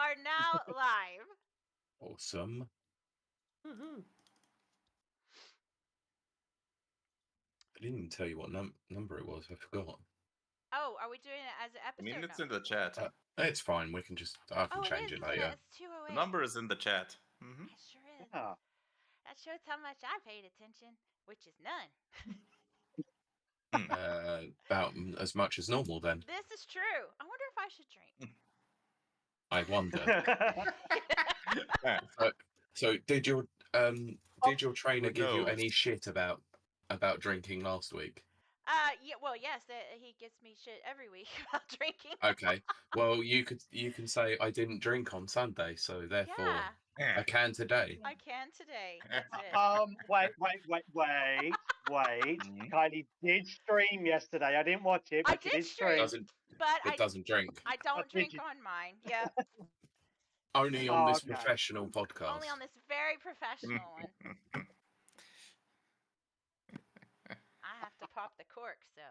are now live. Awesome. Woohoo. I didn't even tell you what number it was. I forgot. Oh, are we doing it as an I episode? mean, it's No. in the chat. It's fine. We can just. I can Oh, change it is, it isn't it? later. It's 208. The number is in the chat. It sure is. Yeah. That shows how much I paid attention, which is none. About as much as normal. Then This is true. I wonder if I should drink. I wonder. So did your trainer Who give you knows? any shit about drinking last week? Yeah. Well, yes. He gives me shit every week about drinking. Okay. Well, you can say I didn't drink on Sunday, so therefore Yeah, I can today. I can today. That's it. Wait. Mhm. Kylie did stream yesterday. I didn't watch it, I but she did did stream. stream. But It doesn't drink. I don't Did drink you? on mine. Yeah. Only on this Okay. professional podcast. Only on this very professional one. I have to pop the cork, so.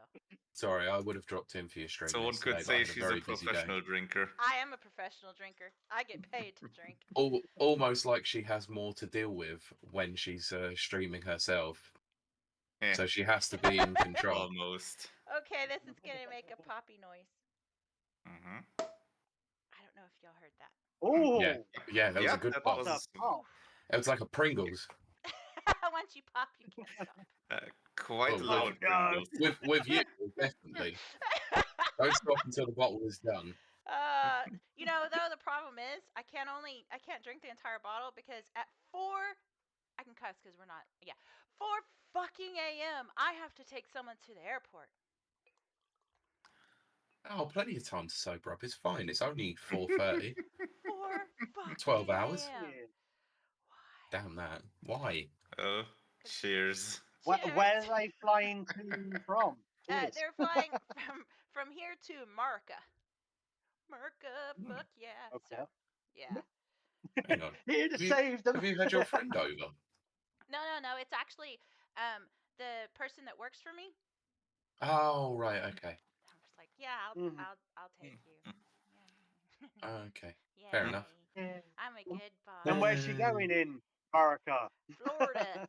Sorry, I would have dropped in for your stream. So one yesterday, could but I say had she's very a busy professional day. drinker. I am a professional drinker. I get paid to drink. Almost like she has more to deal with when she's streaming herself. Eh. So she has to be in control. Almost. Okay, this is gonna make a poppy noise. Mm-hmm. I don't know if y'all heard that. Oh, Yeah, that was a good that pop. what the was fuck? It was like a Pringles. Once you pop, you can't stop. quite Oh, loud. no. Pringles. With you, definitely. Don't stop until the bottle is done. You know, though, the problem is I can't drink the entire bottle because at 4, I can cuss because we're not. Yeah, 4 fucking a.m. I have to take someone to the airport. Oh, plenty of time to sober up. It's fine. It's only 4:30. 4 fucking 12 hours? a.m. Yeah. Damn that. Why? Oh, cheers. Where Cheers. are they flying to from? Cheers. They're flying from here to America. Fuck yeah. Okay. So, yeah. Hang on. Here to Have you- save them. Have you had your friend over? No. It's actually the person that works for me. Oh, right. Okay. I'm just like, yeah, Mhm. I'll take you. Yeah. Okay. Yeah. Fair enough. Yeah. I'm a good boss. And where's she going in America? Florida.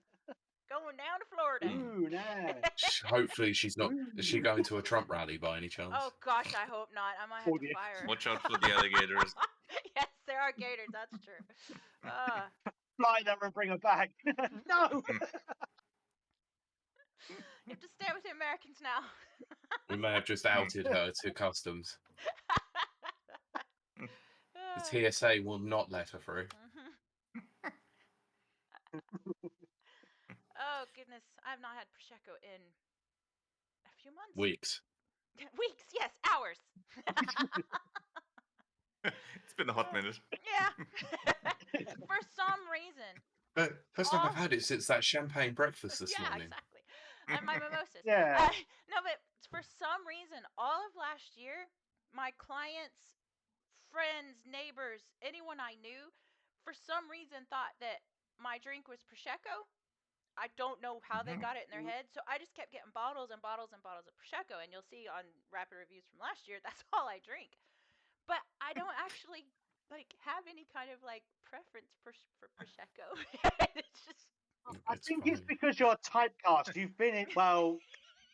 Going down to Florida. Ooh, nice. Hopefully she's not. Is she going to a Trump rally by any chance? Oh gosh, I hope not. I might have Oh, to yeah. fire her. Watch out for the alligators. Yes, there are gators. That's true. Fly them and bring her back. No. You have to stay with the Americans now. We may have just outed her to customs. The TSA will not let her through. Oh goodness, I've not had prosecco in a few months. Weeks. Weeks, yes, hours. It's been a hot minute. Yeah. For some reason. First time I've had it since that champagne breakfast this Yeah, morning. exactly. And my mimosas. Yeah. No, but for some reason, all of last year, my clients, friends, neighbors, anyone I knew, for some reason thought that my drink was prosecco. I don't know how they got it in their head, so I just kept getting bottles and bottles and bottles of prosecco. And you'll see on rapid reviews from last year, that's all I drink. But I don't actually have any kind of preference for prosecco. It's just. I It's think fine. it's because you're typecast. You've been in, well,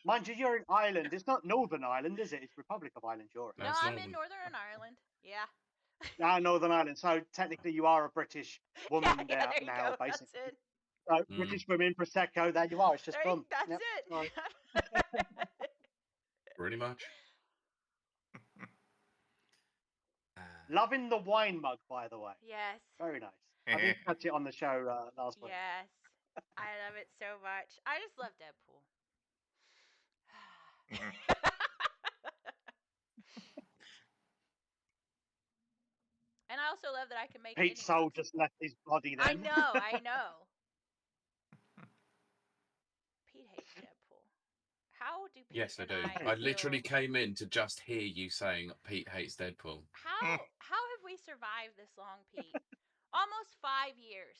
mind you, you're in Ireland. It's not Northern Ireland, is it? It's Republic of Ireland you're in. No, That's I'm in Northern. Northern Ireland. Yeah. Northern Ireland. So technically you are a British woman Yeah, there you now, go. basically. That's it. So British women, Prosecco, there you are. It's just There fun. that's Yep. it. Right. Pretty much. Loving the wine mug, by the way. Yes. Very nice. I did touch it on the show last week. Yes. I love it so much. I just love Deadpool. And I also love that I can make Pete Soul anyone's- just left his body then. I know. Pete hates Deadpool. How do Pete Yes, I and do. I I literally feel- came in to just hear you saying Pete hates Deadpool. How have we survived this long, Pete? Almost 5 years.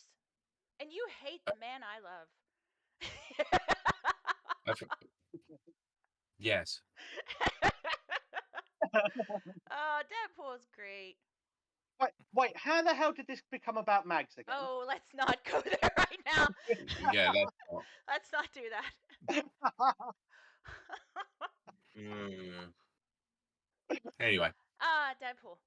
And you hate the man I love. Yes. Oh, Deadpool's great. Wait, how the hell did this become about Mags again? Oh, let's not go there right now. Yeah, that's not. Let's not do that. Anyway, Deadpool.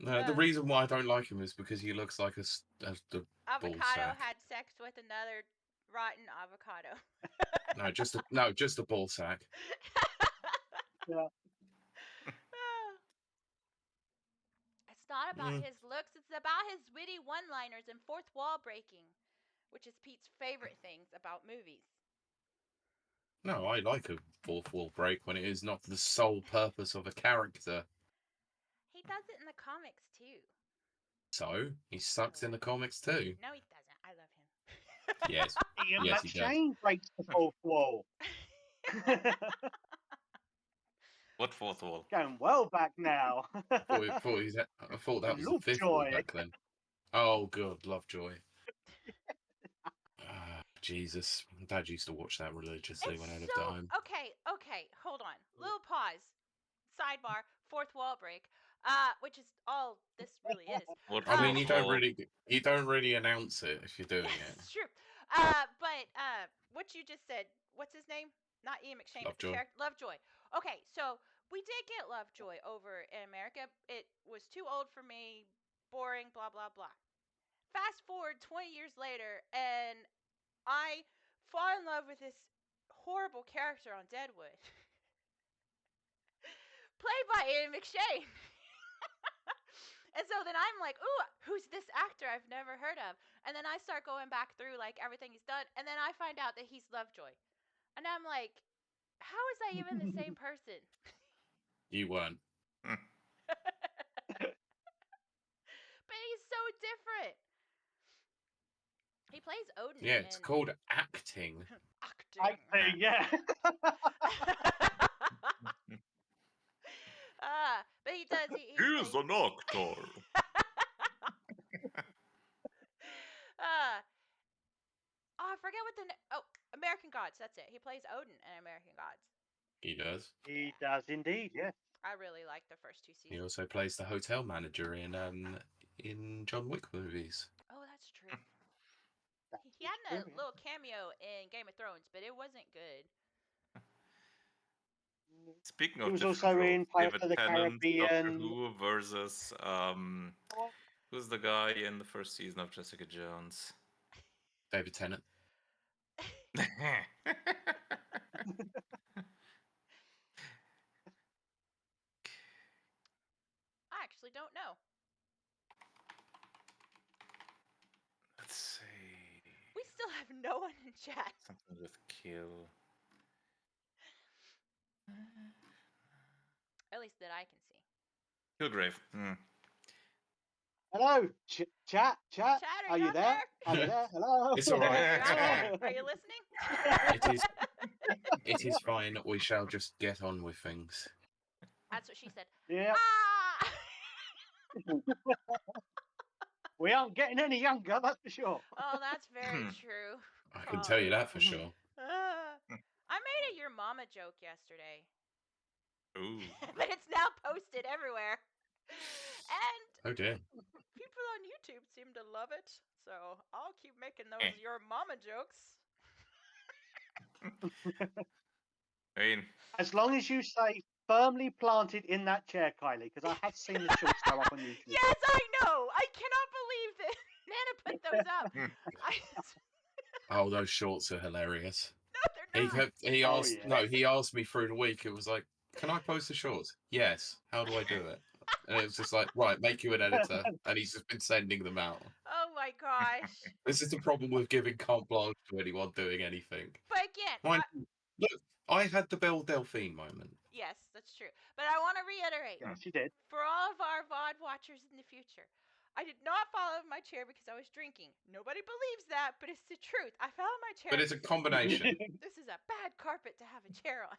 the reason why I don't like him is because he looks like the Avocado sack. had sex with another rotten avocado. just a ball sack. Yeah. It's not about his looks, it's about his witty one-liners and fourth wall breaking, which is Pete's favorite things about movies. No, I like a fourth wall break when it is not the sole purpose of a character. He does it in the comics too. So he sucks in the comics too. No, he doesn't. I love him. Yes. Ian Yes, he does. McShane breaks the fourth wall. What fourth wall? Going well back now. I thought that was the fifth wall Lovejoy. back then. Oh, good, Lovejoy. Jesus, Dad used to watch that religiously when I lived at home. Okay, hold on. Little pause. Sidebar, fourth wall break. Which is all this really is. What I mean, fourth you don't really announce it if you're doing it. It's true. But what you just said, what's his name? Not Ian McShane. Lovejoy. Lovejoy. Okay, so we did get Lovejoy over in America. It was too old for me, boring, blah, blah, blah. Fast forward 20 years later, and I fall in love with this horrible character on Deadwood. Played by Ian McShane. And so then I'm like, ooh, who's this actor I've never heard of? And then I start going back through like everything he's done, and then I find out that he's Lovejoy. And I'm like, how is I even the same person? You weren't. But he's so different. He plays Odin. Yeah, it's called acting. Acting. Yeah. But he does. He He's plays... an actor. I forget what the American Gods. That's it. He plays Odin in American Gods. He does. He does indeed. Yes. I really like the first two He seasons. also plays the hotel manager in John Wick movies. Oh, that's true. He had a little cameo in Game of Thrones, but it wasn't good. Speaking He of was different also roles, in Pirates David of the Tennant, Doctor Caribbean. Who versus who's the guy in the first season of Jessica Jones? David Tennant. I actually don't know. Let's see. We still have no one in chat. Something with kill. At least that I can see. Killgrave. Hello, chat. Chat, Are you there? Are you there? Hello. It's all right. You're on there. Are you listening? It is fine. We shall just get on with things. That's what she said. Yeah. Ah! We aren't getting any younger, that's for sure. Oh, that's very true. I can tell you that for sure. I made a Your Mama joke yesterday. Ooh. But it's now posted everywhere. And Oh dear. people on YouTube seem to love it. So I'll keep making those Your Mama jokes. I mean, As long as you say firmly planted in that chair, Kylie, because I have seen the shorts go up on YouTube. Yes, I know. I cannot believe that Nana put those up. Oh, those shorts are hilarious. No, they're not. He asked me through the week. It was like, can I post the shorts? Yes. How do I do it? And it was just like, right, make you an editor. And he's just been sending them out. Oh my gosh. This is the problem with giving carte blanche to anyone doing anything. But again, Look, I had the Belle Delphine moment. yes, that's true. But I want to reiterate, Yes, you did. for all of our VOD watchers in the future, I did not fall out of my chair because I was drinking. Nobody believes that, but it's the truth. I fell out of my chair. But it's a combination. This is a bad carpet to have a chair on.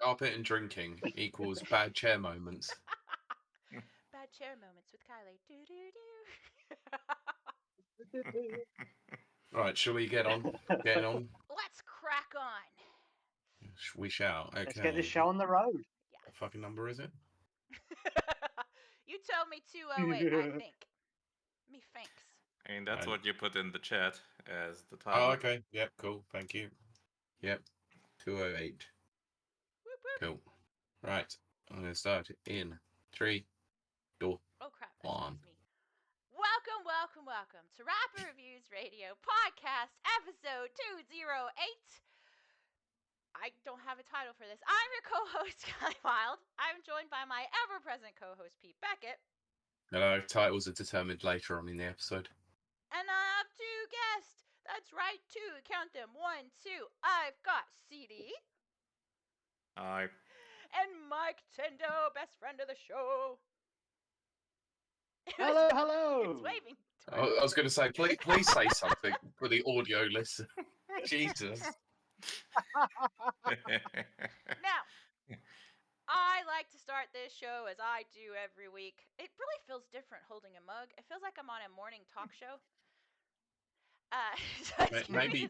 Carpet and drinking equals bad chair moments. Bad chair moments with Kylie. Right, shall we get on? Get on? Let's crack on. We shall. Okay. Let's get this show on the road. Yes. What fucking number is it? You tell me 208, I think. Me thanks. I mean, that's Right. what you put in the chat as the Oh, title. okay. Yep, cool. Thank you. Yep, 208. Whoop, whoop. Cool. Right. I'm going to start in 3, 2, Oh crap, that 1. was me. Welcome, welcome, welcome to Rapper Reviews Radio Podcast episode 208. I don't have a title for this. I'm your co-host, Kylie Wilde. I'm joined by my ever-present co-host, Pete Beckett. Hello, titles are determined later on in the episode. And I have two guests. That's right, two. Count them. 1, 2. I've got CD. I And Miketendo, best friend of the show. Hello, hello. It's waving. I was going to say, please say something for the audio listen. Jesus. Now, I like to start this show as I do every week. It really feels different holding a mug. It feels like I'm on a morning talk show. So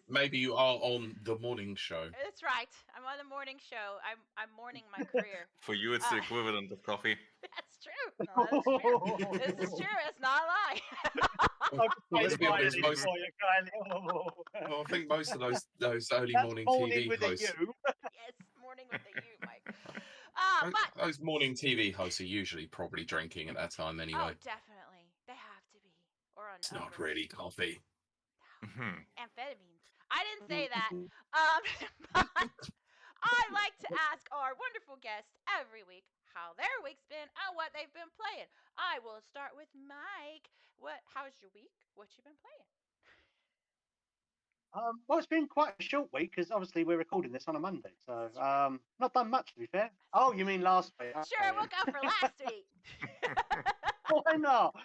Maybe you are on the morning show. That's right. I'm on the morning show. I'm mourning my career. For you, it's the equivalent of coffee. That's true. No, that's true. This is true. It's not a lie. Let's be honest, For you, Kylie. Well, I think most of those early That's morning morning TV with a hosts. U. Yes, morning with the U, Mike. But Those morning TV hosts are usually probably drinking at that time anyway. oh, definitely, they have to be, or on. It's not really coffee. Amphetamines. I didn't say that. But I like to ask our wonderful guests every week how their week's been and what they've been playing. I will start with Mike. How's your week? What you been playing? Well, it's been quite a short week because obviously we're recording this on a Monday, so That's true. not done much to be fair. Oh, you mean last week? Sure, we'll go for last week. Why not?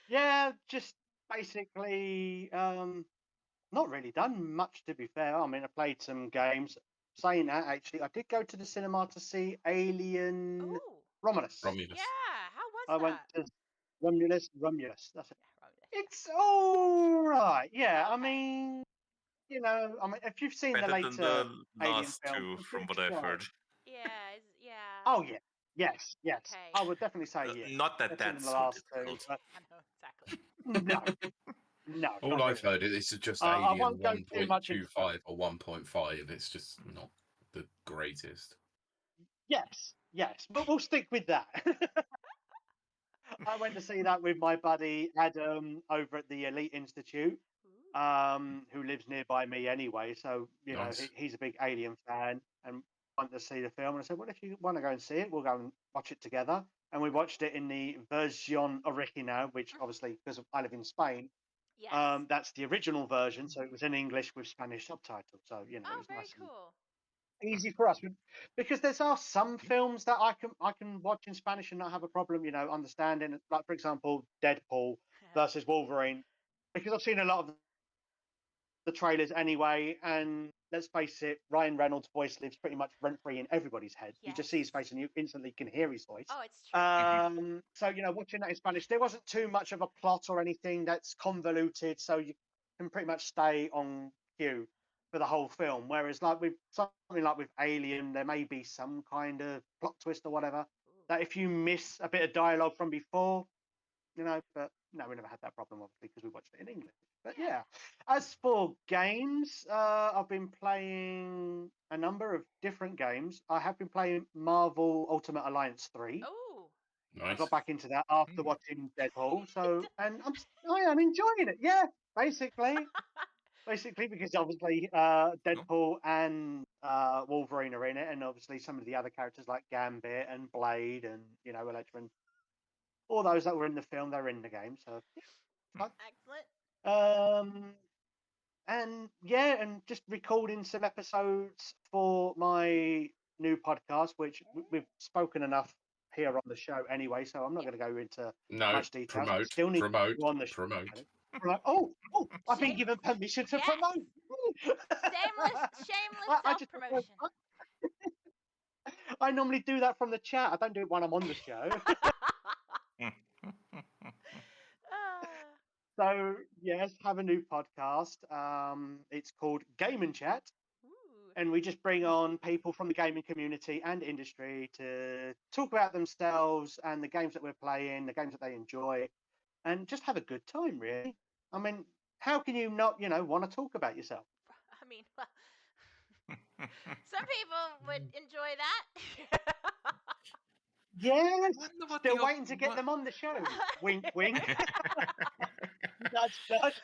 Yeah, just basically not really done much to be fair. I mean, I played some games. Saying that, actually, I did go to the cinema to see Alien Ooh, Romulus. Romulus. yeah. How was I that? went to Romulus. That's it. Yeah, Romulus. It's all right. Yeah, I mean, if you've seen the Better later than the Alien last film, two, give from it what a I've try. heard. Yeah. Oh yeah, yes. Okay. I would definitely say yes. Not that Better than that's the so last two, difficult. but I know exactly. no. All not I've really. heard is just I Alien won't go too much into 1.25 or 1.5. It's just not the greatest. Yes, but we'll stick with that. I went to see that with my buddy Adam over at the Elite Institute, Ooh. who lives nearby me anyway. So Nice. he's a big Alien fan and wanted to see the film. And I said, well, if you want to go and see it, we'll go and watch it together. And we watched it in the version original, which obviously, because I live in Spain, Yes. that's the original version. So it was in English with Spanish subtitles. So it Oh, was very nice and cool. easy for us because there are some films that I can watch in Spanish and not have a problem, understanding. Like for example, Deadpool versus Wolverine, because I've seen a lot of the trailers anyway, and let's face it, Ryan Reynolds' voice lives pretty much rent free in everybody's head. You just see his face and you instantly can hear his voice. Oh, it's true. So watching that in Spanish, there wasn't too much of a plot or anything that's convoluted, so you can pretty much stay on cue for the whole film. Whereas like with something like with Alien, there may be some kind of plot twist or whatever that if you miss a bit of dialogue from before, but no, we never had that problem obviously because we watched it in English. But yeah, as for games, I've been playing a number of different games. I have been playing Marvel Ultimate Alliance 3. Oh. I Nice. got back into that after watching Deadpool, and I am enjoying it. Yeah, basically because obviously Deadpool and Wolverine are in it, and obviously some of the other characters like Gambit and Blade and Elektra and all those that were in the film, they're in the game. So yeah, Excellent. and just recording some episodes for my new podcast, which we've spoken enough here on the show anyway, so I'm not going to go into much detail. Still need to go on the show. Like, I've been given permission to promote. Shameless self-promotion. I normally do that from the chat. I don't do it when I'm on the show. So yes, have a new podcast. It's called Game and Chat. and we just bring on people from the gaming community and industry to talk about themselves and the games that we're playing, the games that they enjoy, and just have a good time, really. I mean, how can you not, want to talk about yourself? I mean, well, some people would enjoy that. Yes, Wonder what still the waiting to get what- them on the show. Wink, wink. Nudge, nudge.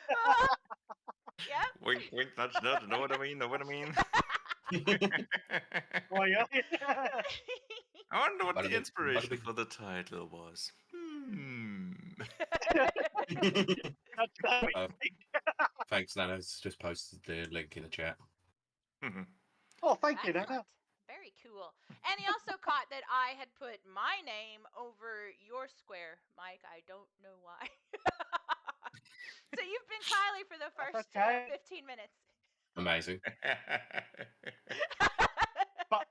Yep. Wink, wink, nudge, nudge. Know what I mean? Know what I mean? Oh, yeah. I wonder what Bada the bing, inspiration bada bing. for the title was. Nudge, nudge. Uh, Thanks, Nano's just posted the link in the chat. Oh, thank you, Nana. Excellent. Very cool. And he also caught that I had put my name over your square, Mike. I don't know why. So you've been Kiley for the That's first okay. 15 minutes. Amazing. But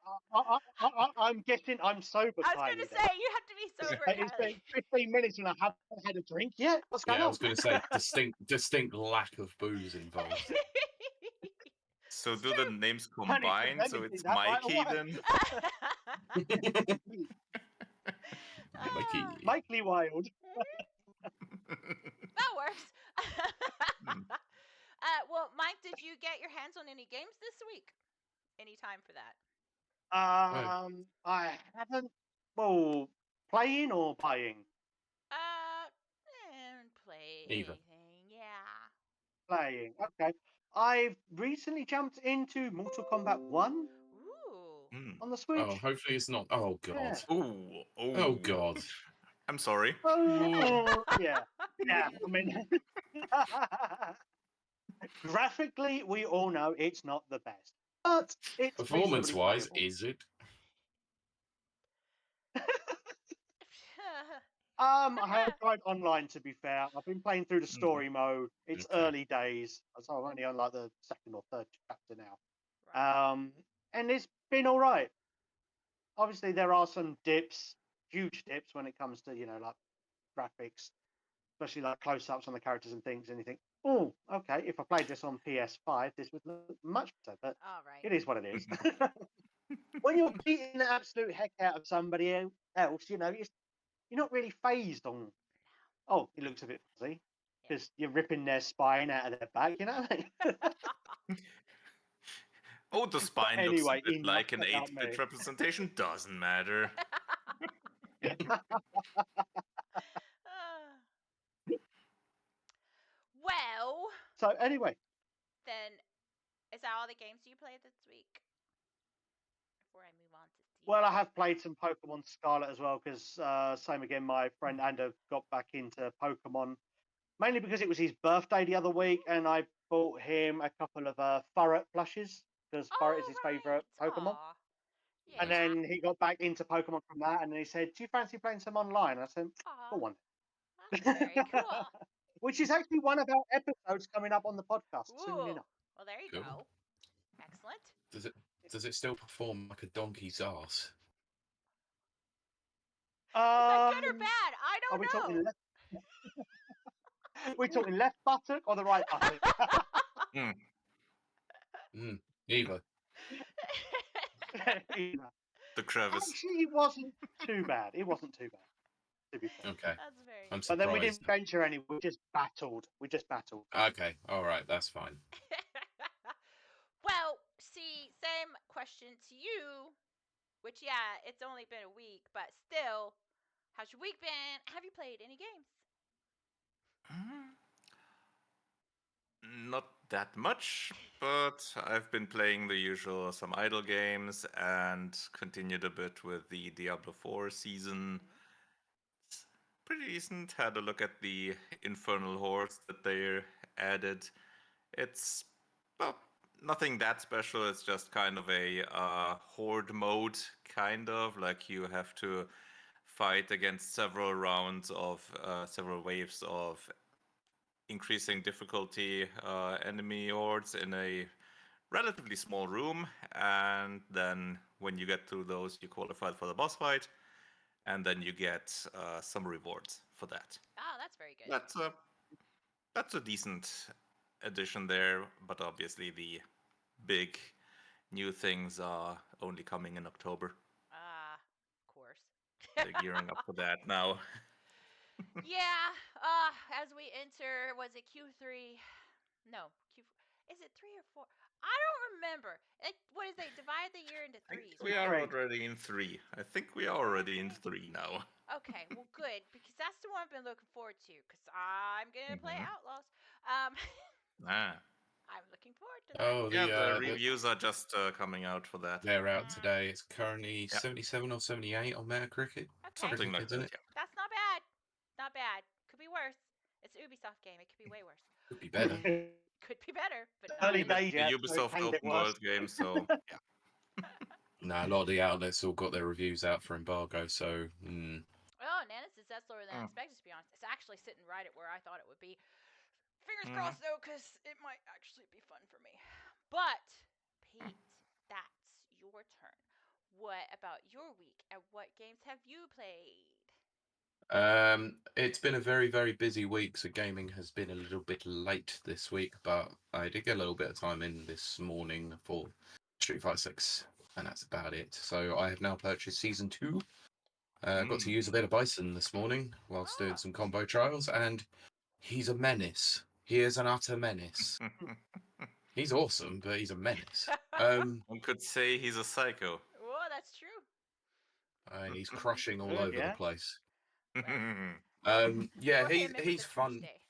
I'm guessing I'm sober, I was going to Kylie, say, you have to be sober, then. It's Kiley. been 15 minutes and I haven't had a drink yet. What's going Yeah, I on? was going to say distinct lack of booze involved. So It's do true. the names I need to combine? So remedy it's that right Mikey away. then? Mikey. Mikey Wilde. That works. Well, Mike, did you get your hands on any games this week? Any time for that? I haven't. Well, playing or buying? And play Either. anything, yeah. Playing. Okay. I've recently jumped into Mortal Kombat 1 Ooh. on the Switch. Oh, hopefully it's not. Oh God. Yeah. Oh God. I'm sorry. Oh, yeah. Yeah. I mean, graphically, we all know it's not the best, but it's Performance-wise, reasonably is it? I have tried online, to be fair. I've been playing through the story mode. It's Okay. early days, so I'm only on like the second or third chapter now. Right. And it's been all right. Obviously, there are some dips, huge dips, when it comes to like graphics, especially like close-ups on the characters and things. And you think, oh, okay, if I played this on PS5, this would look much better. But All right. it is what it is. When you're beating the absolute heck out of somebody else, you're not really phased on. Oh, it looks a bit fuzzy because you're ripping their spine out of their back. You know what I mean? Oh, the spine anyway, looks a bit enough like an about 8-bit me. representation. Doesn't matter. Well, So anyway, then, is that all the games you played this week? Before I move on to Steve. well, I have played some Pokemon Scarlet as well because same again, my friend Ander got back into Pokemon mainly because it was his birthday the other week, and I bought him a couple of Furret plushes because Furret is his favorite Pokemon. Aw. Yeah. And then he got back into Pokemon from that, and then he said, "Do you fancy playing some online?" I said, Aw, "For one." that's very cool. Which is actually one of our episodes coming up on the podcast soon Ooh. enough. Well, there you Cool. go. Excellent. Does it still perform like a donkey's ass? Is that good or bad? I Are don't we know. talking left? We're talking left buttock or the right buttock? Either. The crevice. Actually, it wasn't too bad. It wasn't too bad, to be fair. Okay. That's very I'm But surprised. then we didn't venture anywhere. We just battled. Okay. All right. That's fine. Well, see, same question to you, which, yeah, it's only been a week, but still, how's your week been? Have you played any games? Not that much, but I've been playing the usual, some idle games, and continued a bit with the Diablo 4 season. It's pretty decent. Had a look at the Infernal Hordes that they added. It's, well, nothing that special. It's just kind of a horde mode, kind of. Like you have to fight against several rounds of, several waves of increasing difficulty enemy hordes in a relatively small room, and then when you get through those, you qualify for the boss fight, and then you get some rewards for that. Oh, that's very good. That's a decent addition there, but obviously the big new things are only coming in October. Of course. They're gearing up for that now. Yeah. As we enter, was it Q3? No, Q. Is it 3 or 4? I don't remember. What is they divide the year into I think threes, we right? are already in 3. I think we are already in 3 now. Okay, well, good, because that's the one I've been looking forward to. Because I'm gonna play Mhm. Outlaws. Um, Ah. I'm looking forward to that. Oh, Yeah, the the reviews are just coming out for that. they're out today. It's currently Yeah. 77 or 78 on Metacritic. Okay, Something like isn't that, it? yeah. that's not bad. Not bad. Could be worse. It's an Ubisoft game. It could be way worse. Could be better. Could be better, but not Early better. days The yet, so it Ubisoft can get open worse. world game, so yeah. Nah, a lot of the outlets all got their reviews out for embargo, so Oh, Nana says that's lower than I Mm. expected, to be honest. It's actually sitting right at where I thought it would be. Fingers Mhm. crossed, though, because it might actually be fun for me. But, Pete, that's your turn. What about your week, and what games have you played? it's been a very, very busy week, so gaming has been a little bit late this week, but I did get a little bit of time in this morning for Street Fighter 6, and that's about it. So I have now purchased Season 2. Got to use a bit of Bison this morning whilst doing some combo trials, and he's a menace. He is an utter menace. He's awesome, but he's a menace. One could say he's a psycho. Oh, that's true. And he's crushing all Good, over yeah. the place. Well, Yeah, we'll hit him with he's the fun. Tuesday.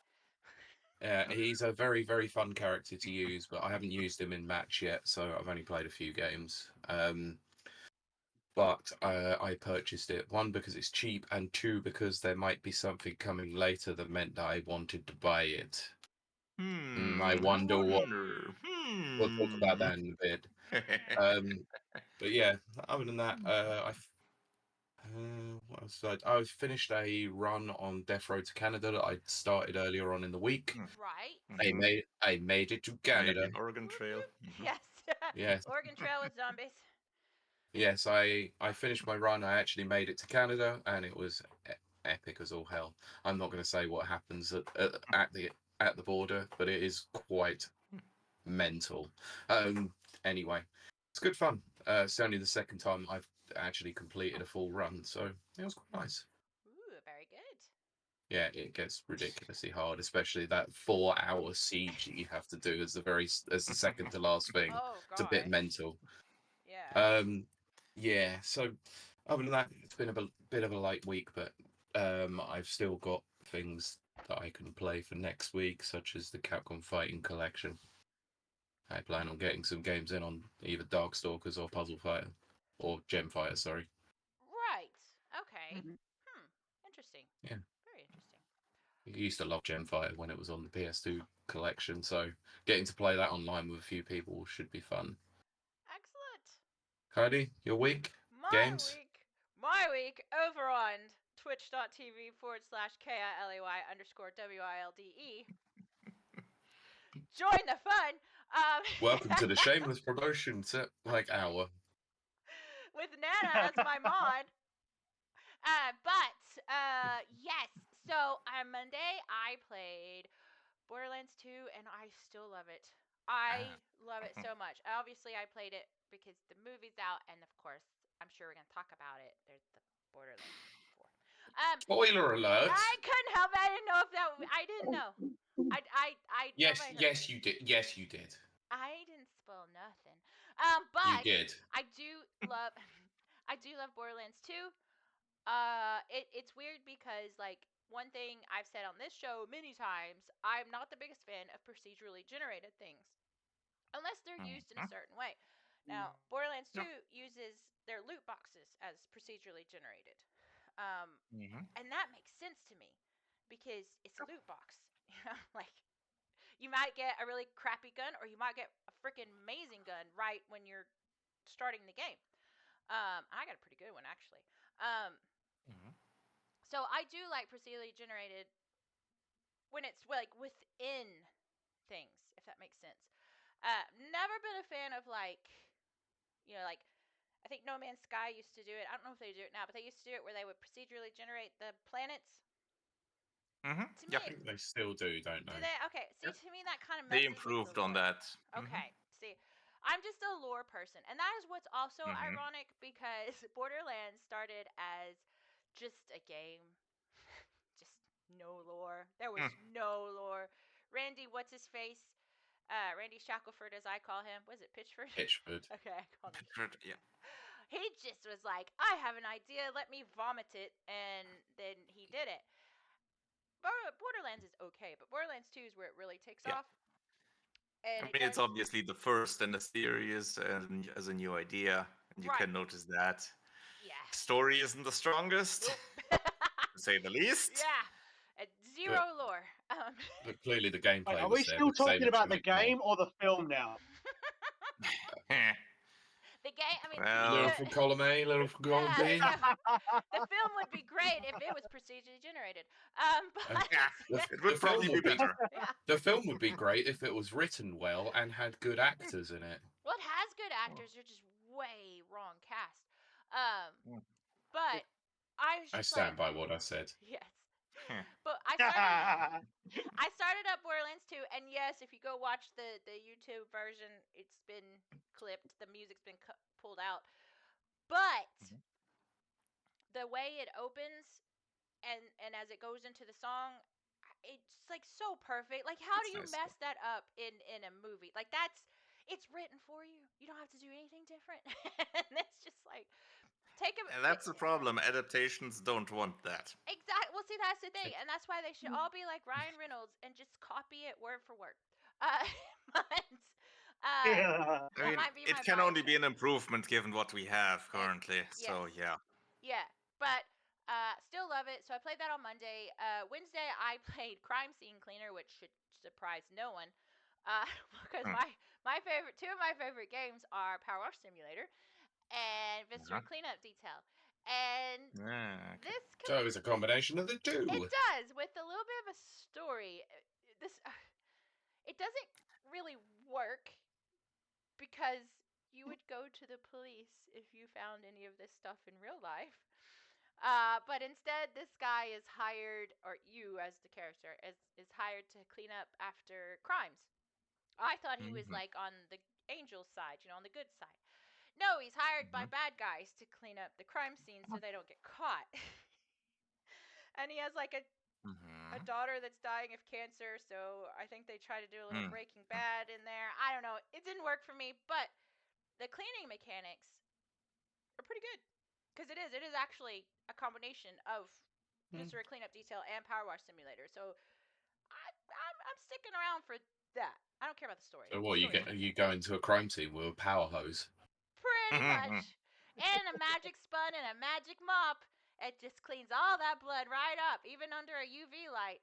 Yeah, he's a very, very fun character to use, but I haven't used him in match yet, so I've only played a few games. But I purchased it, one, because it's cheap, and two, because there might be something coming later that meant that I wanted to buy it. I wonder what. We'll talk about that in a bit. But yeah, other than that, what else did I finished a run on Death Road to Canada that I started earlier on in the week. Right. I made it to Made Canada. the Oregon Trail. Yes. Yes. Oregon Trail with zombies. Yes, I finished my run. I actually made it to Canada, and it was epic as all hell. I'm not going to say what happens at the border, but it is quite mental. Anyway, it's good fun. It's only the second time I've actually completed a full run, so it was quite nice. Ooh, very good. Yeah, it gets ridiculously hard, especially that 4-hour siege that you have to do as the second to last thing. Oh, It's a bit gosh. mental. Yeah. Yeah. So other than that, it's been a bit of a light week, but I've still got things that I can play for next week, such as the Capcom Fighting Collection. I plan on getting some games in on either Darkstalkers or Puzzle Fighter, or Gem Fighter. Sorry. Right. Okay. Mhm. Interesting. Yeah. Very interesting. I used to love Gem Fighter when it was on the PS2 collection, so getting to play that online with a few people should be fun. Excellent. Heidi, your week? Games? My week over on twitch.tv/KILEY_WILDE. Join the fun. Welcome to the shameless promotion hour. With Nana as my mod. Yes. So on Monday I played Borderlands 2, and I still love it. I love it so much. Obviously, I played it because the movie's out, and of course, I'm sure we're gonna talk about it. There's the Borderlands 4. Spoiler alert! I couldn't help it. I didn't know if that. I didn't know. I Yes, nobody heard yes, it. you did. Yes, you did. I didn't spoil nothing. You But did. I do love, I do love Borderlands 2. It's weird because like one thing I've said on this show many times, I'm not the biggest fan of procedurally generated things unless they're used in a certain way. Now, Borderlands 2 uses their loot boxes as procedurally generated. And that makes sense to me because it's a loot box. Like you might get a really crappy gun or you might get a freaking amazing gun right when you're starting the game. I got a pretty good one actually. So I do like procedurally generated when it's like within things, if that makes sense. Never been a fan of like, like I think No Man's Sky used to do it. I don't know if they do it now, but they used to do it where they would procedurally generate the planets. To me, I think they still do, don't do they? they? Okay. See, to me that kind of They messes with improved the on lore. that. Okay. See, I'm just a lore person, and that is what's also Mhm. ironic because Borderlands started as just a game, just no lore. There was no lore. Randy, what's his face? Randy Shackelford, as I call him. Was it Pitchford? Pitchford. Okay, I call him. Yeah. He just was like, I have an idea, let me vomit it, and then he did it. Borderlands is okay, but Borderlands 2 is where it really takes Yeah. off. And I it mean, it's does. obviously the first in the series and as a new idea, and you Right. can notice that. Yeah. Story isn't the strongest, Nope. to say the least. Yeah. Zero lore. But clearly the Wait, gameplay are was we there still because they talking managed about to the make more. game or the film now? The game, I mean, Well, Little from column A, little from column yeah, B. the film would be great if it was procedurally generated. But yeah, The, it the would film probably be would be better. yeah. the film would be great if it was written well and had good actors in it. Well, it has good actors. They're just way wrong cast. Um, Hmm. but I was I just stand like, by what I said. yes. Hmm. But I started up Borderlands 2, and yes, if you go watch the YouTube version, it's been clipped. The music's been pulled out. But Mhm. the way it opens and as it goes into the song, it's like so perfect. Like, how do That's you nice. mess that up in a movie? Like, it's written for you. You don't have to do anything different. And it's just like take a And that's the problem. Adaptations don't want that. exactly. Well, see, that's the thing, and that's why they should all be like Ryan Reynolds and just copy it word for word. Uh, but Yeah. I that mean, might be it my can bias only be there. an improvement given what we have currently. So, Yes. yeah. Yeah, but still love it. So I played that on Monday. Wednesday I played Crime Scene Cleaner, which should surprise no one, because Hmm. my favorite two of my favorite games are Power Wash Simulator and Visitor Uh-huh. Cleanup Detail. And Okay. this So it was a combination of the two. it does with a little bit of a story. This it doesn't really work because you would go to the police if you found any of this stuff in real life. But instead, this guy is hired, or you as the character is hired to clean up after crimes. I thought he was Mhm. like on the angel side, on the good side. No, he's hired by Mhm. bad guys to clean up the crime scenes so they don't get caught. And he has like a Mhm. daughter that's dying of cancer, so I think they try to do a little Mm. Breaking Bad in there. I don't know. It didn't work for me, but the cleaning mechanics are pretty good because it is actually a combination of Visitor Cleanup Detail and Power Wash Simulator. So I'm sticking around for that. I don't care about the story. So The what story's you go into a crime scene with a power hose? pretty much, and a magic spun and a magic mop. It just cleans all that blood right up, even under a UV light.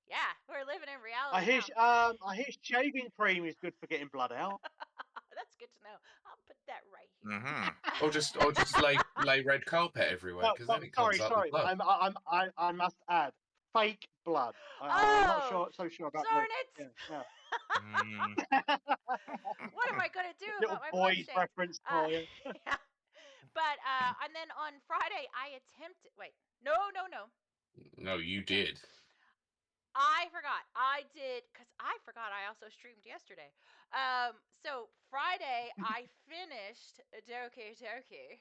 Yeah, we're living in reality now. I hear shaving cream is good for getting blood out. That's good to know. I'll put that right here. Mhm. Or just lay red carpet everywhere No, because then it sorry, comes up with blood. I must add, fake blood. I'm not Oh, so sure about darn the it! yeah. Mm. What am I gonna do Little about my blood boys stains? reference for you. Yeah. But and then on Friday I attempted. Wait, no. No, you did. I forgot. I did because I forgot. I also streamed yesterday. So Friday I finished Doki Doki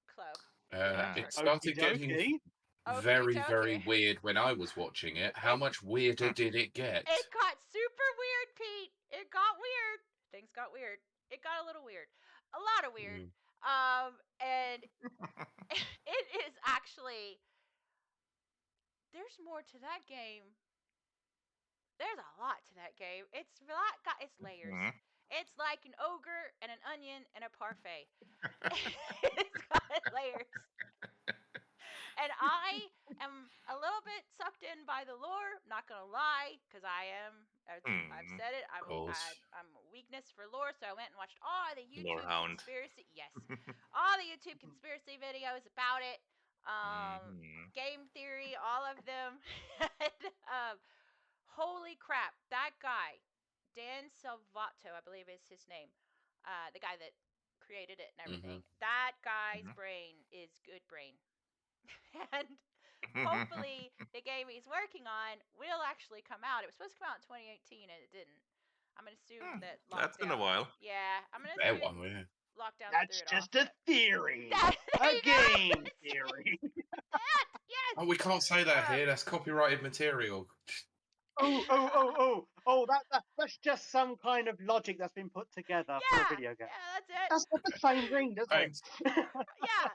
Club Adventure. It Ah. Okie started getting dokie. Okie very dokie. weird when I was watching it. How It much weirder did it it get? got super weird, Pete. It got weird. Things got weird. It got a little weird. A lot of weird. Mm. And it is actually there's more to that game. There's a lot to that game. It's got its layers. Mhm. It's like an ogre and an onion and a parfait. It's got layers. And I am a little bit sucked in by the lore. Not gonna lie, because I am. I've Mm. said it. Of course. I'm a weakness for lore, so I went and watched all the YouTube Lorehound. conspiracy. Yes, all the YouTube conspiracy videos about it. Mhm. Game theory, all of them. And, holy crap, that guy, Dan Salvato, I believe is his name. The guy that created it and everything. That guy's Mhm. brain is good brain. And hopefully the game he's working on will actually come out. It was supposed to come out in 2018 and it didn't. I'm gonna assume that lockdown. That's been a while. Yeah, I'm gonna Fair assume one, yeah. lockdown That's threw it just off, a theory. There A you go. game theory. Yes. Oh, we can't say that here. That's copyrighted material. Oh, that's just some kind of logic that's been put together for a video game. Yeah, that's it. That's not the same thing, does it? Thanks. Yeah.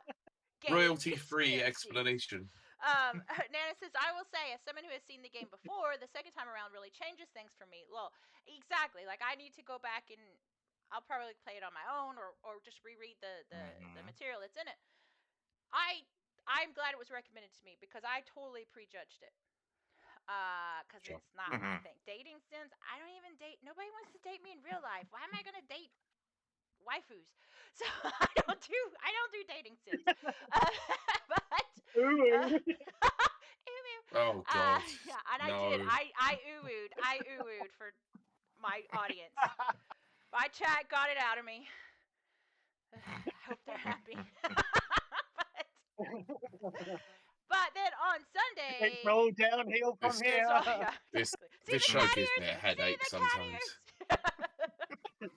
Game Royalty-free conspiracy. explanation. Nana says, I will say, as someone who has seen the game before, the second time around really changes things for me. Well, exactly. Like, I need to go back and I'll probably play it on my own or just reread the material that's in it. I'm glad it was recommended to me because I totally prejudged it. Because Sure. it's not my thing. Dating sims, I don't even date. Nobody wants to date me in real life. Why am I going to date waifus? So I don't do dating sims. But Oh God. yeah, and No. I did. I ooh-oohed for my audience. My chat got it out of me. I hope they're happy. But then on Sunday, It's all downhill from here. This See the show cat gives ears? me a See headache the cat sometimes. ears?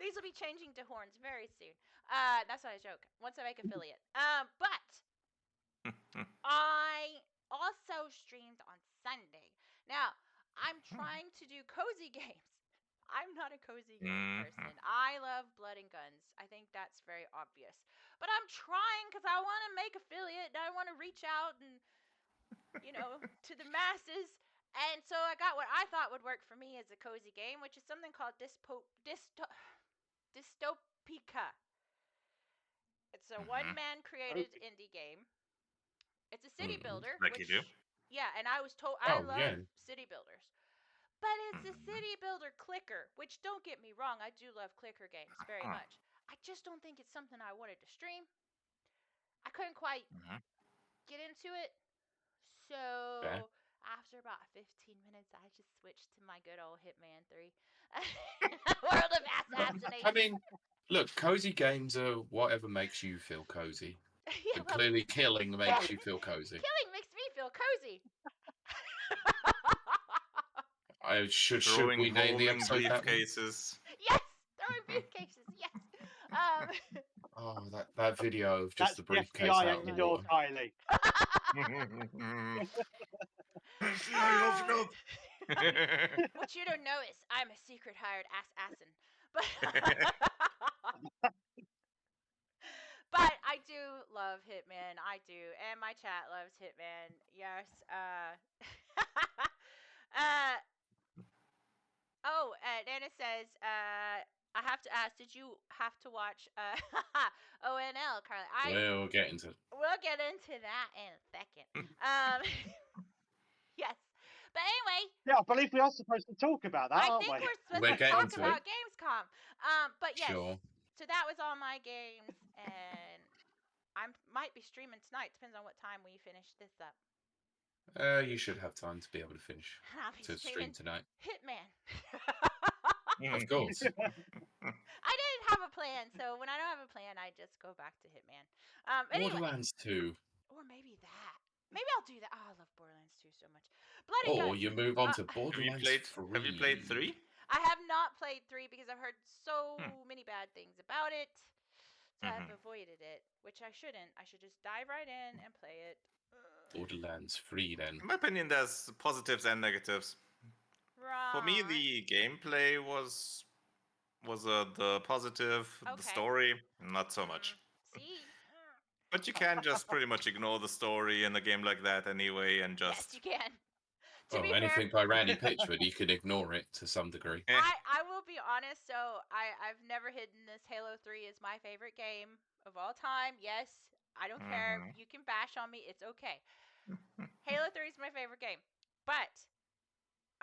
These will be changing to horns very soon. That's not a joke. Once I make affiliate. But I also streamed on Sunday. Now, I'm trying to do cozy games. I'm not a cozy game person. I love blood and guns. I think that's very obvious. But I'm trying because I want to make affiliate and I want to reach out and, to the masses. And so I got what I thought would work for me as a cozy game, which is something called Dystopica. It's a one-man created indie game. It's a city builder. Like you do. Yeah, and I was told I love yeah. city builders. But it's a city builder clicker, which don't get me wrong, I do love clicker games very much. I just don't think it's something I wanted to stream. I couldn't quite get into it. So after about 15 minutes, I just switched to my good old Hitman 3. World of Assassination. I mean, look, cozy games are whatever makes you feel cozy. Yeah, And clearly killing makes you feel cozy. Killing makes me feel cozy. Should Throwing we name the bowling episode that one? briefcases. Yes, throwing briefcases. Yes. Oh, that video of just That's the the briefcase FBI out at of your the door, water. Kiley. What you don't know is I'm a secret hired assassin. But I do love Hitman. I do. And my chat loves Hitman. Yes. Nana says, I have to ask, did you have to watch ONL, Carly? We'll get into it. We'll get into that in a second. Yes. But anyway. Yeah, I believe we are supposed to talk about that, I aren't think we? we're supposed to talk about Gamescom. But yes. Sure. So that was all my games, and I might be streaming tonight. Depends on what time we finish this up. You should have time to be able to finish I'll be stream tonight. Hitman. Of course. I didn't have a plan, so when I don't have a plan, I just go back to Hitman. Anyway. Borderlands 2. Or maybe that. Maybe I'll do that. Oh, I love Borderlands 2 so much. Bloody Or guns. you move on to Borderlands 3. Have you played 3? I have not played 3 because I've heard so many bad things about it. So I've avoided it, which I shouldn't. I should just dive right in and play it. Borderlands 3 then. In my opinion, there's positives and negatives. Right. For me, the gameplay was the positive. Okay. The story, not so much. See? But you can just pretty much ignore the story in a game like that anyway, and just... Yes, you can. Anything by Randy Pitchford, you could ignore it to some degree. I will be honest, so I've never hidden this. Halo 3 is my favorite game of all time. Yes, I don't care. You can bash on me. It's okay. Halo 3 is my favorite game. But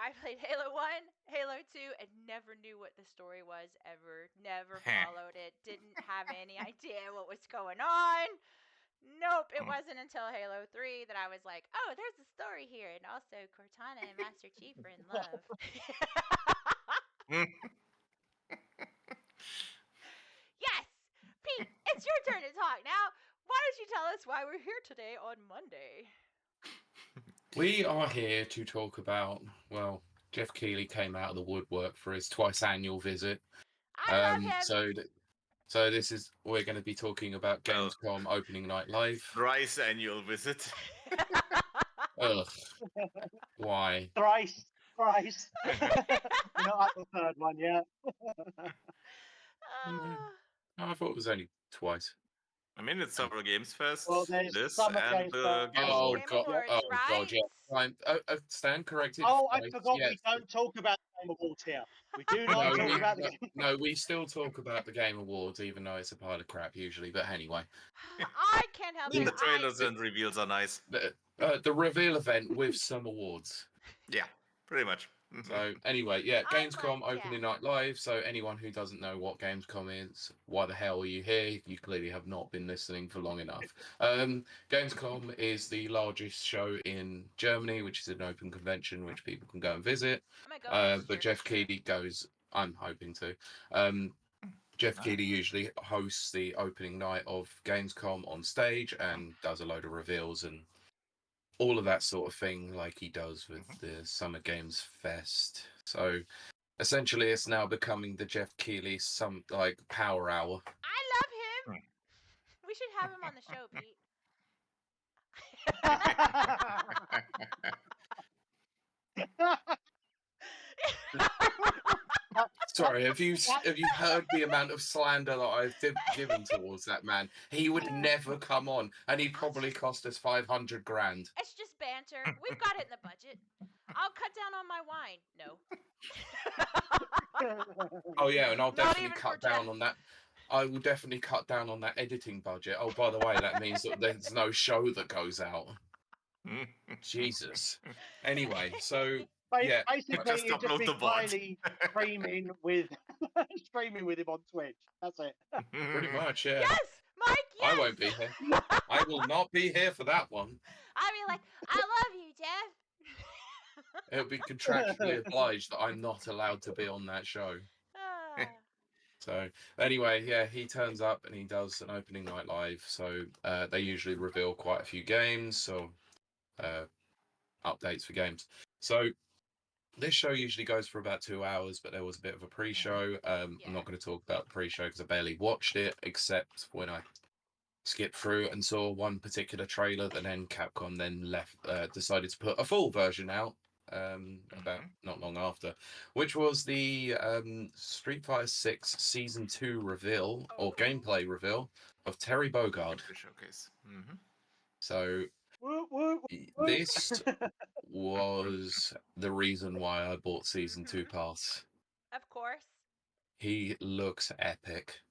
I played Halo 1, Halo 2, and never knew what the story was ever. Never followed it. Didn't have any idea what was going on. Nope, it wasn't until Halo 3 that I was like, oh, there's a story here. And also, Cortana and Master Chief are in love. Yes! Pete, it's your turn to talk now. Why don't you tell us why we're here today on Monday? We are here to talk about, Geoff Keighley came out of the woodwork for his twice annual visit. I love him. So this is we're going to be talking about Well- Gamescom Opening Night Live. Thrice annual visit. Ugh, why? Thrice. Not at the third one yet. I thought it was only twice. I mean, it's Summer Games Fest. Well, there's this Summer and Games the Fest. Game Oh Awards. god! Awards, Oh god! right? Yeah. Fine. Stand corrected. Oh, I twice, forgot yes. we don't talk about the Game Awards here. We do not No, talk we, about the Game no, we still talk about the Game Awards, even though it's a pile of crap usually. But anyway, I can't help The it. trailers and reveals are nice. the reveal event with some awards. Yeah, pretty much. So anyway, yeah, I'm Gamescom like, Opening yeah. Night Live. So anyone who doesn't know what Gamescom is, why the hell are you here? You clearly have not been listening for long enough. Gamescom is the largest show in Germany, which is an open convention which people can go and visit. I'm gonna go next But year Geoff for sure. Keighley goes. I'm hoping to. Geoff Keighley usually hosts the opening night of Gamescom on stage and does a load of reveals and all of that sort of thing, like he does with the Summer Games Fest. So essentially, it's now becoming the Geoff Keighley power hour. I love him. We should have him on the show, Pete. Sorry, have you heard the amount of slander that I've given towards that man? He would never come on, and he'd probably cost us 500 grand. It's just banter. We've got it in the budget. I'll cut down on my wine. No. Oh yeah, and I'll Not definitely even cut for down Jeff. on that. I will definitely cut down on that editing budget. Oh, by the way, that means that there's no show that goes out. Jesus. Anyway, so yeah. Basically, Just it'd just upload be the bot. Kiley streaming with him on Twitch. That's it. Pretty much, yeah. Yes, Mike. Yes. I won't be here. I will not be here for that one. I'll be like, I love you, Jeff. It'll be contractually obliged that I'm not allowed to be on that show. Ah. So anyway, yeah, he turns up and he does an opening night live. So they usually reveal quite a few games, so updates for games. So this show usually goes for about 2 hours, but there was a bit of a pre-show. I'm not going to talk about the pre-show because I barely watched it, except when I skipped through and saw one particular trailer that then Capcom then decided to put a full version out about not long after, which was the Street Fighter 6 Season 2 reveal or gameplay reveal of Terry Bogard. Showcase. So this was the reason why I bought Season 2 Pass. Of course. He looks epic.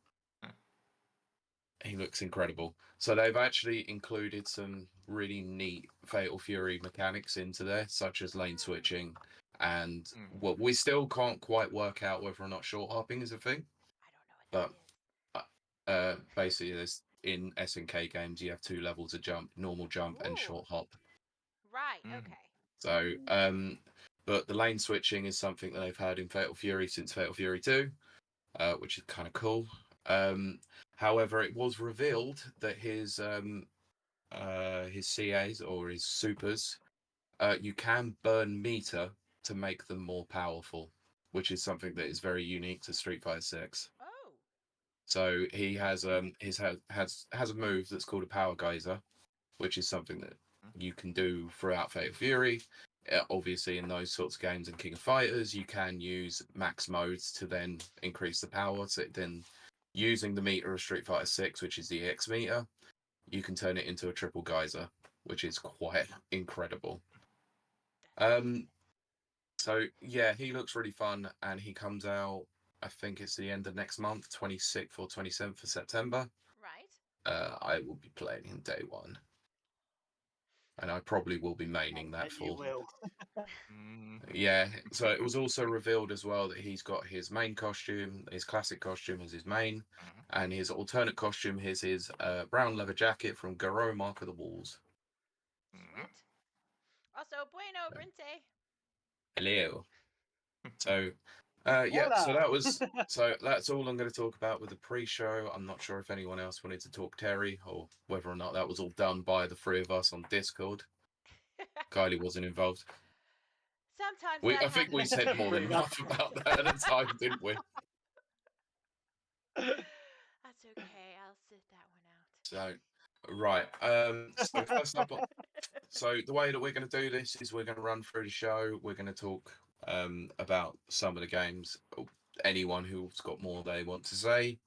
He looks incredible. So they've actually included some really neat Fatal Fury mechanics into there, such as lane switching, and well, we still can't quite work out whether or not short hopping is a thing. I don't know what that is. Basically, there's in SNK games you have 2 levels of jump: normal jump and short hop. Right. Okay. So, but the lane switching is something that they've had in Fatal Fury since Fatal Fury 2, which is kind of cool. However, it was revealed that his CAs or his supers, you can burn meter to make them more powerful, which is something that is very unique to Street Fighter 6. Oh. So he has a move that's called a Power Geyser, which is something that you can do throughout Fatal Fury. Obviously, in those sorts of games and King of Fighters, you can use max modes to then increase the power. So then, using the meter of Street Fighter 6, which is the EX meter, you can turn it into a triple geyser, which is quite incredible. So yeah, he looks really fun, and he comes out, I think it's the end of next month, 26th or 27th of September. Right. I will be playing him day one. And I probably will be maining that You for. will. Yeah, so it was also revealed as well that he's got his main costume, his classic costume as his main, and his alternate costume is his brown leather jacket from Garou Mark of the Walls. Sweet. Also, bueno, Brinte. Hello. So, yeah, so that's all I'm going to talk about with the pre-show. I'm not sure if anyone else wanted to talk Terry or whether or not that was all done by the 3 of us on Discord. Kiley wasn't involved. Sometimes I that think we happens. said more than Pretty much. enough about that at the time, didn't we? That's okay. I'll sit that one out. So, right. So first up, so the way that we're going to do this is we're going to run through the show. We're going to talk about some of the games. Anyone who's got more they want to say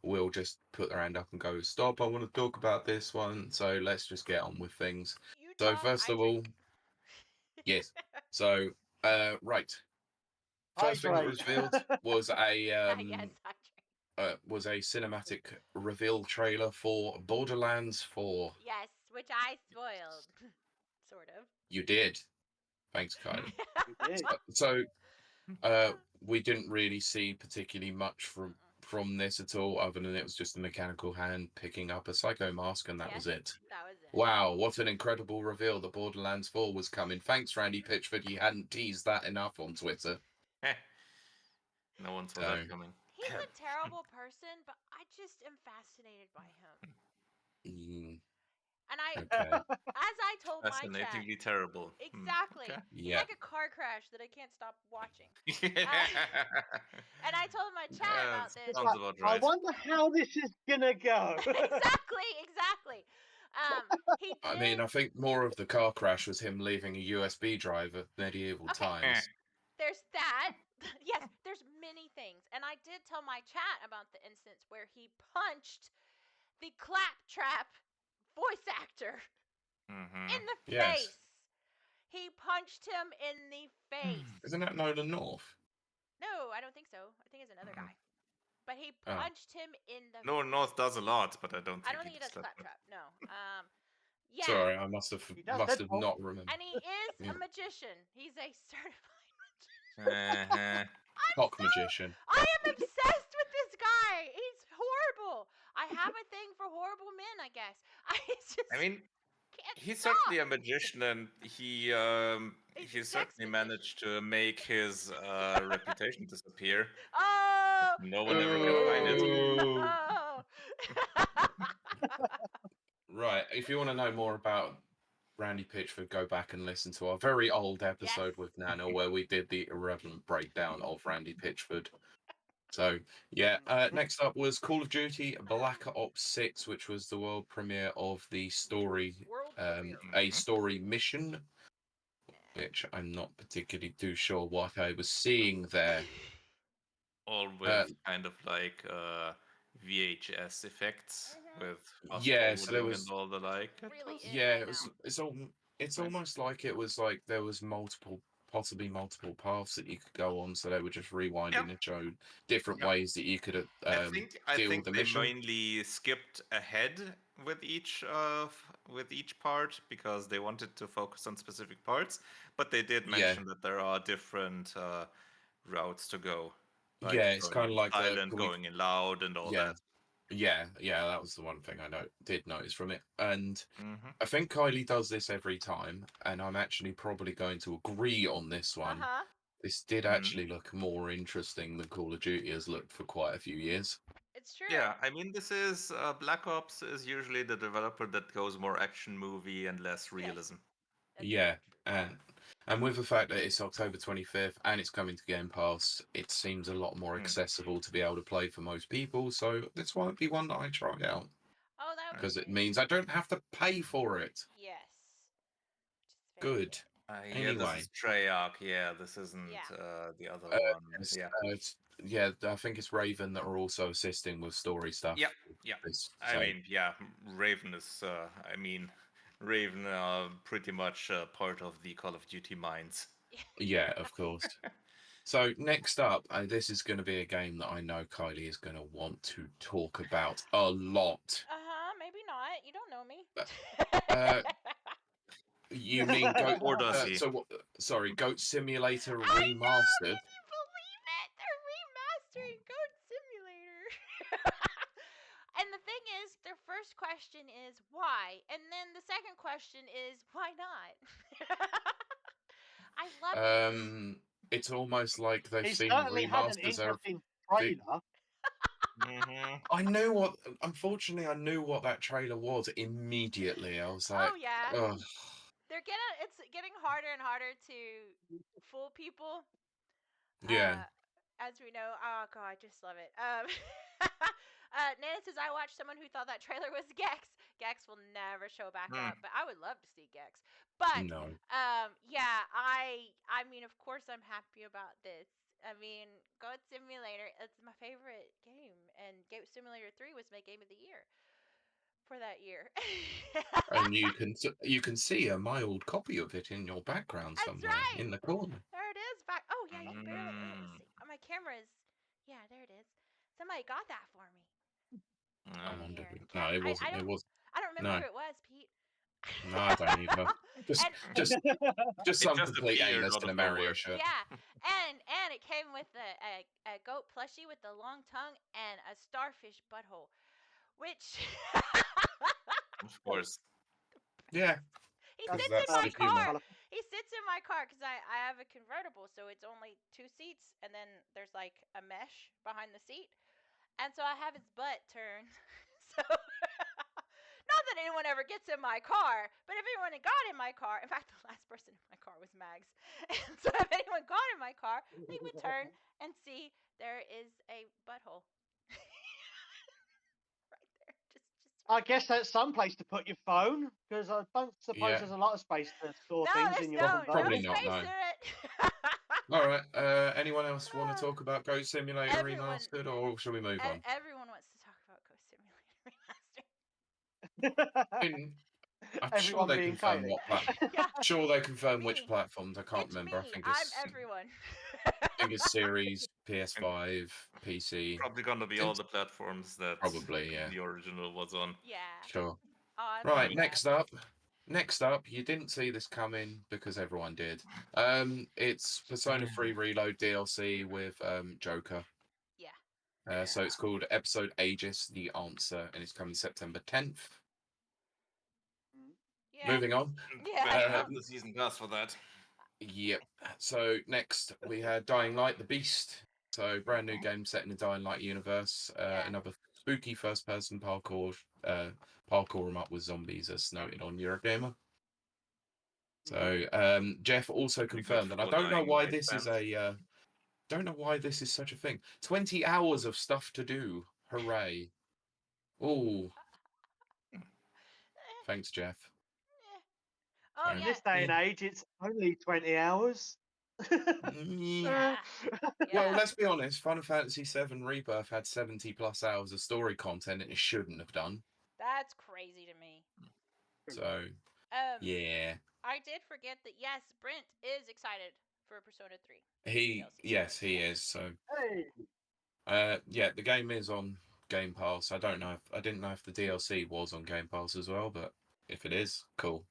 will just put their hand up and go, "Stop! I want to talk about this one." So let's just get on with things. You So talk, first I of all, drink. yes. So right. First thing that was revealed was a Yes, I drink. was a cinematic reveal trailer for Borderlands 4. Yes, which I spoiled. Sort of. You did. Thanks, Kylie. You did. So we didn't really see particularly much from this at all, other than it was just a mechanical hand picking up a psycho mask, and that was it. That was it. Wow, what an incredible reveal that Borderlands 4 was coming. Thanks, Randy Pitchford. You hadn't teased that enough on Twitter. No one saw So- that coming. He's a terrible person, but I just am fascinated by him. Mm, And I, okay. as I told my chat, Fascinatingly terrible. exactly. Okay. He's Yeah. like a car crash that I can't stop watching. And I told my chat Yeah, about this. sounds about I right. wonder how this is gonna go. exactly. He did. I mean, I think more of the car crash was him leaving a USB drive at medieval Okay. times. There's that. Yes, there's many things. And I did tell my chat about the instance where he punched the claptrap voice actor Mhm. in the Yes. face. He punched him in the face. Isn't that Nolan North? No, I don't think so. I think it's another Mhm. guy. But he Oh. punched him in the No, North does a lot, but I don't think I don't think he does claptrap. No. Yeah. Sorry, I must have He does Deadpool. not remembered. And he is Yeah. a magician. He's a certified Uh-huh. Cock magician. I am obsessed with this guy. He's horrible. I have a thing for horrible men, I guess. I mean, can't he's stop. certainly a magician, and he He's a sex certainly magician. managed to make his reputation disappear. Oh. No one ever can find it. Oh. Right, if you want to know more about Randy Pitchford, go back and listen to our very old episode Yes. with Nana where we did the irreverent breakdown of Randy Pitchford. So, yeah, next up was Call of Duty Black Ops 6, which was the world premiere of the story, World premiere. a story mission, which I'm not particularly too sure what I was seeing there. All with kind of like VHS effects with fast Yeah, so there forwarding was- and all the like. Really is Yeah, right it was. now. It's almost like it was like there was possibly multiple paths that you could go on. So they were just rewinding and showing different Yeah. ways that you could I think deal with the they mission. mainly skipped ahead with each part because they wanted to focus on specific parts, but they did Yeah. mention that there are different routes to go. Like Yeah, it's going kind of in like silent, going in loud, and all that. Yeah, that was the one thing I did notice from it. And Mm-hmm. I think Kylie does this every time, and I'm actually probably going to agree on this one. Uh-huh. This did Mhm. actually look more interesting than Call of Duty has looked for quite a few years. It's true. Yeah, I mean, this is Black Ops is usually the developer that goes more action movie and less realism. That's Yeah, and with the fact that it's October 25th and it's coming to Game Pass, it seems a lot more Hmm. accessible to be able to play for most people. So this might be one that I try out Oh, that would because be it great. means I don't have to pay for it. Yes. Which is very Good. Yeah, Anyway. this is Treyarch. Yeah, this isn't the other one. It's- Yeah. I think it's Raven that are also assisting with story stuff. Yeah, yeah. This, I so- mean, yeah, Raven is. Raven are pretty much part of the Call of Duty minds. yeah, of course. So next up, this is going to be a game that I know Kylie is going to want to talk about a lot. Maybe not. You don't know me. You mean Goat? Or does he? Sorry, Goat Simulator I know, Remastered. can you believe it? They're remastering Goat Simulator. And the thing is, their first question is why, and then the second question is why not? I love it. It's almost like they've He seen certainly had an remasters. interesting trailer. Unfortunately, I knew what that trailer was immediately. I was like, Oh yeah. ugh. It's getting harder and harder to fool people. Yeah. As we know, oh god, I just love it. Nana says I watched someone who thought that trailer was Gex. Gex will never show back up, but I would love to see Gex. But No. yeah, I mean, of course, I'm happy about this. I mean, Goat Simulator, it's my favorite game, and Goat Simulator 3 was my game of the year for that year. And you can see a mild copy of it in your background That's somewhere right. in the corner. There it is. Back. Oh yeah, you can barely. Let me see. My camera is. Yeah, there it is. Somebody got that for me. I Over wonder. here. No, it wasn't. I It was. don't remember No. who it was, Pete. No, I don't either. Just some just complete appeared anus out in a of Mario nowhere. shirt. Yeah, and it came with a goat plushie with a long tongue and a starfish butthole, which Of course. Yeah. he That's- sits that's in my the humor. car. He sits in my car because I have a convertible, so it's only 2 seats, and then there's like a mesh behind the seat, and so I have his butt turned. So not that anyone ever gets in my car, but if anyone got in my car, in fact, the last person in my car was Mags, and so if anyone got in my car, they would turn and see there is a butthole. Right there, just. I guess that's some place to put your phone, because I don't suppose Yeah. there's a lot of space to store No, things there's in your no Probably no not, space no. in it. All right. Anyone else want to talk about Goat Simulator Everyone- Remastered, or shall we move on? Everyone wants to talk about Ghost Simulator Remastered. I'm sure Everyone they being confirm Kylie. what Yeah, Sure they confirm which me. platforms. I can't It's remember. me. I think I'm it's everyone. Series, PS5, PC. Probably gonna be all the platforms that Probably, yeah. the original was on. Yeah. Sure. Oh, I Right, love next that. up. Next up, you didn't see this coming because everyone did. It's Persona 3 Reload DLC with Joker. Yeah. So it's called Episode Aegis, The Answer, and it's coming September 10th. Yeah. Moving on. Yeah. The season pass for that. Yep. So next we had Dying Light, The Beast. So brand new game set in the Dying Light universe. Yeah. Another spooky first-person parkour 'em up with zombies, as noted on Eurogamer. So Geoff also Pretty good confirmed, and I for don't know Dying why Light this is fans. don't know why this is such a thing. 20 hours of stuff to do. Hooray! Oh, thanks, Geoff. Oh In yeah. this day and age, it's only 20 hours. Yeah. Well, let's be honest. Final Fantasy VII Rebirth had 70+ hours of story content, and it shouldn't have done. That's crazy to me. So, yeah. I did forget that. Yes, Brent is excited for Persona 3. Yes, he is. So, Hey. yeah, the game is on Game Pass. I didn't know if the DLC was on Game Pass as well, but if it is, cool,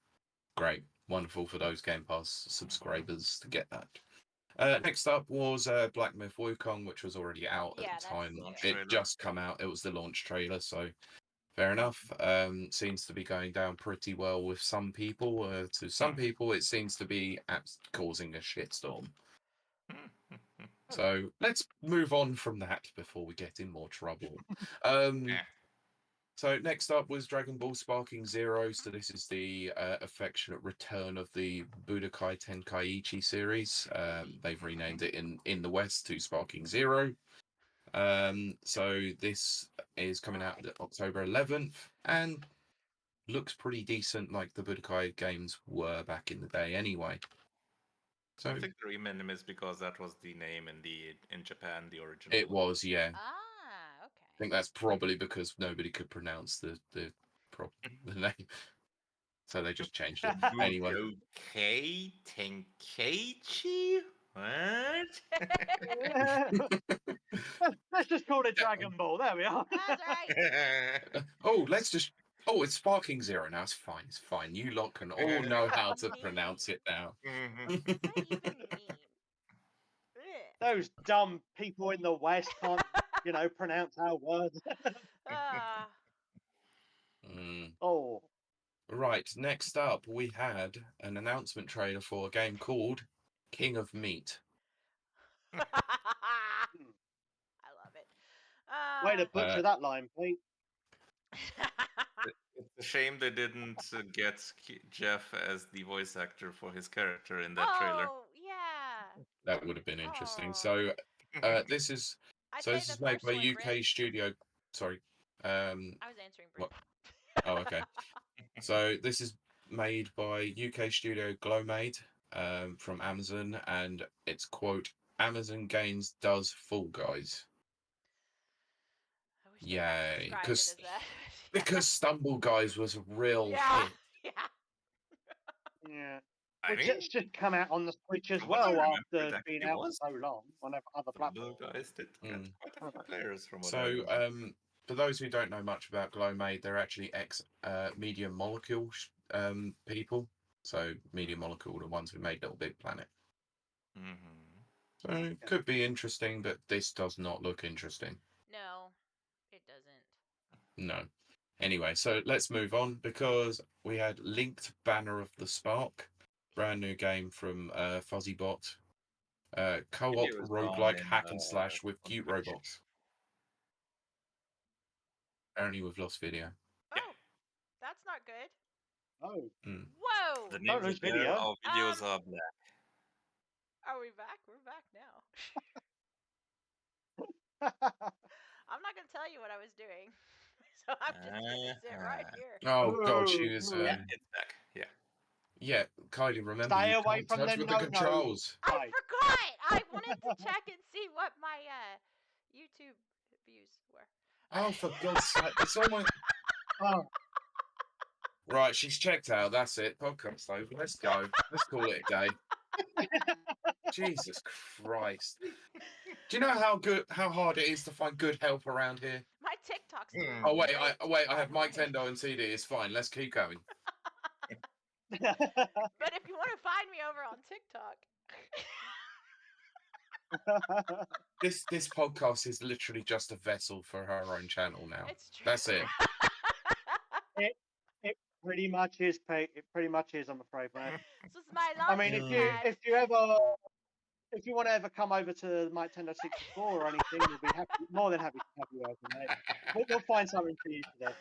great, wonderful for those Game Pass subscribers to get that. Next up was Black Myth Wukong, which was already out at the time. It just come out. It was the launch trailer, so fair enough. Seems to be going down pretty well with some people. To some people, it seems to be causing a shitstorm. So let's move on from that before we get in more trouble. So next up was Dragon Ball Sparking Zero. So this is the affectionate return of the Budokai Tenkaichi series. They've renamed it in the West to Sparking Zero. So this is coming out October 11th and looks pretty decent, like the Budokai games were back in the day anyway. So I think the rename is because that was the name in Japan, the original. It was, yeah. Ah, okay. I think that's probably because nobody could pronounce the name, so they just changed it anyway. Okay, Tenkaichi. What? Let's just call it Dragon Ball. There we are. That's right. It's Sparking Zero now. It's fine. It's fine. You lot can all know how to pronounce it now. What do you even mean? Those dumb people in the West can't, pronounce our words. Oh. Right, next up, we had an announcement trailer for a game called King of Meat. I love it. Way to butcher that line, Pete. a shame they didn't get Geoff as the voice actor for his character in that trailer. Oh, yeah. That would have been interesting. Oh. So this is I so played this the is made first by one, UK Brit. studio. Sorry. I was answering Brit. What? Oh, okay. So this is made by UK studio Glowmade from Amazon, and it's quote Amazon Games does Fall Guys. I wish they hadn't Yay! described it as that. Because Stumble Guys was a real Yeah. hit. Yeah. Yeah. I Which mean, it's just come out on the Switch as from what I well remember, after it being actually out was. for so long on other Stumble platforms. Guys did get Mm. quite a few players from what I So remember. for those who don't know much about Glowmade, they're actually ex Media Molecule people. So Media Molecule, the ones who made Little Big Planet. Mm-hmm. So it could be interesting, but this does not look interesting. No, it doesn't. No. Anyway, so let's move on because we had Linked Banner of the Spark, brand new game from FuzzyBot. Co-op It was roguelike on hack and slash with on cute Twitch. robots. Apparently we've lost video. Yeah. Oh, that's not good. Oh, Mm. Whoa. The Don't names lose are there, video. our videos are black. Are we back? We're back now. I'm not gonna tell you what I was doing, so I'm just gonna sit right here. Oh god, she was Yeah, it's back. Yeah. yeah, Kylie, remember Stay you away can't from touch the with the no-no. controls. I Right. forgot. I wanted to check and see what my YouTube views were. Oh, for God's sake, it's almost Oh, right. She's checked out. That's it. Podcast over. Let's go. Let's call it a day. Jesus Christ! Do you know how hard it is to find good help around here? My TikTok's doing Oh wait, great. I have Miketendo and CD. It's fine. Let's keep going. But if you want to find me over on TikTok, This podcast is literally just a vessel for her own channel now. it's true. That's it. it pretty much is, Pete. It pretty much is, I'm afraid, mate. This is my I mean, launching pad. if you want to ever come over to my Nintendo 64 or anything, we'll be more than happy to have you over, mate. We'll find something for you today.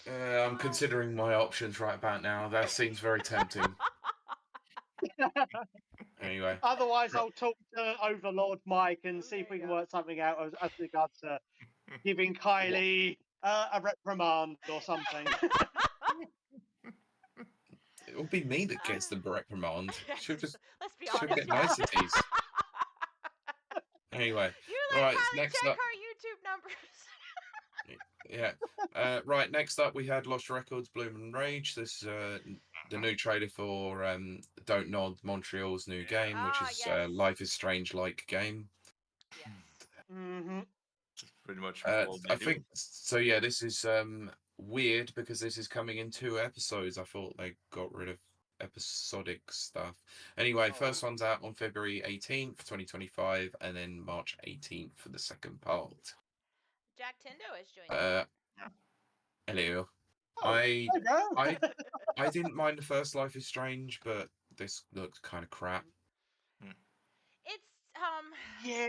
Oh, I'm considering my options right about now. That seems very tempting. Anyway, Otherwise, I'll talk to Overlord Mike and see if we can work something out as regards to giving Kylie a reprimand or something. it'll be me that gets the reprimand. She'll just Let's be she'll honest. get niceties. Anyway, You let right, Kylie next check up- her YouTube numbers. yeah. Right, next up we had Lost Records, Bloom and Rage. This is the new trailer for Don't Nod, Montreal's new game, which is yes. Life is Strange-like game. Yes. Mm-hmm. Pretty much all I they do. think so. Yeah, this is weird because this is coming in 2 episodes. I thought they got rid of episodic stuff. Anyway, first one's out on February 18th, 2025, and then March 18th for the second part. Jack-Tendo is joining. Hello. Oh, I there you go. I didn't mind the first Life is Strange, but this looked kind of crap. It's Yeah,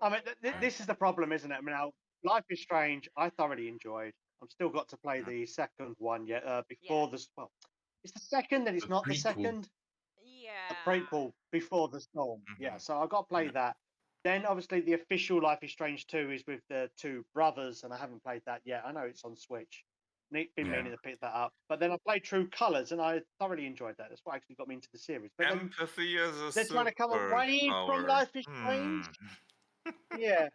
I I mean, this is the problem, isn't it? I mean, now, Life is Strange, I thoroughly enjoyed. I've still got to play the second one yet. Before this, well, it's the second, and it's The not the prequel. second. Yeah. The prequel, Before the Storm. Yeah, Mhm. so I've got to play that. Then, obviously, the official Life is Strange 2 is with the 2 brothers, and I haven't played that yet. I know it's on Switch. Been meaning to pick that up. But then I played True Colors, and I thoroughly enjoyed that. That's what actually got me into the series. But then Empathy is a they're trying to come away from superpower. Life is Strange. Yeah.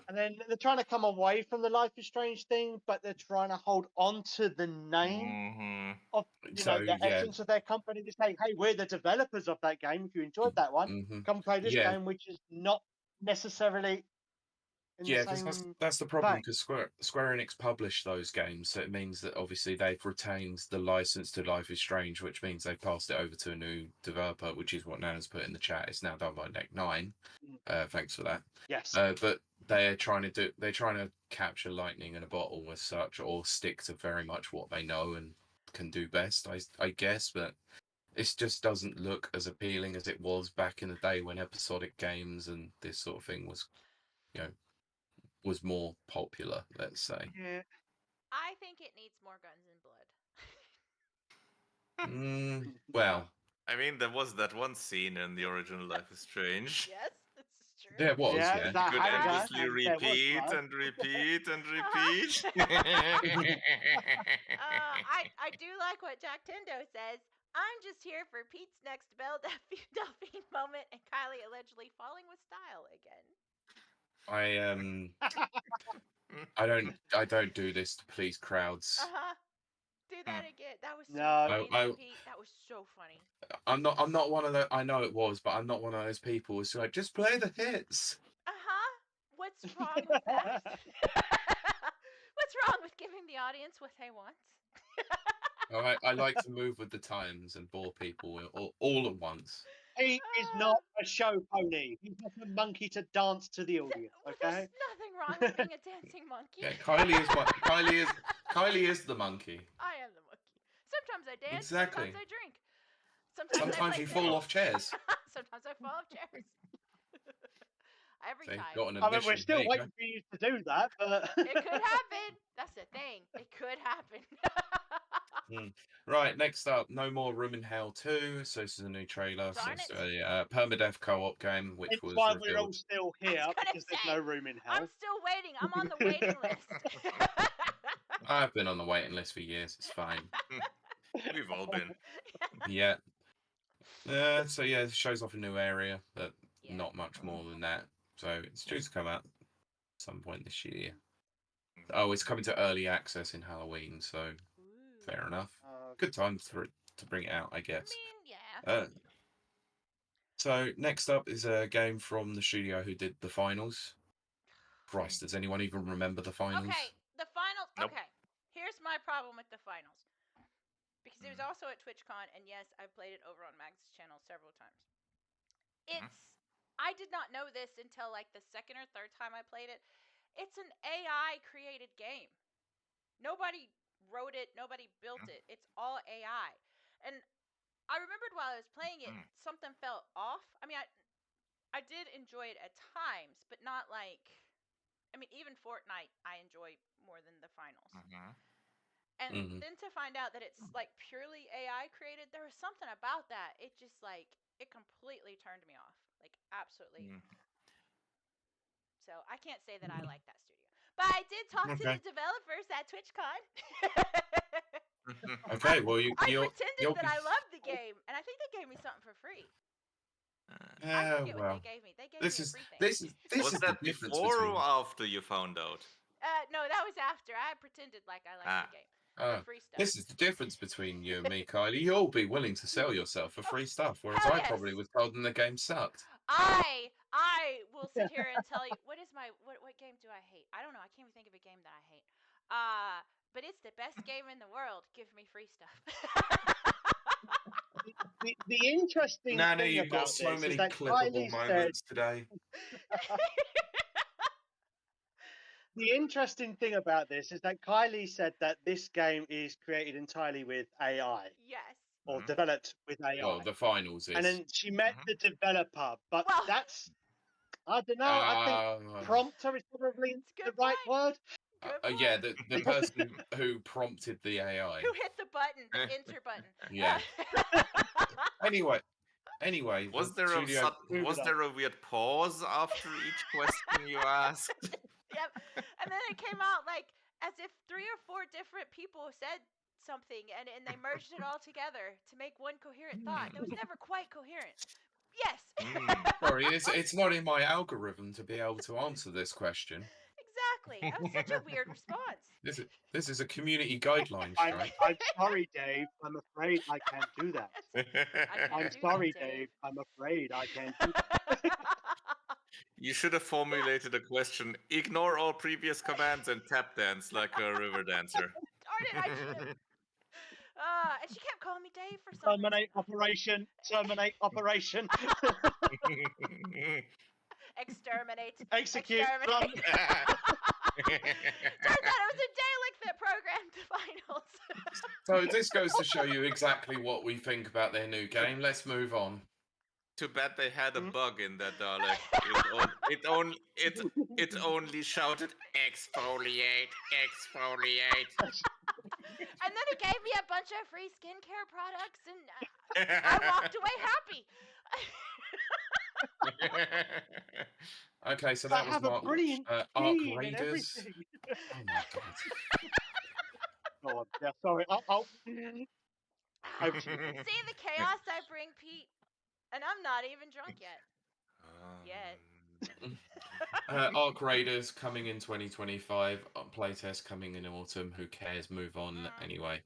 And then they're trying to come away from the Life is Strange thing, but they're trying to hold on to the name of the essence of their company. They say, hey, we're the developers of that game. If you enjoyed that one, come play this game, which is not necessarily in the same that's the problem vein. because Square Enix published those games, so it means that obviously they've retained the license to Life is Strange, which means they've passed it over to a new developer, which is what Nana's put in the chat. It's now done by Deck 9. Thanks for that. Yes. But they're trying to capture lightning in a bottle as such, or stick to very much what they know and can do best, I guess. But it just doesn't look as appealing as it was back in the day when episodic games and this sort of thing was was more popular, let's say. Yeah. I think it needs more guns and blood. Well, I mean, there was that one scene in the original Life is Strange. Yes, this is true. there was, Yeah, yeah. that You could hangar, endlessly and there was repeat blood. and repeat and repeat. I do like what Jack Tendo says. I'm just here for Pete's next Belle Delphine moment and Kiley allegedly falling with style again. I don't do this to please crowds. Do that again. That was so No. amazing, Pete. That was so funny. I'm not one of the. I know it was, but I'm not one of those people who's like, just play the hits. What's wrong with that? What's wrong with giving the audience what they want? I like to move with the times and bore people all at once. He is not a show pony. He's not a monkey to dance to the audience. Okay. There's nothing wrong with being a dancing monkey. Yeah, Kiley is the monkey. I am the monkey. Sometimes I dance. Exactly. Sometimes I drink. Sometimes you fall off chairs. Sometimes I fall off chairs. Every They've time. got an I mean, we're admission. still There you waiting for you to do that, but It could happen. That's the thing. It could happen. Right, next up, No More Room in Hell 2. So this is a new trailer. So Darn it's it. a permadeath co-op game, which it's was why we're all revealed. still I was here gonna because there's say, no room in hell. I'm still waiting. I'm on the waiting list. I've been on the waiting list for years. It's fine. We've all been. Yeah. So yeah, it shows off a new area, but Yeah. not much more than that. So it's due to come out at some point this year. Oh, it's coming to early access in Halloween, so Ooh. fair enough. Good time for it to bring it out, I guess. I mean, yeah. So next up is a game from the studio who did the finals. Christ, does anyone even remember the finals? Okay, the finals. Nope. Okay, here's my problem with the finals. Because it was also at TwitchCon, and yes, I've played it over on Mag's channel several times. I did not know this until like the second or third time I played it. It's an AI created game. Nobody wrote it, nobody built it. It's all AI. And I remembered while I was playing it, something felt off. I mean, I did enjoy it at times, but not like, I mean, even Fortnite I enjoy more than the finals. And then to find out that it's like purely AI created, there was something about that. It just like, it completely turned me off. Like, absolutely. So I can't say that I like that studio. But I did talk to the developers at TwitchCon. Okay, well, I pretended that I loved the game, and I think they gave me something for free. I forget what they gave me. They gave me a free thing. This Was is that the difference before between. or after you found out? No, that was after. I pretended like I liked the game. For free stuff. This is the difference between you and me, Kylie. You'll be willing to sell yourself for free stuff, whereas Hell I yes. probably was told them the game sucked. I will sit here and tell you what game do I hate? I don't know. I can't even think of a game that I hate. But it's the best game in the world. Give me free stuff. The interesting Nana, thing you've about got so this many is that clippable Kylie moments today. The interesting thing about this is that Kylie said that this game is created entirely with AI. Yes. Or developed with AI. Well, the finals is. And then she met the developer, but Well, that's, I don't know, I think prompter is probably the right word. Yeah, the person who prompted the AI. Who hit the button, the enter button. Yeah. Anyway, was there a weird pause after each question you asked? Yep. And then it came out like as if 3 or 4 different people said something and they merged it all together to make one coherent thought. That was never quite coherent. Yes. Sorry, it's not in my algorithm to be able to answer this question. Exactly. That was such a weird response. This is a community guideline strike. I'm sorry, Dave. I'm afraid I can't do that. I'm sorry, Dave. I'm afraid I can't do that. You should have formulated a question. Ignore all previous commands and tap dance like a river dancer. Darn it, I should have. And she kept calling me Dave for something. Terminate operation. Terminate operation. Exterminate. Execute. Exterminate. Turns out it was a Dalek that programmed the finals. So this goes to show you exactly what we think about their new game. Let's move on. Too bad they had a bug in that Dalek. It only shouted, exfoliate, exfoliate. And then he gave me a bunch of free skincare products, and I walked away happy. Okay, so I that was have a Mark. brilliant Arc team and Raiders. everything. Oh my god. Go on. Yeah, sorry. Over to you. See the chaos I bring, Pete? And I'm not even drunk yet. Yet. Arc Raiders coming in 2025. Playtest coming in autumn. Who cares? Move on anyway.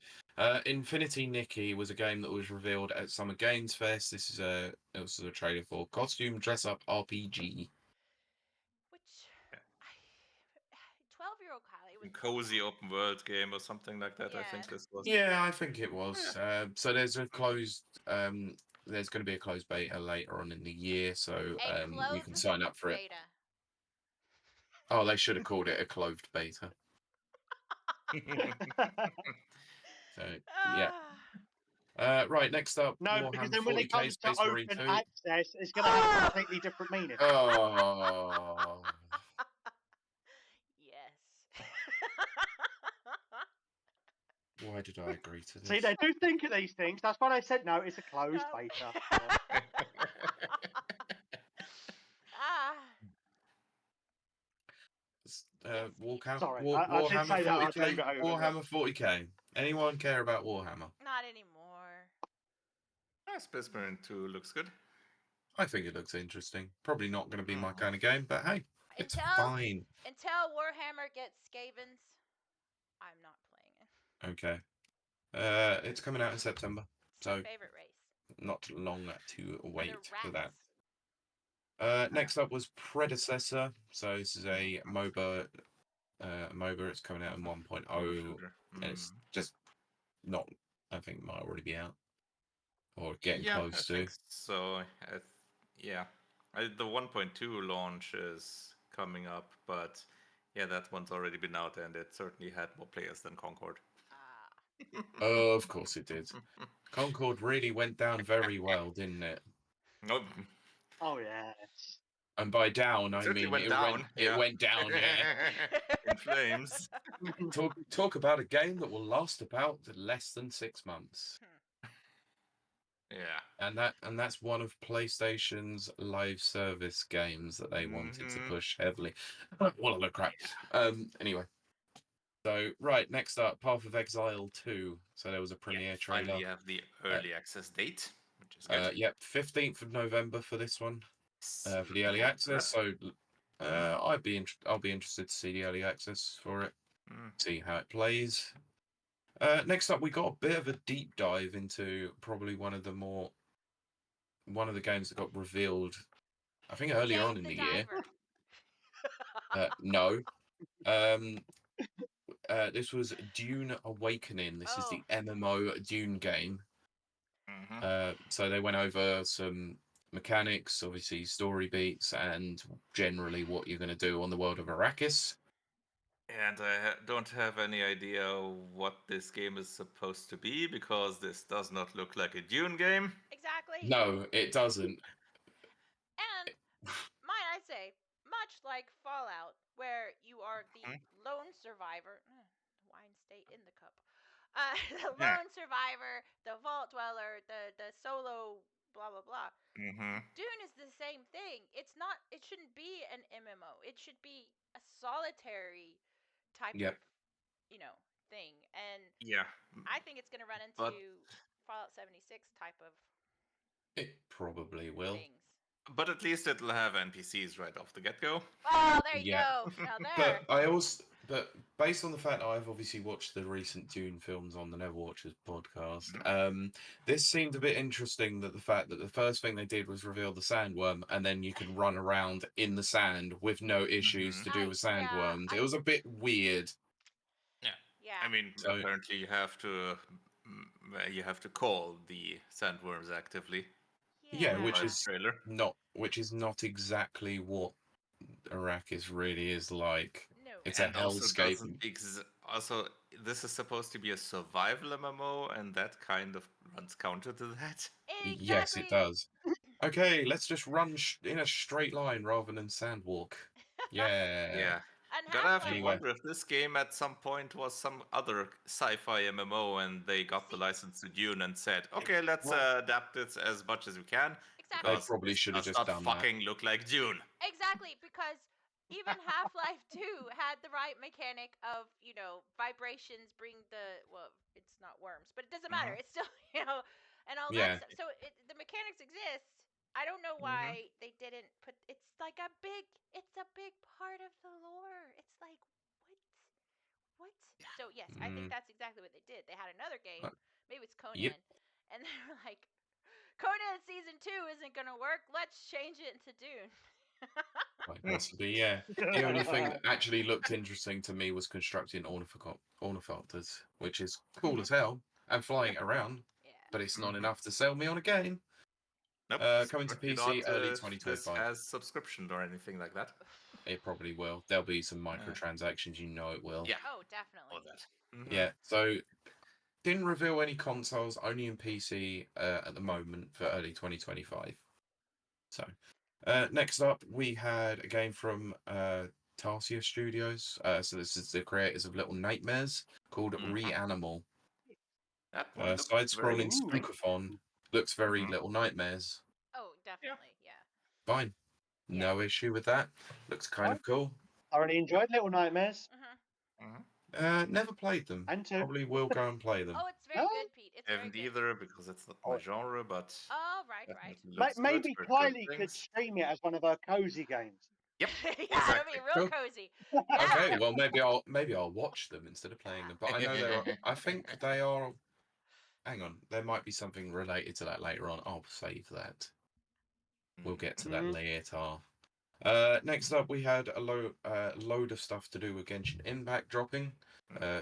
Infinity Nikki was a game that was revealed at Summer Games Fest. This is it was a trailer for Costume Dress Up RPG. Which 12-year-old Kylie was Cozy open world game or something like that. I Yeah. think this was. Yeah, I think it was. So there's a closed. There's going to be a closed beta later on in the year, so a you closed can sign up for it. beta. Oh, they should have called it a closed beta. So yeah. Right, next up. No, because Warhammer then when it 40K comes to Space Marine open 2. access, it's going to have a completely different meaning. Oh, Yes. why did I agree to this? See, they do think of these things. That's why they said no. It's a closed Nope. beta. Sorry, I did say that. I'd leave it over. Warhammer 40K. Anyone care about Warhammer? Not anymore. Space Marine 2 looks good. I think it looks interesting. Probably not going to be my kind of game, but hey, it's Until fine. Warhammer gets Skavens, I'm not playing it. Okay. It's coming out in September, It's my so favorite race. not long to wait for that. Rats. Next up was Predecessor. So this is a MOBA. MOBA. It's coming out in 1.0. And it's just not. I think it might already be out or getting close to. Think so yeah, the 1.2 launch is coming up, but yeah, that one's already been out, and it certainly had more players than Concord. Of course it did. Concord really went down very well, didn't it? Oh yes. And by down, I mean went down. It went down, yeah. In flames. Talk about a game that will last about less than 6 months. Yeah. And that's one of PlayStation's live service games that they wanted to push heavily. What a load of crap. Anyway. So right, next up, Path of Exile 2. So there was a premiere trailer. Finally have the early access date, which is good. Yep, 15th of November for this one. For the early access. So I'll be interested to see the early access for it. See how it plays. Next up, we got a bit of a deep dive into probably one of the games that got revealed, I think earlier on in the year. No. This was Dune Awakening. This is the MMO Dune game. So they went over some mechanics, obviously story beats, and generally what you're going to do on the world of Arrakis. And I don't have any idea what this game is supposed to be, because this does not look like a Dune game. Exactly. No, it doesn't. And might I say, much like Fallout, where you are the lone survivor. Wine stay in the cup. The lone survivor, the vault dweller, the solo, blah blah blah. Dune is the same thing. It's not. It shouldn't be an MMO. It should be a solitary type of, thing. And I think it's gonna run into Fallout 76 type of. It probably will. Things. But at least it'll have NPCs right off the get-go. Oh, there you go. Now there. But based on the fact that I've obviously watched the recent Dune films on the Neverwatchers podcast, this seemed a bit interesting, that the fact that the first thing they did was reveal the sandworm, and then you can run around in the sand with no issues to do with sandworms. It was a bit weird. Yeah. I mean, apparently you have to call the sandworms actively. Yeah, which is not exactly what Arrakis really is like. No. It's a hellscape. Also, this is supposed to be a survival MMO, and that kind of runs counter to that. Exactly. Yes, it does. Okay, let's just run in a straight line rather than sandwalk. Yeah. And Gotta have to Half-Life. Anyway. wonder if this game at some point was some other sci-fi MMO and they got the license to Dune and said, okay, let's adapt it as much as we can. Exactly. They Because probably this should have does just not done that. fucking look like Dune. Exactly, because even Half-Life 2 had the right mechanic of, vibrations bring it's not worms, but it doesn't matter. It's still, and all Yeah. that stuff. So the mechanics exist. I don't know why they didn't put. It's like a big part of the lore. It's like what? Yeah. So yes, I think that's exactly what they did. They had another game, maybe it's Conan, Yep. and they were like, Conan season 2 isn't gonna work. Let's change it into Dune. Quite possibly, yeah. The only thing that actually looked interesting to me was constructing ornithopters, which is cool as hell, and flying around, Yeah. but it's not enough to sell me on a game. Nope. Coming to certainly PC not, early if 2025. This has subscription or anything like that. It probably will. There'll be some microtransactions, you know it will. Yeah. Oh, definitely. All that. Yeah, so didn't reveal any consoles, only in PC at the moment for early 2025. So, next up, we had a game from Tarsier Studios. So this is the creators of Little Nightmares called Reanimal. That one looks Side-scrolling very spookathon. Looks very Little Nightmares. Oh, definitely, yeah. Fine. No issue with that. Looks kind of cool. I really enjoyed Little Nightmares. Never played them. And two. Probably will go and play them. Oh, it's very good, Pete. It's very haven't good. either because it's not my genre, but Oh, right. definitely looks Maybe good, heard good Kiley could things. stream it as one of her cozy games. Yep. Yeah, it'll exactly. be real Cool. cozy. Okay, well maybe I'll watch them instead of playing them. But I know I think they are. Hang on, there might be something related to that later on. I'll save that. We'll get to that later. Next up, we had a load of stuff to do with Genshin Impact dropping.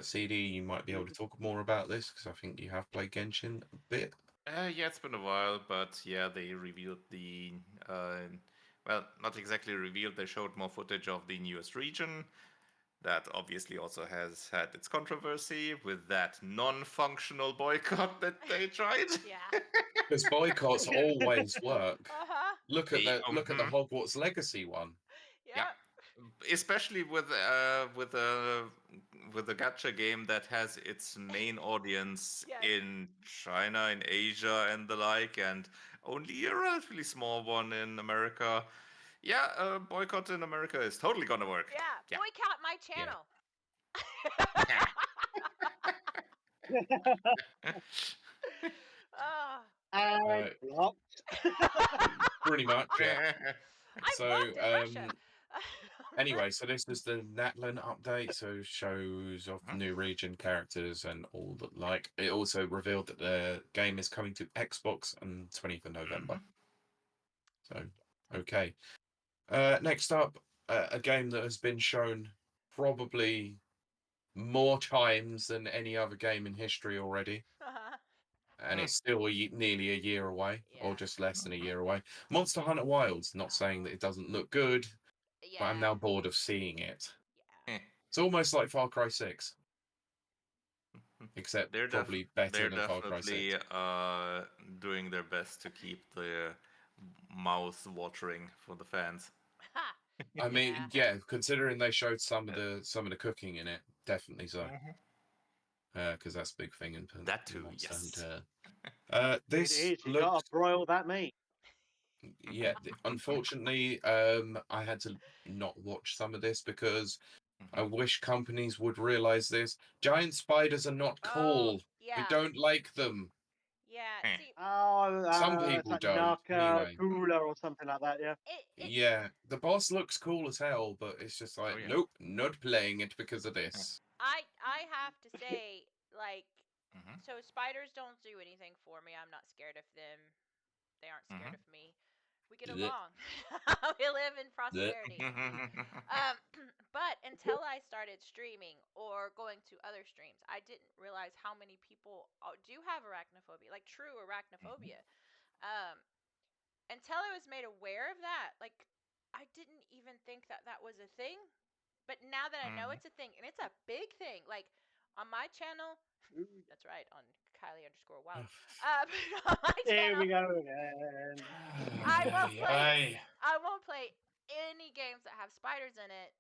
CD, you might be able to talk more about this because I think you have played Genshin a bit. Yeah, it's been a while, but yeah, they revealed the well, not exactly revealed. They showed more footage of the newest region. That obviously also has had its controversy with that non-functional boycott that they tried. Yeah. Because boycotts always work. Look at the Mhm. Hogwarts Legacy one. Yeah. Especially with a gacha game that has its main audience Yes. in China, in Asia, and the like, and only a relatively small one in America. Yeah, a boycott in America is totally gonna work. Yeah. Boycott my channel. Oh. And blocked. Pretty much, yeah. I'm So, blocked in Russia. Anyway, so this is the Natlan update. So shows off new region characters and all that. Like, it also revealed that the game is coming to Xbox on 20th of November. So, okay. Next up, a game that has been shown probably more times than any other game in history already. And it's still nearly a year away, or just less than a year away. Monster Hunter Wilds, not saying that it doesn't look good, but I'm now bored of seeing it. Yeah. It's almost like Far Cry 6. Except They're probably better than Far Cry definitely 6. doing their best to keep the mouth watering for the fans. I mean, yeah, considering they showed some of the cooking in it, definitely so. Because that's a big thing in That too, Monster yes. Hunter. This It is. You looks, gotta broil that meat. yeah. Unfortunately, I had to not watch some of this because I wish companies would realize this. Giant spiders are not cool. We don't like them. Yeah. See, Some It's people like don't. Naka Anyway. Cooler or something like that, yeah. Yeah, the boss looks cool as hell, but it's just like, nope, not playing it because of this. I have to say, like, so spiders don't do anything for me. I'm not scared of them. They aren't scared of me. We get along. We live in prosperity. But until I started streaming or going to other streams, I didn't realize how many people do have arachnophobia, like true arachnophobia. Until I was made aware of that, like, I didn't even think that that was a thing. But now that I know it's a thing, and it's a big thing, like on my channel, that's right, on Kiley_Wilde. On my channel, Here we go again. I won't play any games that have spiders in it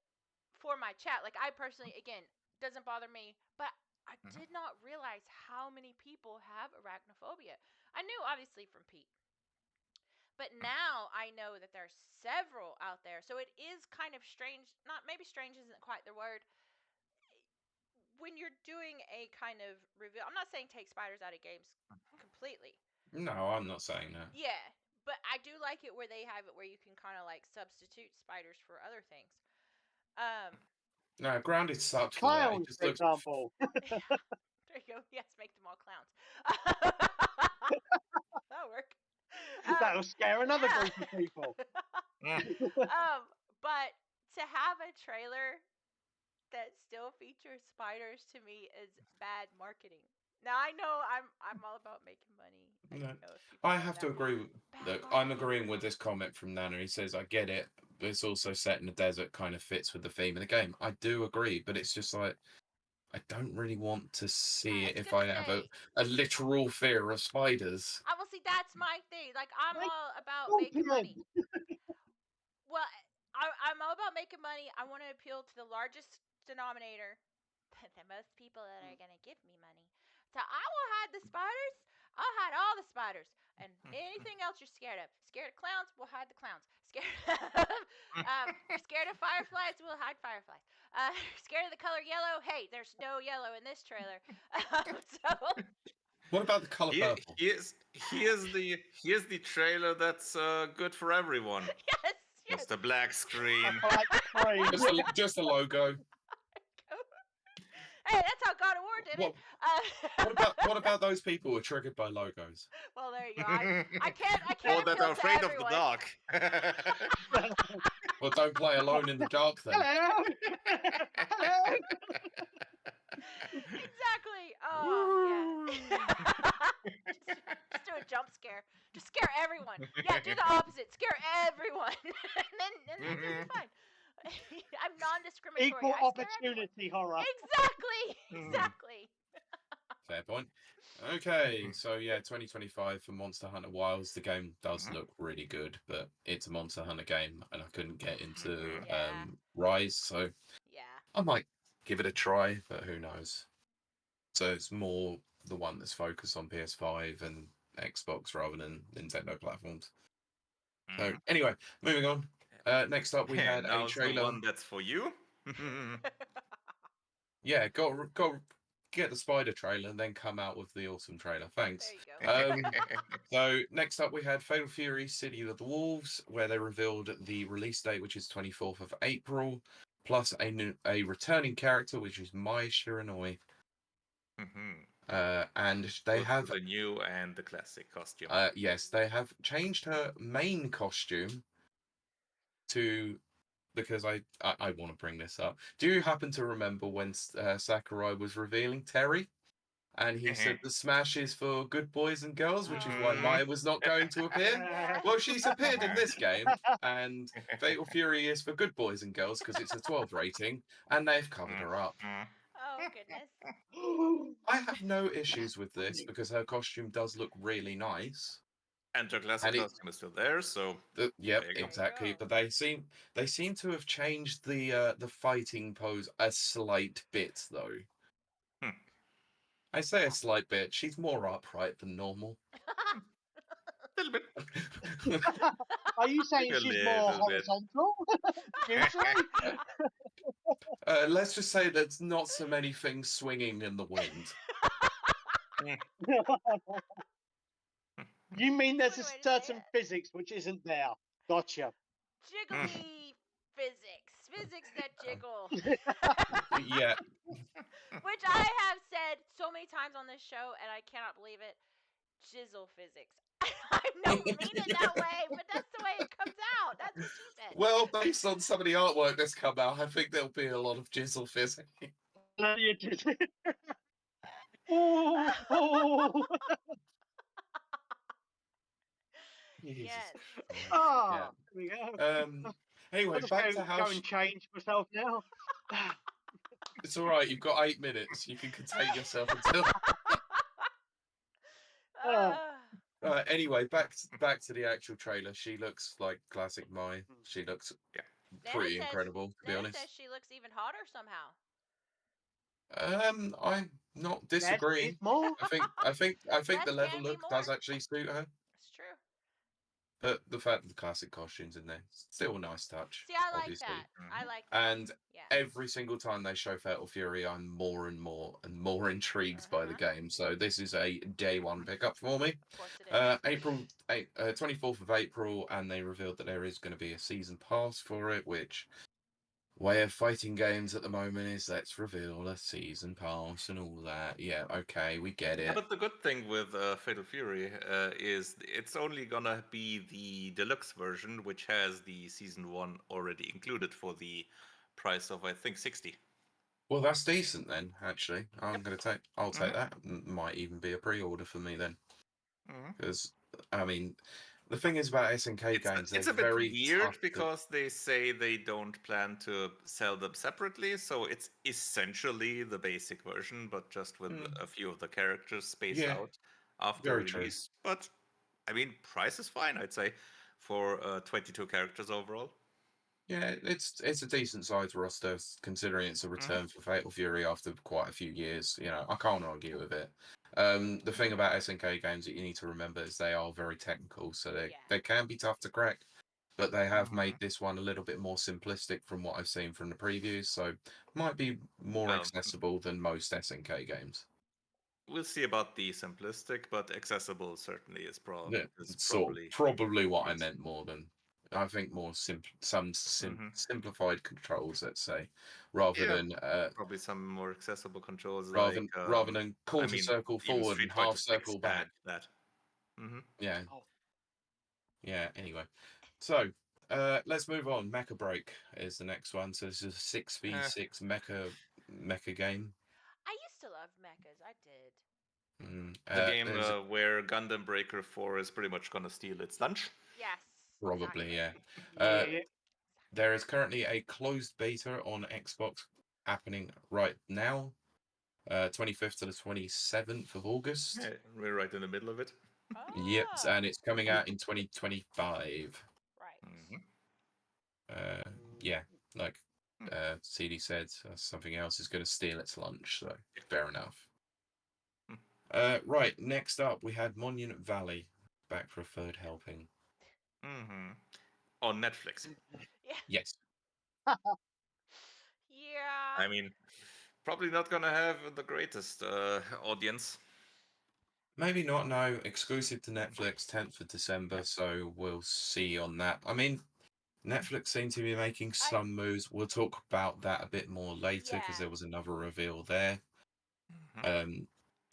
for my chat. Like, I personally, again, doesn't bother me, but I did not realize how many people have arachnophobia. I knew, obviously, from Pete. But now I know that there's several out there. So it is kind of strange. Not maybe strange isn't quite the word. When you're doing a kind of reveal, I'm not saying take spiders out of games completely. No, I'm not saying that. Yeah, but I do like it where they have it where you can kind of like substitute spiders for other things. No, Grounded sucks for that. It Clowns, just for looks. example. There you go. Yes, make them all clowns. That'll work. That'll scare another yeah. group of people. But to have a trailer that still features spiders, to me, is bad marketing. Now I know I'm all about making money. No. know if people I know have to that. agree with. Bad Look, I'm marketing. agreeing with this comment from Nana. He says, "I get it, but it's also set in the desert, kind of fits with the theme of the game." I do agree, but it's just like I don't really want to see I it was if I gonna have say, a literal fear of spiders. I will see. That's my thing. Like, I'm Like all about making money. Scorpion. Well, I'm all about making money. I want to appeal to the largest denominator, the most people that are gonna give me money. So I will hide the spiders. I'll hide all the spiders and anything else you're scared of. Scared of clowns? We'll hide the clowns. Scared? Scared of fireflies? We'll hide fireflies. Scared of the color yellow? Hey, there's no yellow in this trailer. So. What about the color purple? Here's the trailer that's good for everyone. Yes. Just a black screen. Just a logo. Hey, that's how God of War did it. What about those people who are triggered by logos? Well, there you go. I can't Or that appeal are to afraid of everyone. the dark. Well, don't play alone in the dark then. Hello. Hello. Exactly. Oh, yeah. Just do a jump scare. Just scare everyone. Yeah, do the opposite. Scare everyone. and then you'll be fine. I'm non-discriminatory. Equal opportunity horror. Exactly. Fair point. Okay, so yeah, 2025 for Monster Hunter Wilds. The game does look really good, but it's a Monster Hunter game, and I couldn't get into Rise, so yeah, I might give it a try, but who knows? So it's more the one that's focused on PS5 and Xbox rather than Nintendo platforms. So anyway, moving on. Next up, we had now a trailer. the one that's for you. Yeah, go get the spider trailer and then come out with the awesome trailer. Thanks. There you go. So next up, we had Fatal Fury: City of the Wolves, where they revealed the release date, which is 24th of April, plus a returning character, which is Mai Shiranui. And they have the new and the classic costume. Yes, they have changed her main costume to, because I want to bring this up. Do you happen to remember when Sakurai was revealing Terry? And he said the smash is for good boys and girls, which is why Maya was not going to appear. Well, she's appeared in this game, and Fatal Fury is for good boys and girls because it's a 12 rating, and they've covered her up. Oh, goodness. I have no issues with this because her costume does look really nice. And her classic costume is still there, so yep, exactly. But they seem to have changed the fighting pose a slight bit, though. I say a slight bit. She's more upright than normal. A little bit. Are you saying she's more horizontal? Let's just say there's not so many things swinging in the wind. You mean there's a certain physics which isn't there? Gotcha. Jiggly physics that jiggle. Yeah. Which I have said so many times on this show, and I cannot believe it. Jizzle physics. I don't mean it that way, but that's the way it comes out. That's what she said. Well, based on some of the artwork that's come out, I think there'll be a lot of jizzle physics. Yes. Oh, there we go. Anyway, back to how go and change myself now. It's all right. You've got 8 minutes. You can contain yourself until. Anyway, back to the actual trailer. She looks like classic Mai. She looks pretty incredible, to be honest. Says she looks even hotter somehow. I'm not disagreeing. More. I think Less the level can be look does more. actually suit her. It's true. But the fact that the classic costumes in there, still a nice touch. See, I like obviously. that. I like that. And yeah. every single time they show Fatal Fury, I'm more and more intrigued by the game. So this is a day one pickup for me. Of course it is. 24th of April, and they revealed that there is going to be a season pass for it, which way of fighting games at the moment is let's reveal a season pass and all that. Yeah, okay, we get it. Yeah, but the good thing with Fatal Fury is it's only gonna be the deluxe version, which has the season 1 already included for the price of I think 60. Well, that's decent then. Actually, I'll take that. Might even be a pre-order for me then, because I mean, the thing is about SNK games, it's a bit weird because they say they don't plan to sell them separately, so it's essentially the basic version, but just with a few of the characters spaced out after release. But I mean, price is fine, I'd say, for 22 characters overall. Yeah, it's a decent sized roster considering it's a return for Fatal Fury after quite a few years. You know, I can't argue with it. The thing about SNK games that you need to remember is they are very technical, so they can be tough to crack. But they have made this one a little bit more simplistic from what I've seen from the previews, so might be more accessible than most SNK games. We'll see about the simplistic, but accessible certainly is probably probably what I meant more than. I think more simplified controls, let's say, rather than probably some more accessible controls, rather than quarter circle forward and half circle back. That. Yeah. Yeah. Anyway, so let's move on. Mecha Break is the next one. So this is a 6v6 mecha game. I used to love mechas. I did. The game where Gundam Breaker 4 is pretty much going to steal its lunch. Yes. Probably, exactly. yeah. There is currently a closed beta on Xbox happening right now, 25th to the 27th of August. Yeah, we're right in the middle of it. Yep, and it's coming out in 2025. Right. Yeah, like CD said, something else is going to steal its lunch, so fair enough. Right, next up we had Monument Valley back for a third helping. On Netflix. Yeah. Yes. Yeah. I mean, probably not gonna have the greatest audience. Maybe not. No, exclusive to Netflix, 10th of December. So we'll see on that. I mean, Netflix seem to be making some moves. We'll talk about that a bit more later because there was another reveal there.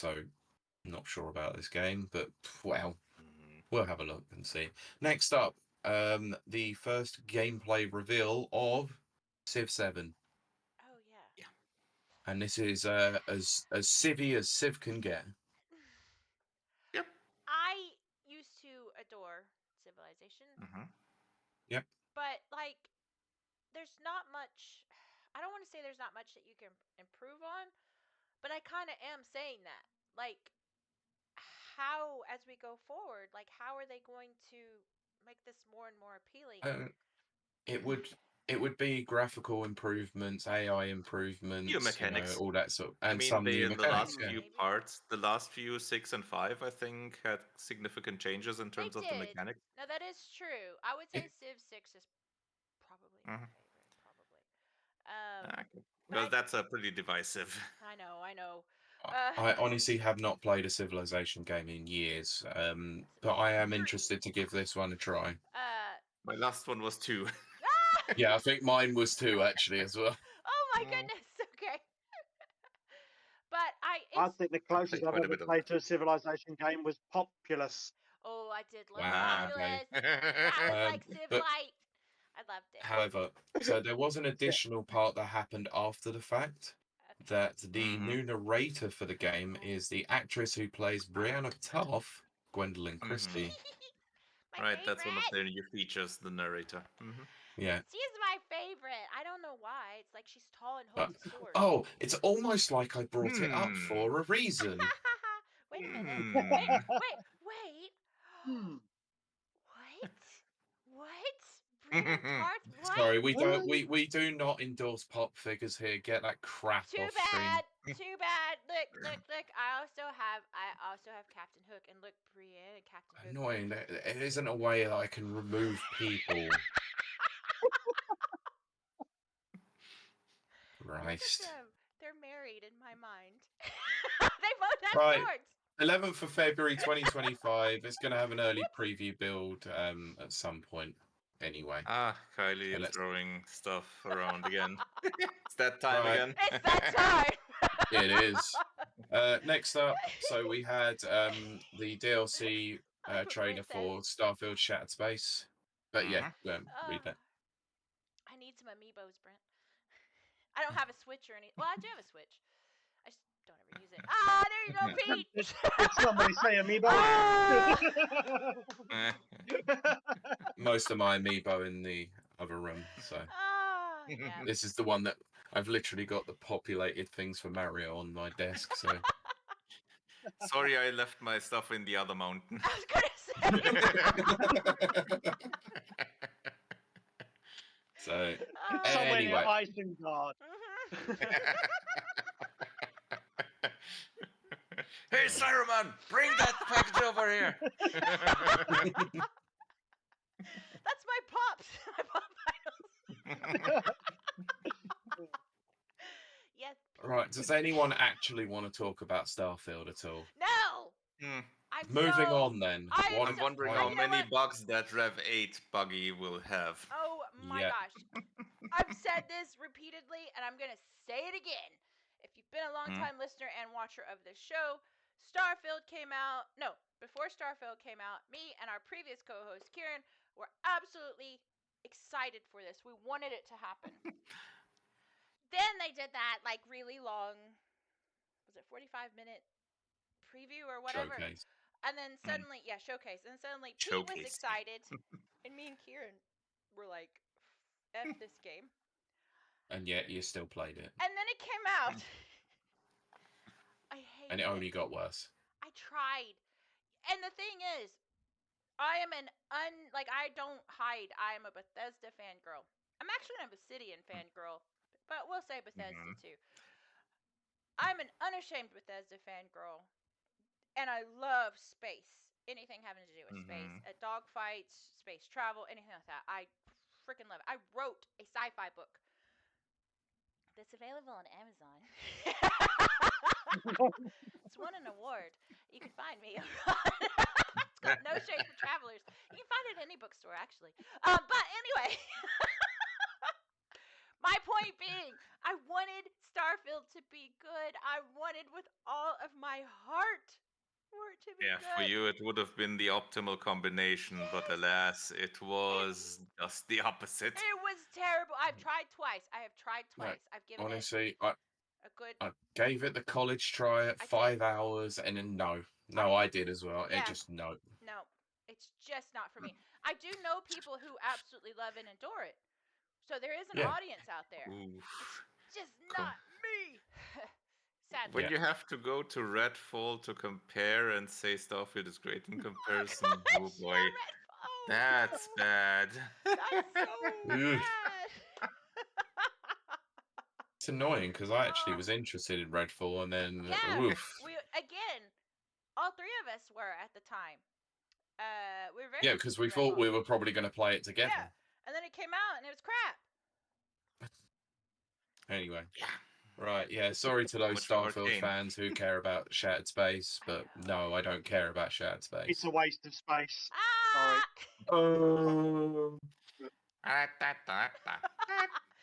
So not sure about this game, but well, we'll have a look and see. Next up, the first gameplay reveal of Civ 7. Oh yeah. And this is as civvy as Civ can get. Yep. I used to adore Civilization. Yep. But like, there's not much. I don't want to say there's not much that you can improve on, but I kind of am saying that. Like, how, as we go forward, like, how are they going to make this more and more appealing? It would be graphical improvements, AI improvements, new mechanics, all that sort. And I mean, some new mechanics. The last few parts, the last few 6 and 5, I think, had significant changes in terms of the mechanics. No, that is true. I would say Civ 6 is probably my favorite. Probably. Well, that's a pretty divisive. I know. I honestly have not played a Civilization game in years, but I am interested to give this one a try. My last one was 2. Yeah, I think mine was 2 actually as well. Oh my goodness. Okay. But I think the closest I've ever played to a Civilization game was Populous. Oh, I did love Populous. That was like Civ Light. I loved it. However, so there was an additional part that happened after the fact. That the new narrator for the game is the actress who plays Brianna Tough, Gwendolyn Christie. Right, that's one of their new features, the narrator. Yeah. She's my favorite. I don't know why. It's like she's tall and holds a sword. Oh, it's almost like I brought it up for a reason. Wait a minute. Wait. What? Breeder tarts? What? Sorry, we do not endorse pop figures here. Get that crap Too off stream. bad. Too bad. Look. I also have Captain Hook, and look, Brienne and Captain Hook. Annoying. It isn't a way that I can remove people. Christ. They're married in my mind. They both have Right. swords. 11th of February 2025. It's going to have an early preview build at some point. Anyway. Kiley is let's- throwing stuff around again. It's that time Right. again. It's that time. It is. Next up, so we had the DLC trailer for Starfield Shattered Space. But yeah, read that. I need some amiibos, Brent. I don't have a Switch or any. Well, I do have a Switch. I just don't ever use it. Ah, there you go, Pete. Did somebody say amiibo? Most of my amiibo in the other room, so Yeah. this is the one that I've literally got the populated things for Mario on my desk. So Sorry, I left my stuff in the other mountain. I was gonna say. so Somewhere anyway. near Isengard. Hey, Saruman, bring that package over here. That's my pops. My pop files. Yes. Right, does anyone actually want to talk about Starfield at all? No. I'm Moving so- on then. I'm I'm wondering I how know many what- bugs that Rev 8 buggy will have. Oh my Yeah. gosh. I've said this repeatedly, and I'm going to say it again. If you've been a long-time listener and watcher of this show, Starfield came out. No, before Starfield came out, me and our previous co-host, Kieran, were absolutely excited for this. We wanted it to happen. Then they did that, like, really long, was it 45-minute preview or whatever? Showcase. And then suddenly, showcase. And suddenly Pete was Showcase. excited, and me and Kieran were like, F this game. And yet you still played it. And then it came out. I hate it. And it only got worse. I tried. And the thing is, I am I don't hide. I am a Bethesda fangirl. I'm actually an Obsidian fangirl, but we'll say Bethesda too. I'm an unashamed Bethesda fangirl, and I love space. Anything having to do with space. Dogfights, space travel, anything like that. I freaking love it. I wrote a sci-fi book that's available on Amazon. It's won an award. You can find me on it's called No Shade for Travelers. You can find it at any bookstore, actually. But anyway, my point being, I wanted Starfield to be good. I wanted with all of my heart for it to be good. For you it would have been the optimal combination, but alas, it was just the opposite. It was terrible. I've tried twice. I've given Honestly, it a good. I gave it the college try at 5 hours, and then no, I did as well. Yeah. It just no. No, it's just not for me. I do know people who absolutely love and adore it. So there is an audience out there. Oof. It's just not me. Sadly. When you have to go to Redfall to compare and say Starfield is great in comparison, oh boy, that's bad. That's so bad. It's annoying because I actually was interested in Redfall, and then oof. We again, all three of us were at the time. We were very Yeah, because we thought we were probably going to play it together. Yeah, and then it came out and it was crap. Anyway. Right, yeah, sorry to those Starfield fans who care about Shattered Space, but no, I don't care about Shattered Space. It's a waste of space. Ah! Oh.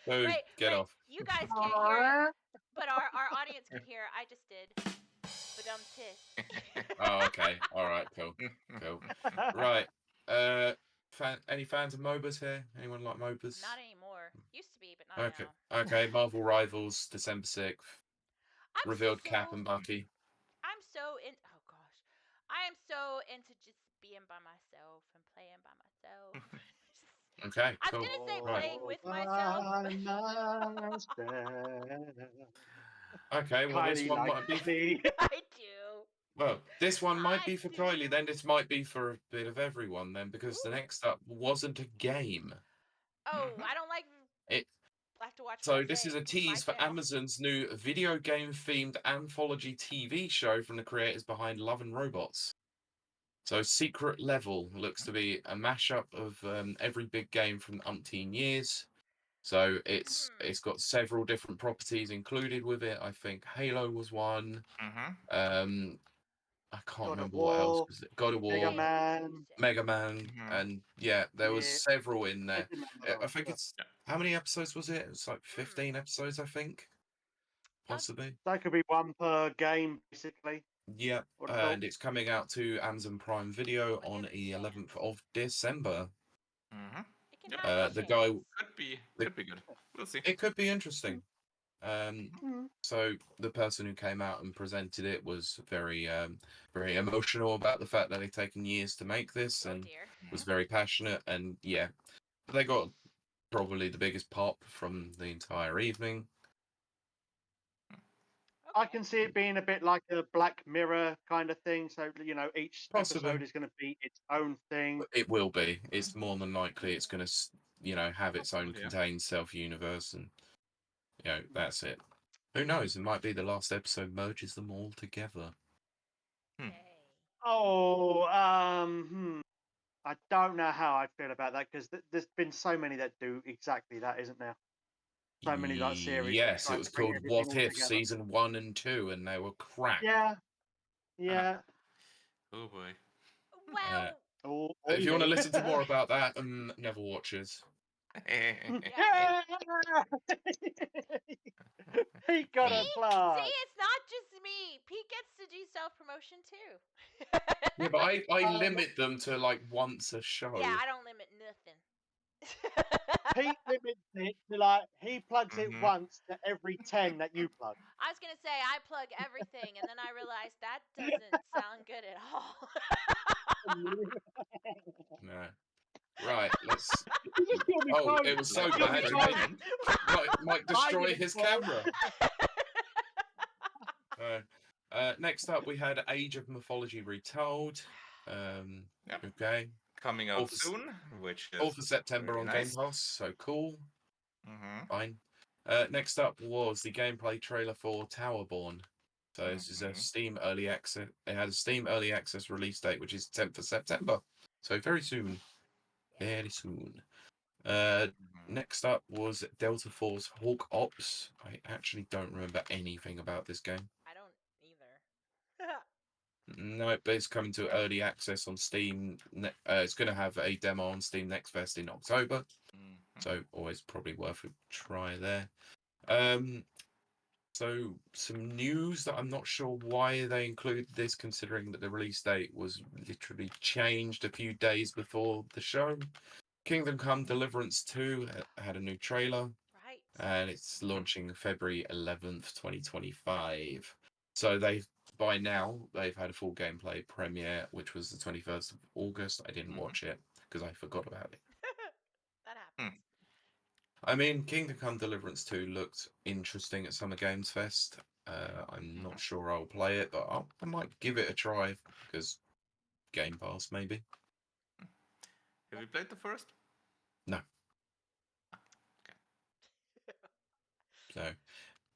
Dude, Wait, get off. You guys can't hear it, but our audience could hear it. I just did. But tis. Oh, okay. All right, cool. Right. Any fans of MOBAs here? Anyone like MOBAs? Not anymore. Used to be, but not now. Okay. Marvel Rivals, December 6th. Revealed Cap and Bucky. I'm so in. Oh gosh, I am so into just being by myself and playing by myself. Okay, cool. I'm gonna say playing with myself. Okay, well this one might be. I do. Well, this one might I be for do. Kiley, then this might be for a bit of everyone then, because the Ooh. next up wasn't a game. Oh, Mhm. I don't like. It I have to watch. So what I this say. is a It's my tease for channel. Amazon's new video game themed anthology TV show from the creators behind Love and Robots. So Secret Level looks to be a mashup of every big game from umpteen years. So it's got several different properties included with it. I think Halo was one. Mhm. I can't God of remember what else War, was it. God of Mega War, Man. Mega Man, Mhm. and yeah, there was Yeah, several in I there. did remember I those, think yeah. it's how many episodes was it? It was like 15 episodes, I think, possibly. That could be one per game, basically. Yep, Would have thought. and it's coming out to Amazon Prime Video Like on every the chance. 11th of December. Mhm. It can Yep. have a The chance. guy, Could be good. We'll see. it could be interesting. Mm. So the person who came out and presented it was very, very emotional about the fact that they've taken years to make this, Oh and dear. was very passionate. And yeah, they got probably the biggest pop from the entire evening. I Okay. can see it being a bit like a Black Mirror kind of thing. So each Possibly. episode is going to be its own thing. It will be. It's more than likely it's going to, have its own Possibly, yeah. contained self-universe, and that's it. Who knows? It might be the last episode merges them all together. Hmm. Yay. Oh, I don't know how I feel about that because there's been so many that do exactly that, isn't there? So many like series that Yes, try it to was bring called everything What all If together. season 1 and 2, and they were crap. Yeah, yeah. Oh boy. Well, Or If you want to you. listen to more about that, never watches. Yeah. He got a see, plug. it's not just me. Pete gets to do self-promotion too. Yeah, but I limit them to like once a show. Yeah, I don't limit nothing. Pete limits it to he plugs it Mhm. once to every 10 that you plug. I was gonna say I plug everything, and then I realized that doesn't sound good at all. No. Right, let's. You'll be Oh, fine. it was so Like You'll be bad. You fine. made Mike I destroy didn't his fall. camera. Next up, we had Age of Mythology Retold. Yep. Okay. Coming out Fourth of- soon, which is 4th of September very on nice. Game Pass, so cool. Mhm. Fine. Next up was the gameplay trailer for Towerborn. So this is a Steam early access. It had a Steam early access release date, which is 10th of September. So very soon. Very soon. Next up was Delta Force Hawk Ops. I actually don't remember anything about this game. I don't either. No, but it's coming to early access on Steam. It's going to have a demo on Steam Next Fest in October. So always probably worth a try there. So some news that I'm not sure why they included this, considering that the release date was literally changed a few days before the show. Kingdom Come Deliverance 2 had a new trailer, Right. and it's launching February 11th, 2025. So by now they've had a full gameplay premiere, which was the 21st of August. I didn't watch it because I forgot about it. That happens. I mean, Kingdom Come Deliverance 2 looked interesting at Summer Games Fest. I'm not sure I'll play it, but I might give it a try because Game Pass, maybe. Have you played the first? No. Okay.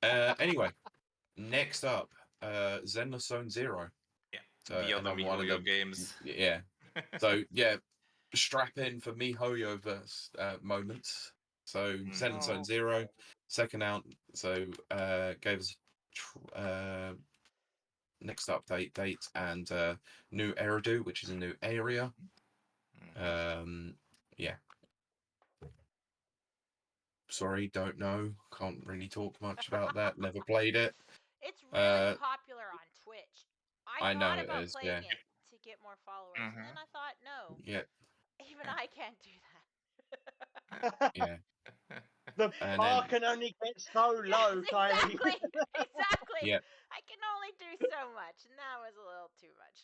So, anyway, next up, Zenless Zone Zero. Yeah. So The other another one of MiHoYo the games. yeah. So yeah, strap in for MiHoYo verse moments. So Zenless Zone Zero, second out. So gave us next update date and new Eridu, which is a new area. Yeah. Sorry, don't know. Can't really talk much about that. Never played it. It's really popular on Twitch. I know thought it about is, playing yeah. it to get more followers, and then I thought, no, Yeah, even I can't do that. yeah. The And bar then can only get so low, Yes, Kylie. exactly. yeah, I can only do so much, and that was a little too much.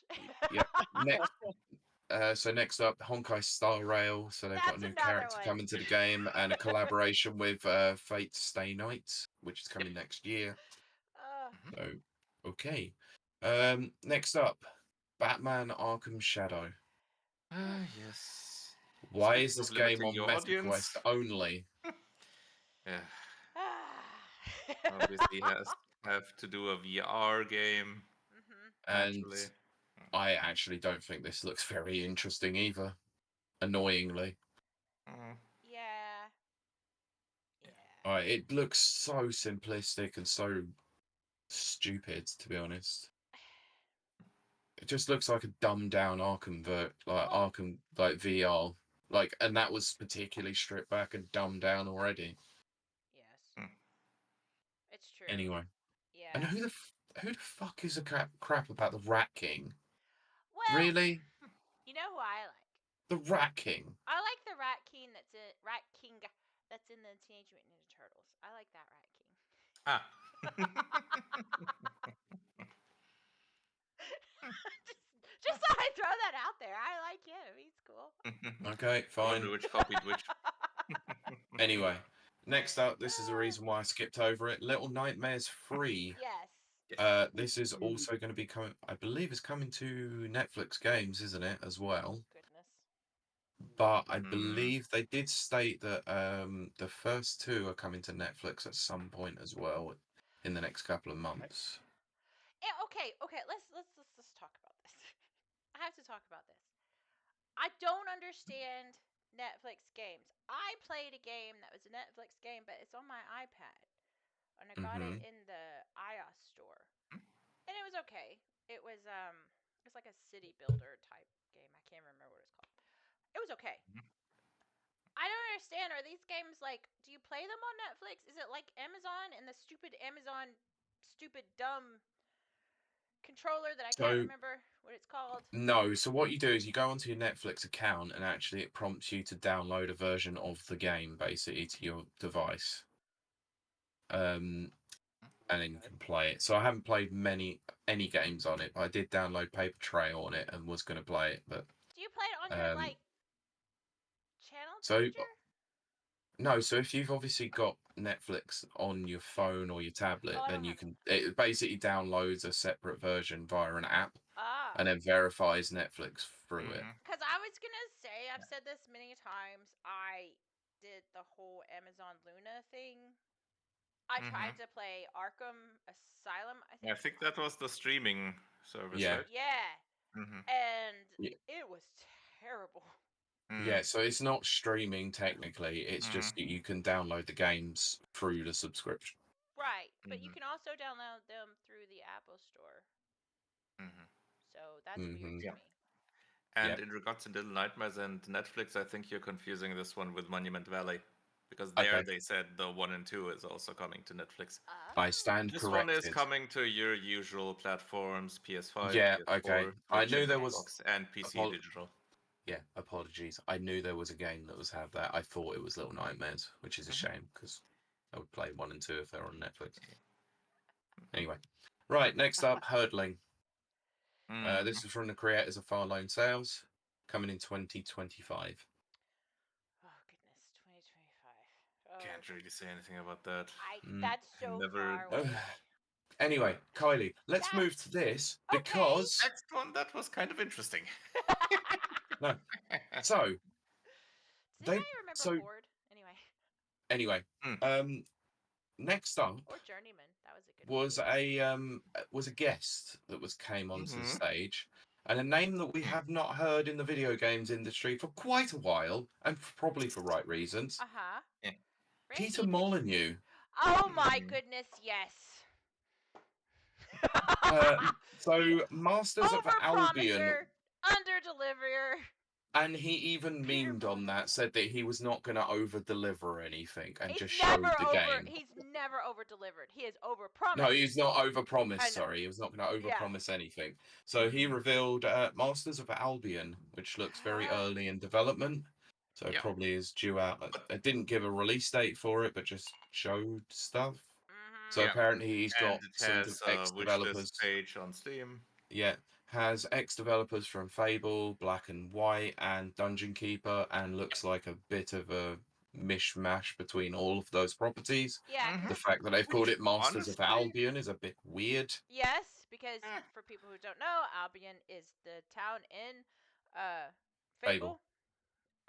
yeah. Next up, Honkai Star Rail. So they've got a That's new another character one. coming to the game and a collaboration with Fate Stay Night, which is coming next year. So, okay. Next up, Batman Arkham Shadow. Yes. Why Speaking is this of game limiting on your audience, MetaQuest only? yeah, obviously have to do a VR game. Mhm. And Naturally. I actually don't think this looks very interesting either. Annoyingly. Mm. Yeah. Yeah. Yeah. It looks so simplistic and so stupid, to be honest. It just looks like a dumbed down Arkham Well, Arkham VR. And that was particularly stripped back and dumbed down already. yes. Hmm. It's true. Anyway. Yeah. And who the fuck is a crap about the Rat King? Well, Really? you know who I like? The Rat King. I like the Rat King that's in the Teenage Mutant Ninja Turtles. I like that Rat King. Ah. just thought I'd throw that out there. I like him. He's cool. Okay, I fine. wonder which copied which. Anyway, next up, this is the reason why I skipped over it. Little Nightmares 3. Yes. This is also going to be coming, I believe it's coming to Netflix Games, isn't it, as well? Goodness. But I believe they did state that the first two are coming to Netflix at some point as well in the next couple of months. Yeah, okay. Let's talk about this. I have to talk about this. I don't understand Netflix games. I played a game that was a Netflix game, but it's on my iPad, and I got it in the iOS store, and it was okay. It's like a city builder type game. I can't remember what it's called. It was okay. I don't understand. Are these games like? Do you play them on Netflix? Is it like Amazon and the stupid Amazon, stupid dumb controller that I can't So remember what it's called? no, so what you do is you go onto your Netflix account and actually it prompts you to download a version of the game basically to your device. And then you can play it. So I haven't played any games on it, but I did download Paper Trail on it and was going to play it. But Do you play it on your like channel so changer? no, so if you've obviously got Netflix on your phone or your tablet, Oh, I then don't you have can. It basically downloads a separate version via an app Ah. and then verifies Netflix through it. Because I was going to say, I've said this many times, I did the whole Amazon Luna thing. I tried to play Arkham Asylum, I think. I think that was the streaming service, Yeah. right? Yeah. And it was terrible. Yeah, so it's not streaming technically. It's just you can download the games through the subscription. Right, but you can also download them through the Apple Store. So that's weird to me. And in regards to Little Nightmares and Netflix, I think you're confusing this one with Monument Valley. Because there they said the 1 and 2 is also coming to Netflix. I stand this corrected. This one is coming to your usual platforms, PS5, yeah, PS4, okay. I knew there was Xbox, and PC digital. Yeah, apologies. I knew there was a game that was had that. I thought it was Little Nightmares, which is a shame because I would play 1 and 2 if they were on Netflix. Anyway, right, next up, Hurdling. This is from the creators of Far Lone Sales, coming in 2025. Oh, goodness, 2025. Oh, Can't really say anything about that. That's so far away. Anyway, Kylie, let's move to this because... Next one, that was kind of interesting. No. So... Did I remember Horde? Anyway, next up... Or Journeyman, that was a good was a guest that came onto the stage, and a name that we have not heard in the video games industry for quite a while, and probably for right reasons. Peter Molyneux. Oh my goodness, yes. So Masters of Albion, under-deliverer. And he even memed on that, said that he was not going to over-deliver anything and just showed the game. He's never over-delivered. He is over-promised. No, he's not over-promised, sorry. He was not going to over-promise anything. So he revealed Masters of Albion, which looks very early in development. So it probably is due out. It didn't give a release date for it, but just showed stuff. So apparently he's got some ex-developers page on Steam. Yeah, has ex-developers from Fable, Black and White, and Dungeon Keeper, and looks like a bit of a mishmash between all of those properties. Yeah. The fact that they've called it Masters of Albion is a bit weird. Yes, because Eh. for people who don't know, Albion is the town in Fable.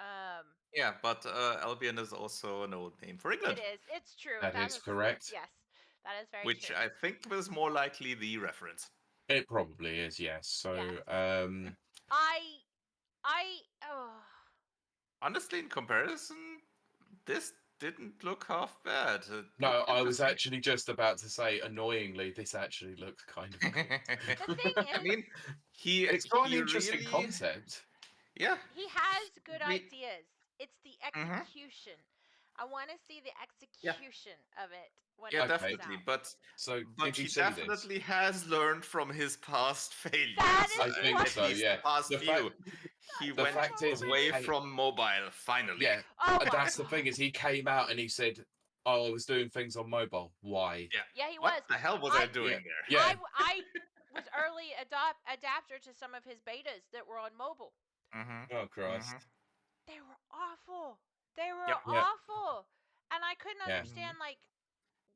Fable. Yeah, but Albion is also an old name for England, It is. It's true. That is correct. Yes, that is very which true. I think was more likely the reference. It probably is, yes. So, Yes. um, Oh, Honestly, in comparison, this didn't look half bad. It no, looked I was interesting. actually just about to say, annoyingly, this actually looks kind of good. the thing I is, mean, It's got an he interesting really, concept. yeah. he has good We- ideas. It's the Mhm. execution. I want to see the execution of it when Yeah, it comes definitely. out. But So, but did you he see this? definitely has learned from his past failures. That I is think what- so, At least yeah. the past The few. fact- He the went fact is, he away came- from mobile finally. Yeah, Oh my that's the God. thing is, he came out and he said, "Oh, I was doing things on mobile. Why?" Yeah, he What was. the hell was I I- doing there? Yeah. I was early adapter to some of his betas that were on mobile. Mm-hmm. Oh Christ. They were awful. They were Yep. Yep. awful. And I couldn't Yeah. understand, like,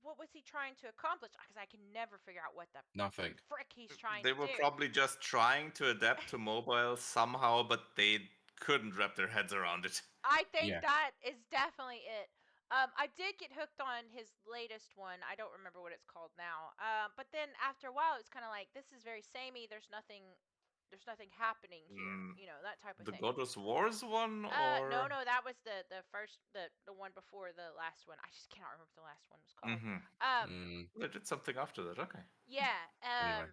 what was he trying to accomplish? Because I can never figure out what the Nothing. frick he's trying They to were do. probably just trying to adapt to mobile somehow, but they couldn't wrap their heads around it. I think Yeah. that is definitely it. I did get hooked on his latest one. I don't remember what it's called now. But then after a while, it's kind of like, this is very samey. There's nothing happening here. Mm, You know, that type of The thing. God of Wars one, or No, that was the first the one before the last one. I just cannot remember what the last one was called. Mm-hmm. They did something after that. Okay. Yeah. Anyway.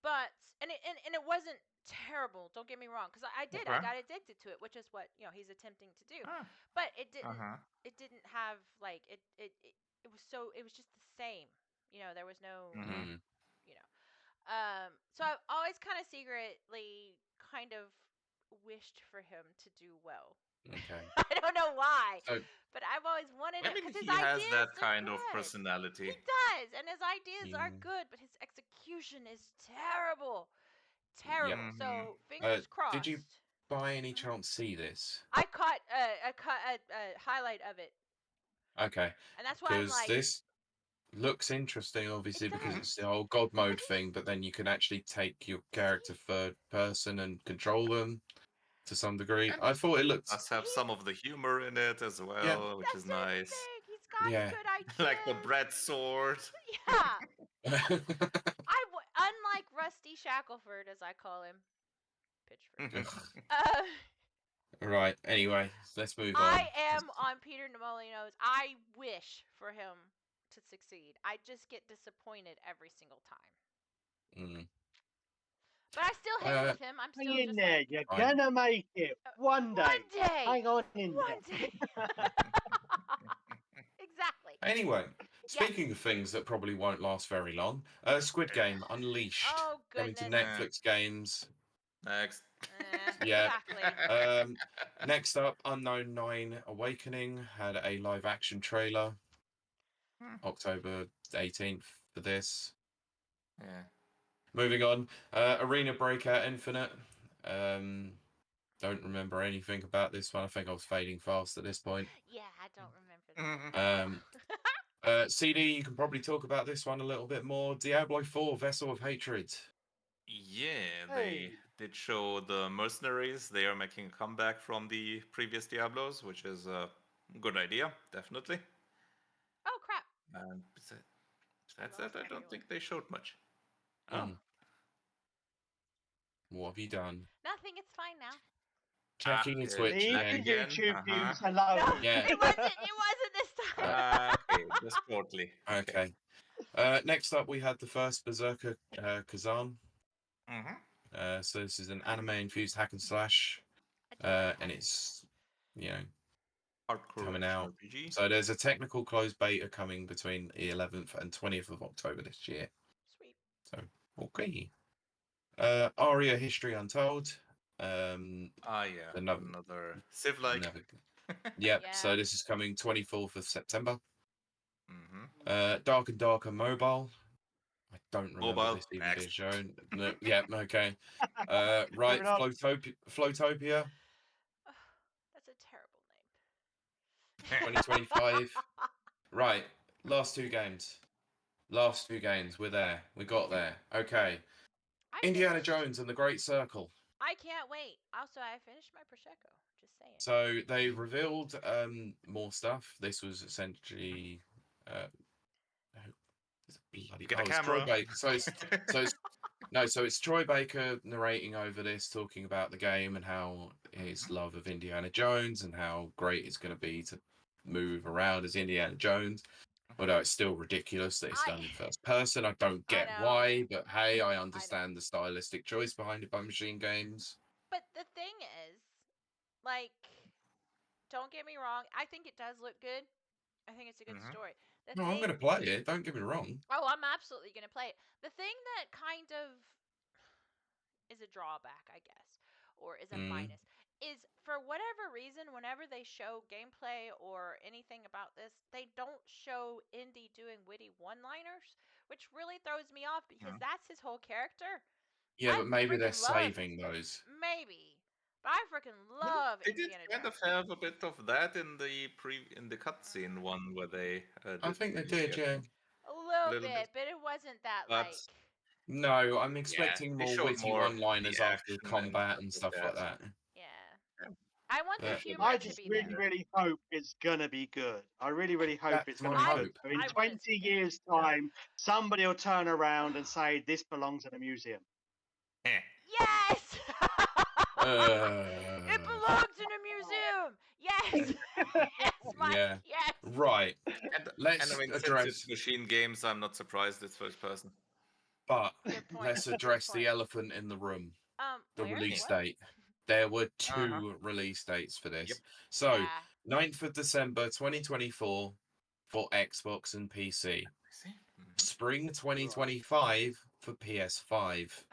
But and it wasn't terrible. Don't get me wrong, because I did. I Okay. got addicted to it, which is what he's attempting to do. Ah. But it didn't. Uh-huh. It didn't have like it was so. It was just the same. There was no. Mhm. You know. So I've always kind of secretly kind of wished for him to do well. Okay. I don't know why, So, but I've always wanted I it mean, because his he has ideas that are kind of good. personality. He does, and his ideas are Yeah. good, but his execution is terrible. Terrible. Mhm. So fingers crossed. did you by any chance see this? I caught a highlight of it, Okay. and that's why I'm Because like, this looks interesting, obviously, It because does. it's the whole God mode thing, but then you can actually take your character third person and control them to some degree. And I thought it looked Must have some of the humor in it as well, which that's is the nice. thing. He's got Yeah. good ideas. Like the bread sword. Yeah. Unlike Rusty Shackleford, as I call him, Pitchford. Right, anyway, let's move on. I am on Peter Nemolino's. I wish for him to succeed. I just get disappointed every single time. Mm. But I still hang with him. I'm still Hang in just there. like, You're Fine. gonna make it one day. one day. Hang on in One there. day. Exactly. Anyway, speaking of things that probably won't last very long, Squid Game Unleashed Oh, coming to goodness. Netflix Games. Next. Yeah. Exactly. Next up, Unknown 9 Awakening had a live action trailer, October 18th for this. Yeah. Moving on, Arena Breakout Infinite. Don't remember anything about this one. I think I was fading fast at this point. Yeah, I don't remember that. CD, you can probably talk about this one a little bit more. Diablo 4 Vessel of Hatred. Yeah, Hey. they did show the mercenaries. They are making a comeback from the previous Diablos, which is a good idea, definitely. Oh, crap. And besides lost that, I my don't feeling. think they showed much. Oh, Mm. What have you done? Nothing. It's fine now. Checking your yeah. Twitch Leave again. the Again, YouTube uh-huh. views alone. No, Yeah. it wasn't this time. okay, just shortly. Okay. Next up, we had the first Berserker Kazan. Mm-hmm. So this is an anime-infused hack and slash, and it's Hardcore coming action out. RPG. So there's a technical closed beta coming between the 11th and 20th of October this year. Sweet. So okay. Aria History Untold. Yeah, another Civ-like. Yep. Yeah. So this is coming 24th of September. Mm-hmm. Dark and Darker Mobile. I don't remember Mobile, this even next. being shown. No, yeah, okay. Right, Moving on. Flowtopia That's a terrible name. 2025. Right, last two games. last few games, we're there. We got there. Okay. I Indiana finished- Jones and the Great Circle. I can't wait. Also, I finished my prosecco. Just saying. So they revealed more stuff. This was essentially bloody Get a it's camera. Troy Baker. So it's Troy Baker narrating over this, talking about the game and how his love of Indiana Jones and how great it's going to be to move around as Indiana Jones. Although it's still ridiculous that it's done in first person. I don't get know. why, but hey, I understand the stylistic choice behind it by Machine Games. But the thing is, like, don't get me wrong. I think it does look good. I think it's a good story. No, I'm going to play it. Don't get me wrong. Oh, I'm absolutely going to play it. The thing that kind of is a drawback, I guess, or is a minus, is for whatever reason, whenever they show gameplay or anything about this, they don't show Indy doing witty one-liners, which really throws me off because that's his whole character. Yeah, but maybe they're saving those. Maybe. But I freaking love They did Indiana kind Jones. of have a bit of that in the cutscene one where they. I think they did, yeah. A little Little bit, bit. but it wasn't that But- like. No, I'm expecting they more showed witty more one-liners the after action combat and stuff stuff like that. Yeah. I want the But- humor I to just be really, there. really hope it's gonna be good. I really, really hope That's it's gonna my be good. hope. So in I want it to be 20 good. years' time, somebody will turn around and say this belongs in a museum. Yes! It belongs in a museum. Yes. Yes, Mike. Yeah. Yes. Right. And Let's I mean, since address, it's Machine Games, I'm not surprised it's first person. but Good point. let's Good address point. the elephant in the room. The where? release What? date. There were two release dates for this. Yep. So, Yeah. 9th of December 2024 for Xbox and PC. Spring 2025 for PS5.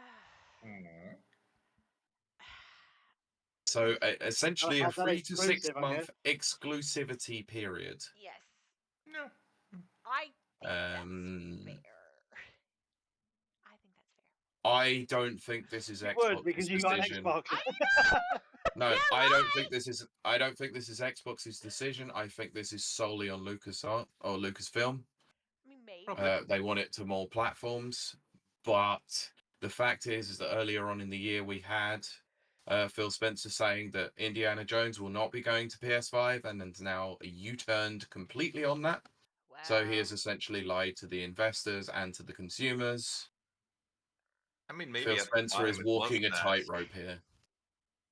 So essentially a How's that 3 to 6 exclusive, I month exclusivity period. Yes. No. I think that's Um, fair. I think that's fair. I don't think this is You Xbox's would because you got an decision. Xbox. No, Yeah, I don't why? think this is. I don't think this is Xbox's decision. I think this is solely on LucasArts or Lucasfilm. I mean, maybe. Probably. They want it to more platforms, but the fact is that earlier on in the year we had Phil Spencer saying that Indiana Jones will not be going to PS5, and then now U-turned completely on that. Wow. So he has essentially lied to the investors and to the consumers. I mean, maybe Phil at the Spencer time is it walking a was that. tightrope here.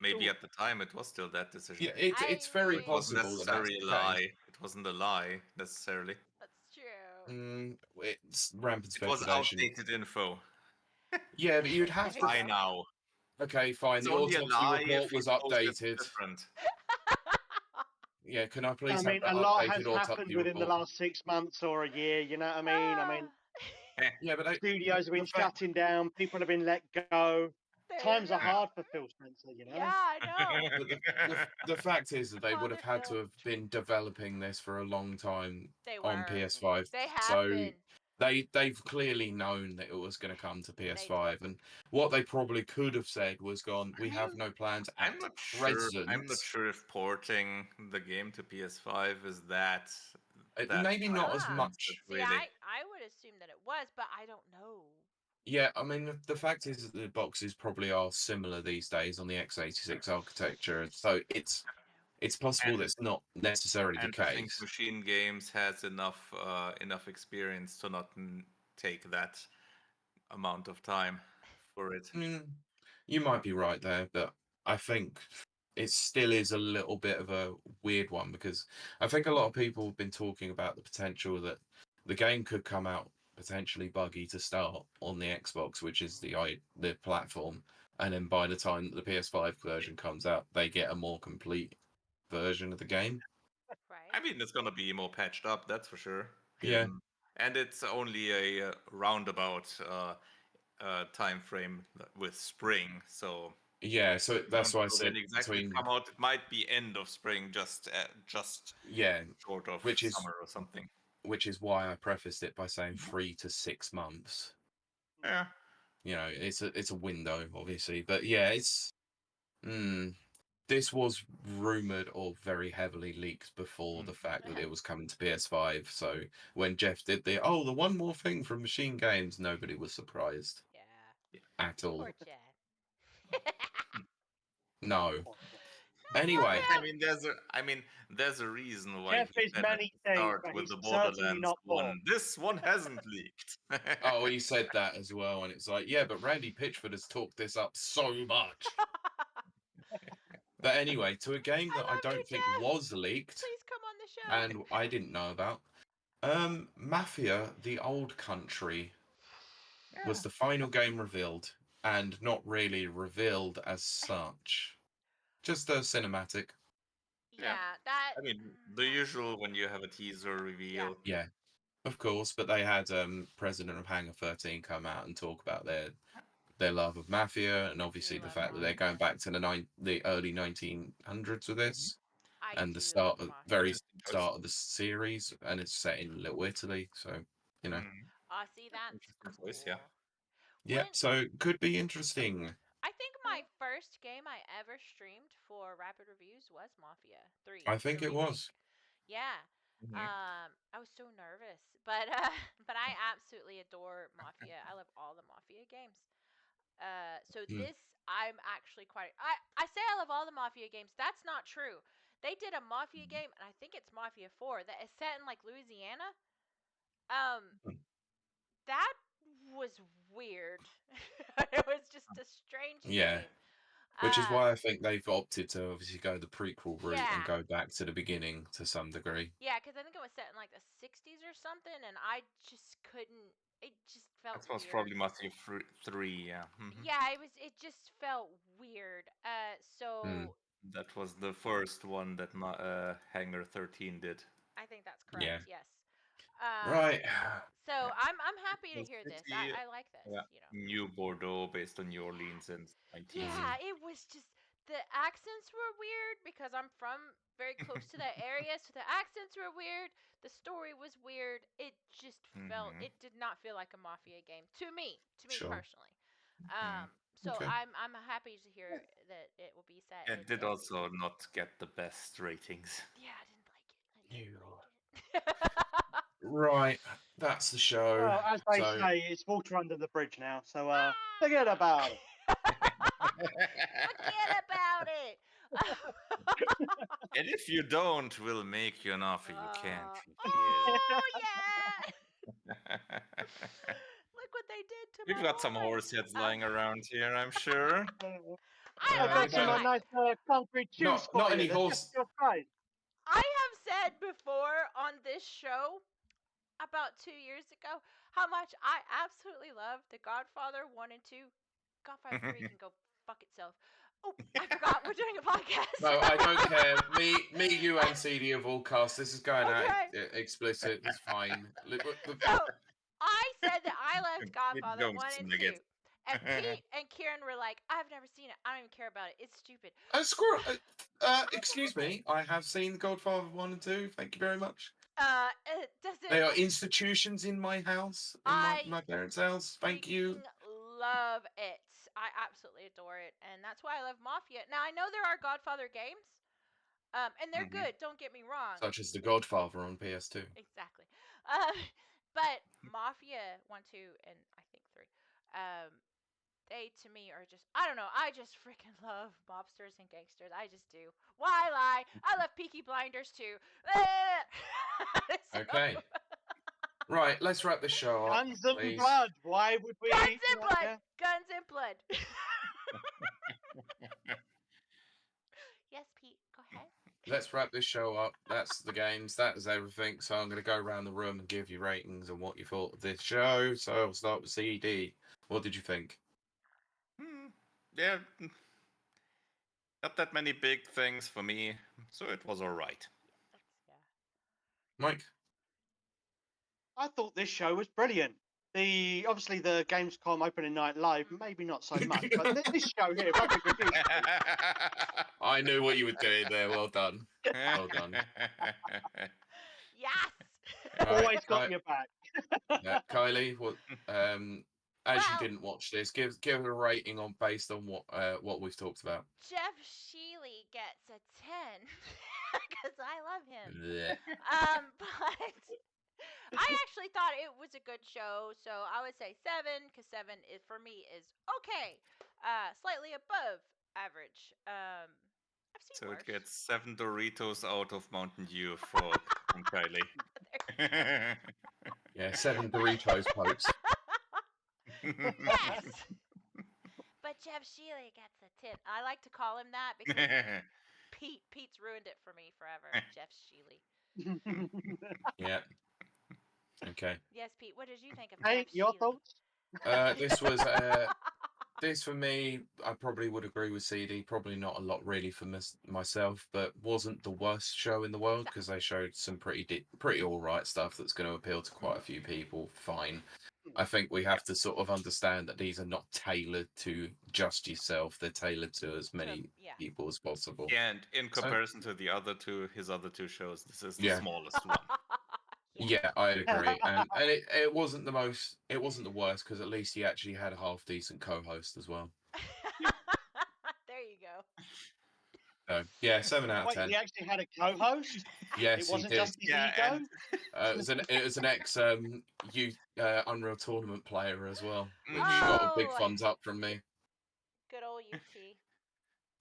Maybe at the time it was still that decision. Yeah, it's very I It wasn't possible that that's necessarily a the lie. case. It wasn't a lie necessarily. That's true. It's rampant It was speculation. outdated info. Yeah, but you'd have to. By now. Okay, fine. It's The only a autopsy lie report if was you post it updated. different. Yeah, can I please I mean, have a the lot has updated happened autopsy within the report? last 6 months or a year. You know what I mean? I mean, Yeah, but studios have been the fact- shutting down. People have been let go. There Times you are go. hard for Phil Spencer. You know. Yeah, I know. But the fact is that they would have had Father to have been developing this for a long time They on were. PS5. They have so been. they've clearly known that it was going to come to PS5, and what they probably could have said was gone. We have no plans at I'm not present. sure if porting the game to PS5 is that. Maybe not as Ah. much. See, really. I would assume that it was, but I don't know. Yeah, I mean, the fact is that the boxes probably are similar these days on the x86 architecture, so it's possible And- that's not necessarily the And I think case. Machine Games has enough experience to not take that amount of time for it. You might be right there, but I think it still is a little bit of a weird one because I think a lot of people have been talking about the potential that the game could come out potentially buggy to start on the Xbox, which is the platform, and then by the time the PS5 version comes out, they get a more complete version of the game. Right. I mean, it's gonna be more patched up, that's for sure. Yeah. And it's only a roundabout time frame with spring, so Yeah, so that's why I don't know said when exactly between come out. It might be end of spring, just yeah, short of which is- summer or something. which is why I prefaced it by saying 3 to 6 months. Yeah. You know, it's a window, obviously, but yeah, it's this was rumored or very heavily leaked before the fact that it was coming to PS5. So when Geoff did the one more thing from Machine Games, nobody was surprised Yeah. at all. Poor Chad. No. Oh, yeah. Anyway, I mean, there's a reason why Jeff he is said at many the things, start but with he's the certainly Borderlands not poor. one. This one hasn't leaked. oh, he said that as well, and it's like, yeah, but Randy Pitchford has talked this up so much. But anyway, to a game that I love you, don't think Jeff. was leaked Please come on the show. and I didn't know about. Mafia: The Old Country was the final game revealed, and not really revealed as such. Just a cinematic. Yeah, that. I mean, the usual when you have a teaser reveal. Yeah, of course. But they had President of Hangar 13 come out and talk about their love of Mafia, and obviously do the love fact that they're going Mafia. back to the early 1900s with this, I and do the start love of Mafia. very start of the series, and it's set in Little Italy, so you know. Oh, see, that's Interesting cool. choice, yeah. Yeah, When- so could be interesting. I think my first game I ever streamed for Rapid Reviews was Mafia 3. I think the it was. remake. Yeah. I was so nervous, but but I absolutely adore Mafia. I love all the Mafia games. So this I'm actually quite. I say I love all the Mafia games. That's not true. They did a Mafia game, and I think it's Mafia 4 that is set in like Louisiana. That was weird. It was just a strange Yeah. game. Which is why I think they've opted to obviously go the prequel route Yeah. and go back to the beginning to some degree. Yeah, because I think it was set in like the 60s or something, and I just couldn't. It just felt That was weird. probably Mafia 3, yeah. Yeah, it was. It just felt weird. So That was the first one that Hangar 13 did. I think that's correct. Yeah. Yes. Right. So I'm happy to hear this. I like this. Yeah. You know. New Bordeaux based on New Orleans and 19. Yeah, it was just the accents were weird because I'm from very close to that area, so the accents were weird. The story was weird. It just felt. It did not feel like a Mafia game to me. Sure. Personally. So Okay. I'm happy to hear that it will be set. It did also not get the best ratings. Yeah, I didn't like it. Right, that's the show. Well, as they So- say, it's water under the bridge now, so forget about it. Forget about it. And if you don't, we'll make you an offer you can't Oh yeah! Look what they did to We've my got some boy. horse heads lying around here, I'm sure. I've got some I nice concrete shoes Not- for not you. any They're horse- just your size. have said before on this show about 2 years ago how much I absolutely love The Godfather 1 and 2. Godfather 3 can go fuck itself. Oh, I forgot we're doing a podcast. No, I don't care. Me, you, and CD have all cast. This is going out Okay. explicit. It's fine. So I said that I loved Godfather don't 1 and snag 2. it. And Pete and Kieran were like, I've never seen it. I don't even care about it. It's stupid. Screw. Excuse me. I have seen Godfather 1 and 2. Thank you very much. It doesn't. They are institutions in my house, in my parents' house. Thank you. freaking love it. I absolutely adore it, and that's why I love Mafia. Now I know there are Godfather games, and they're good. Don't get me wrong. Such as The Godfather on PS2. Exactly. But Mafia 1, 2, and I think 3. They to me are just I don't know. I just freaking love mobsters and gangsters. I just do. Why lie? I love Peaky Blinders too. So- Okay. Right, let's wrap this show up. Guns and please. blood. Why would we? Guns you and know, blood. yeah. Guns and blood. Yes, Pete. Go ahead. Let's wrap this show up. That's the games. That is everything. So I'm going to go around the room and give you ratings and what you thought of this show. So I'll start with CD. What did you think? Yeah, not that many big things for me, so it was alright. Mike? I thought this show was brilliant. Obviously the Gamescom Opening Night Live, maybe not so much, but this show here, Rapid Reviews, I knew what you were doing there. Well done. Well done. Yes. Right, always got your back. Kiley, what? As Well- you didn't watch this, give it a rating on based on what we've talked about. Geoff Keighley gets a 10 because I love him. Blech. But I actually thought it was a good show, so I would say 7 because 7 is for me is okay, slightly above average. I've seen So worse. it gets 7 Doritos out of Mountain Dew from Kylie. Yeah, 7 Doritos pokes. Yes. But Geoff Keighley gets a 10. I like to call him that because Pete's ruined it for me forever. Geoff Keighley. Yeah. Okay. Yes, Pete. What did you think of Hey, Geoff your Keighley? thoughts? This was this for me. I probably would agree with CD. Probably not a lot really for myself, but wasn't the worst show in the world because they showed some pretty all right stuff that's going to appeal to quite a few people. Fine. I think we have to sort of understand that these are not tailored to just yourself. They're tailored to as many people as possible. And in comparison to the other two, his other two shows, this is the Yeah. smallest one. Yeah, I agree, and it wasn't the most, it wasn't the worst because at least he actually had a half decent co-host as well. There you go. So yeah, 7 out of Wait, 10. he actually had a co-host? Yes, It wasn't he did. just his Yeah, ego? and It was an ex Unreal Tournament player as well, which Mhm. got a big Oh. thumbs up from me. Good old UT.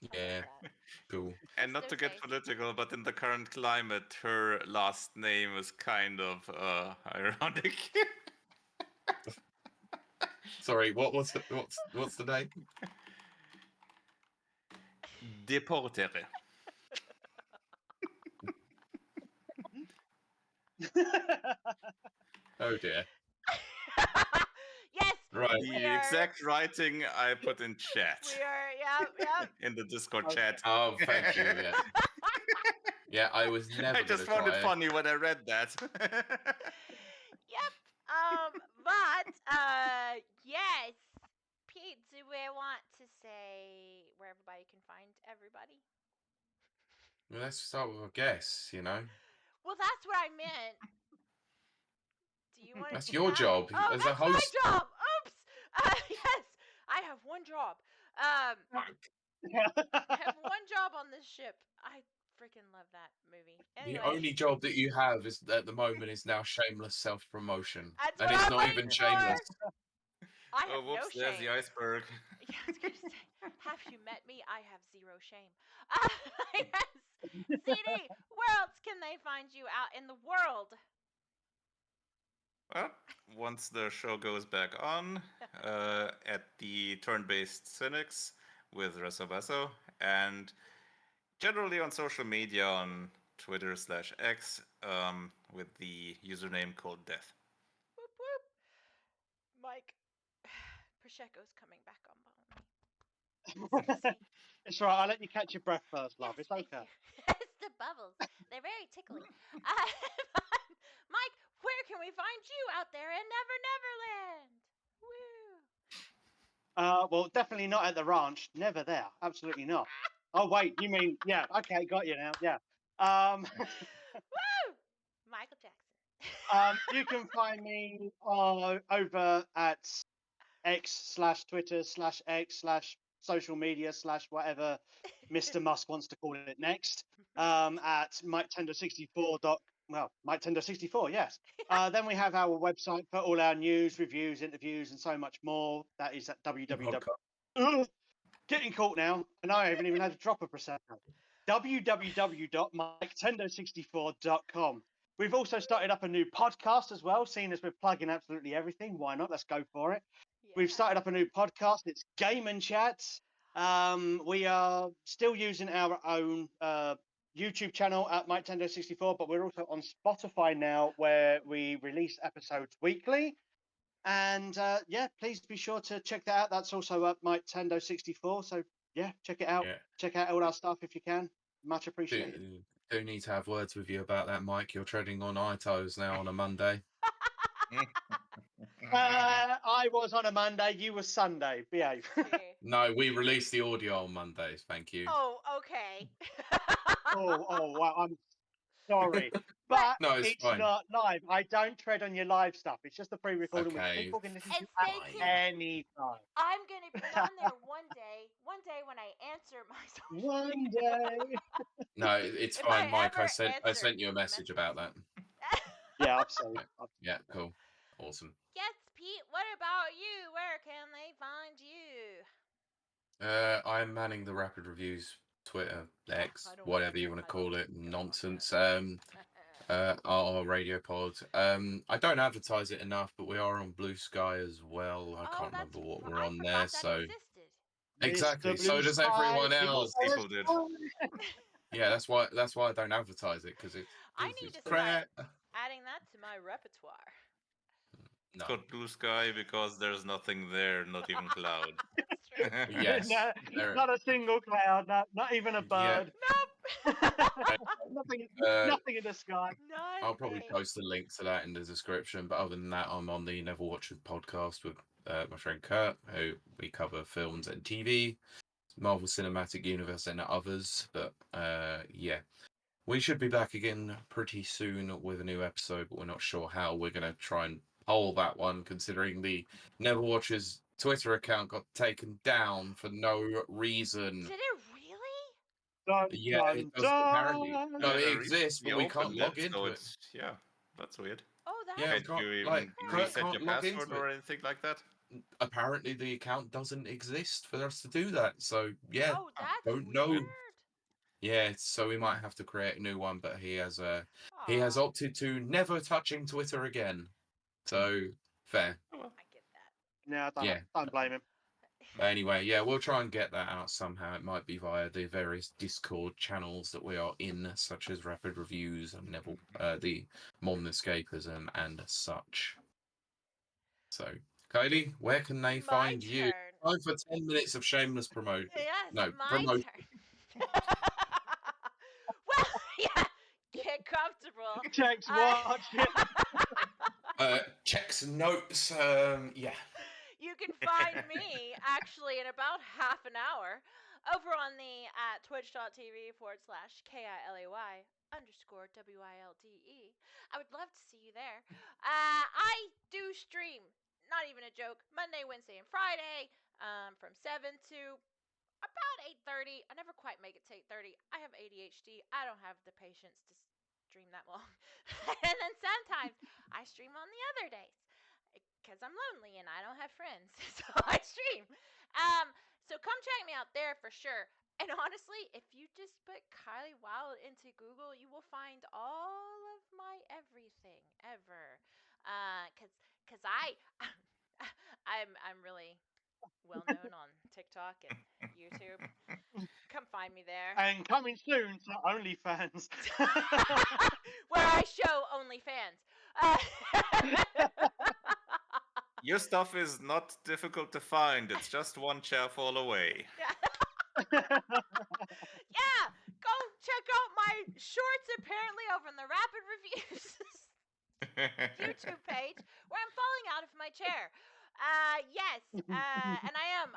I Yeah, love that. cool. and not Mr. to get Face. political, but in the current climate, her last name is kind of ironic. Sorry, what's the name? Deportere. Oh dear. Yes. Right. We The are- exact writing I put in chat. We are. Yep. In the Discord Okay. chat. Oh, thank you. Yeah. Yeah, I was never. I just gonna found it try funny when I read that. Yep. But yes. Pete, do we want to say where everybody can find everybody? Well, let's start with a guess. You know, Well, that's what I meant. Do you want to that's do your that? job Oh, as a that's host. my job. Oops. Yes, I have one job. I have one job on this ship. I freaking love that movie. Anyway, The only job that you have is at the moment is now shameless self-promotion, that's and what it's I'm not waiting even for. shameless. I have Oh, whoops, no there's shame. the iceberg. Yeah, I was gonna say, have you met me? I have zero shame. Yes. CD, where else can they find you out in the world? Well, once the show goes back on, at the Turn Based Cynics with Resobasso, and generally on social media on Twitter/X with the username ColdDeath. Whoop whoop. Mike, Prosecco's coming back on me. It's all right. I'll let you catch your breath first, love. Yes, It's thank okay. you. It's the bubbles. They're very tickly. Mike, where can we find you out there in Never Neverland? Woo. Well, definitely not at the ranch. Never there. Absolutely not. Oh wait, you mean yeah? Okay, got you now. Yeah. Woo! Michael Jackson. You can find me over at X/Twitter/X/social media/ whatever Mr. Musk wants to call it next. At Miketendo64. Well, Miketendo64, yes. Then we have our website for all our news, reviews, interviews, and so much more. That is at www. Ugh, getting caught now, and I haven't even had a drop of Prosecco. www.miketendo64.com. We've also started up a new podcast as well, seeing as we're plugging absolutely everything. Why not? Let's go for it. Yeah. We've started up a new podcast. It's Game and Chats. We are still using our own YouTube channel at Miketendo64, but we're also on Spotify now, where we release episodes weekly. And yeah, please be sure to check that out. That's also at Miketendo64. So yeah, check it out. Yeah. Check out all our stuff if you can. Much appreciated. Do need to have words with you about that, Mike. You're treading on eye toes now on a Monday. I was on a Monday. You were Sunday. Behave. No, we release the audio on Mondays. Thank you. Oh, okay. Oh, wow. Sorry, but No, it's fine. not live. I don't tread on your live stuff. It's just a pre-recording which Okay, people can listen And to at thank you. any time. I'm gonna be on there one day when I answer my social One day. No, it's If fine, I Mike. I ever sent answer you a message about that. Yeah, I've seen. Yeah, cool, awesome. Yes, Pete. What about you? Where can they find you? I'm manning the Rapid Reviews Twitter, X, I don't whatever you care. want to I don't call it, care about nonsense. that. Our radio pod. I don't advertise it enough, but we are on Blue Sky as well. I can't remember what we're I on forgot there. that So existed. exactly, Mr. so Blue does Sky, everyone give else. us People did. time. Yeah, that's why I don't advertise it because it's I need to crap. start adding that to my repertoire. It's No. called Blue Sky because there's nothing there, not even clouds. That's true. Yes. No, there- not a single cloud. No, not even a Yeah. bird. Nope. Nothing. Uh, Nothing in the sky. I'll probably Nothing. post a link to that in the description. But other than that, I'm on the Never Watchers podcast with my friend Kurt, who we cover films and TV, Marvel Cinematic Universe, and others. But yeah, we should be back again pretty soon with a new episode, but we're not sure how. We're going to try and poll that one, considering the Never Watchers Twitter account got taken down for no reason. Did it really? Dun, Yeah, dun, it does apparently. dun. No, it Yeah, exists, but we can't opened log it, into so it. it's yeah, that's weird. Oh, that's Yeah, Can't you like, even Kurt reset can't your log password into or it. anything like that? Apparently, the account doesn't exist for us to do that. So yeah, Oh, I that's don't weird. know. Yeah, so we might have to create a new one, but he has Aw, opted to never touching Twitter again. So fair. Oh, well. I get that. No, Yeah. don't blame him. But anyway, yeah, we'll try and get that out somehow. It might be via the various Discord channels that we are in, such as Rapid Reviews and Neville, the Modern Escapism and such. So, Kylie, where can they My find you? turn. Time for 10 minutes of shameless promotion. Yes, No, my promotion. turn. Well, yeah, get comfortable. Checks watch. Checks and notes. Yeah. You can find me actually in about half an hour over on the at twitch.tv/KILAY_WILDE. I would love to see you there. I do stream, not even a joke, Monday, Wednesday, and Friday from 7 to about 8:30. I never quite make it to 8:30. I have ADHD. I don't have the patience to stream that long. And then sometimes I stream on the other days because I'm lonely and I don't have friends, so I stream. So come check me out there for sure. And honestly, if you just put Kylie Wilde into Google, you will find all of my everything ever. Cause I'm really well known on TikTok and YouTube. Come find me there. And coming soon to OnlyFans. Where I show OnlyFans. Your stuff is not difficult to find. It's just one chair fall away. Yeah, go check out my shorts apparently over on the Rapid Reviews YouTube page where I'm falling out of my chair. Yes, and I am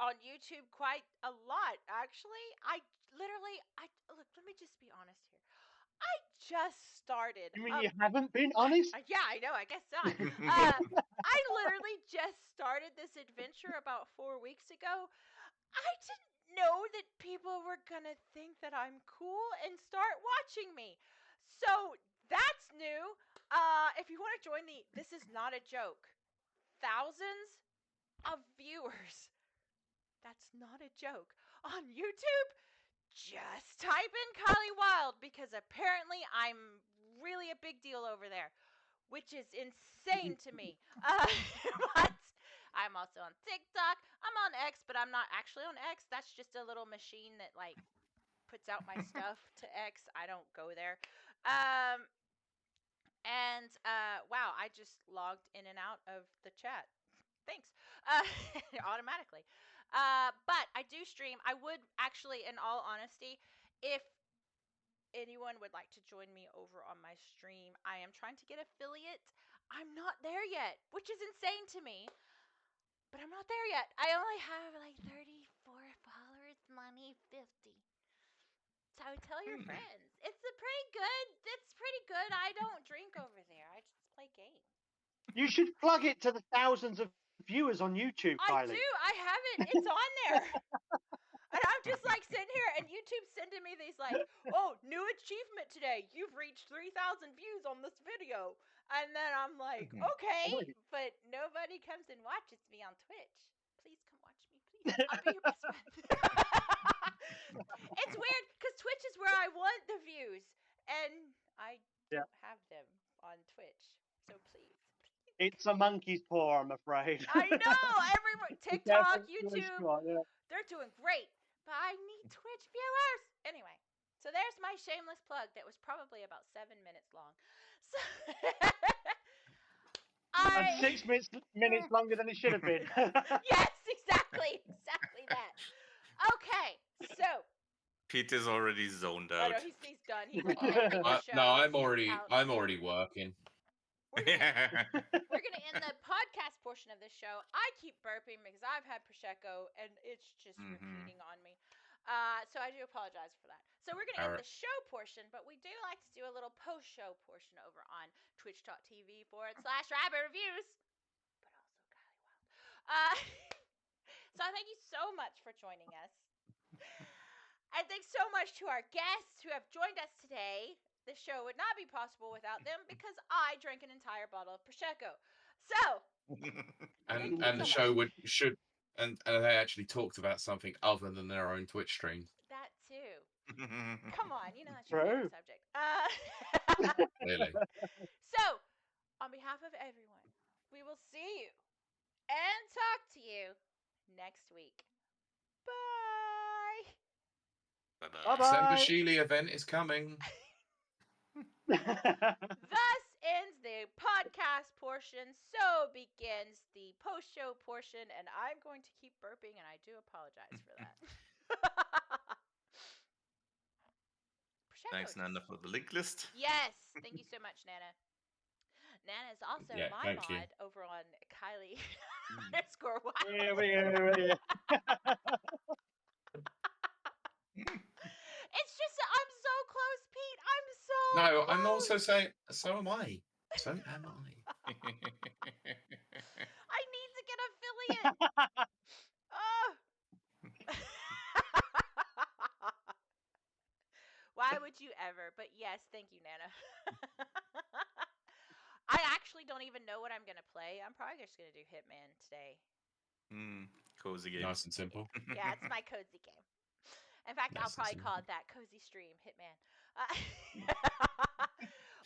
on YouTube quite a lot actually. I look. Let me just be honest here. I just started. You mean you haven't been honest? Yeah, I know. I guess not. I literally just started this adventure about 4 weeks ago. I didn't know that people were gonna think that I'm cool and start watching me. So that's new. If you want to join the This Is Not a Joke, thousands of viewers. That's not a joke. On YouTube, just type in Kylie Wilde because apparently I'm really a big deal over there, which is insane to me. But I'm also on TikTok. I'm on X, but I'm not actually on X. That's just a little machine that like puts out my stuff to X. I don't go there. And wow, I just logged in and out of the chat. Thanks. Automatically. But I do stream. I would actually, in all honesty, if anyone would like to join me over on my stream, I am trying to get affiliate. I'm not there yet, which is insane to me. But I'm not there yet. I only have like 34 followers, money 50. So tell your friends. It's pretty good. It's pretty good. I don't drink over there. I just play games. You should plug it to the thousands of viewers on YouTube, I Kylie. do. I have it. It's on there. And I'm just like sitting here, and YouTube's sending me these like, oh, new achievement today. You've reached 3,000 views on this video. And then I'm like, okay, but nobody comes and watches me on Twitch. Please come watch me, please. I'll be your best friend. It's weird because Twitch is where I want the views, and I don't have them on Twitch. So please. It's a monkey's paw, I'm afraid. I know. Everyone, TikTok, YouTube, they're doing great. But I need Twitch viewers. Anyway, so there's my shameless plug that was probably about 7 minutes long. So 6 minutes longer than it should have been. Yes, exactly that. Okay, so Pete is already zoned out. I know, he's done. He's like, the show. No, I'm already working. We're gonna end the podcast portion of this show. I keep burping because I've had prosecco and it's just repeating on me. So I do apologize for that. So we're gonna end the show portion, but we do like to do a little post-show portion over on twitch.tv/rabbit reviews, but also Kylie Wilde. So thank you so much for joining us, and thanks so much to our guests who have joined us today. The show would not be possible without them because I drank an entire bottle of prosecco. So, and the show should they actually talked about something other than their own Twitch stream. That too. Come on, you know that's True. your favorite subject. Really. So, on behalf of everyone, we will see you and talk to you next week. Bye. Bye-bye. December Shill-ey event is coming. Thus ends the podcast portion. So begins the post-show portion, and I'm going to keep burping, and I do apologize for that. Thanks, Nana, for the link list. Yes, thank you so much, Nana. Nana is also my mod over on Kylie _Wilde. Yeah. It's just I'm so close, Pete. I'm so No, close. I'm also saying, so am I. So am I. I need to get affiliate. Oh. Why would you ever? But yes, thank you, Nana. I actually don't even know what I'm going to play. I'm probably just going to do Hitman today. Cozy game. Nice and simple. Yeah, it's my cozy game. In fact, I'll probably call it that. Cozy stream. Hitman.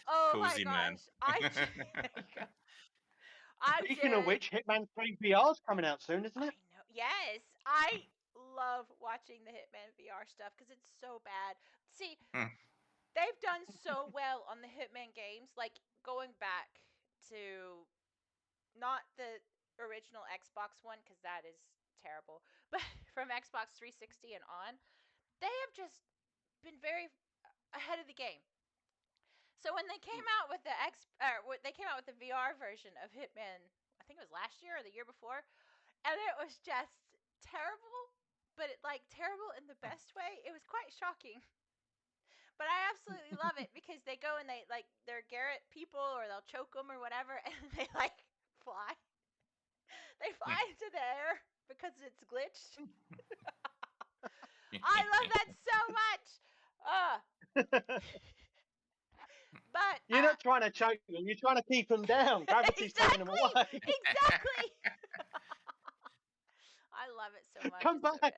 Oh Cozy my gosh. man. Speaking of which, Hitman 3 VR's coming out soon, isn't it? I know. Yes. I love watching the Hitman VR stuff because it's so bad. See, they've done so well on the Hitman games, like going back to not the original Xbox one because that is terrible, but from Xbox 360 and on, they have just been very ahead of the game. So when they came out with the VR version of Hitman, I think it was last year or the year before, and it was just terrible, but terrible in the best way. It was quite shocking. But I absolutely love it because they go and they're Garrett people or they'll choke them or whatever, and they fly. They fly into the air because it's glitched. I love that so much. But you're not trying to choke them, you're trying to keep them down. Gravity's taking them away. Exactly. I love it so much. Come back. So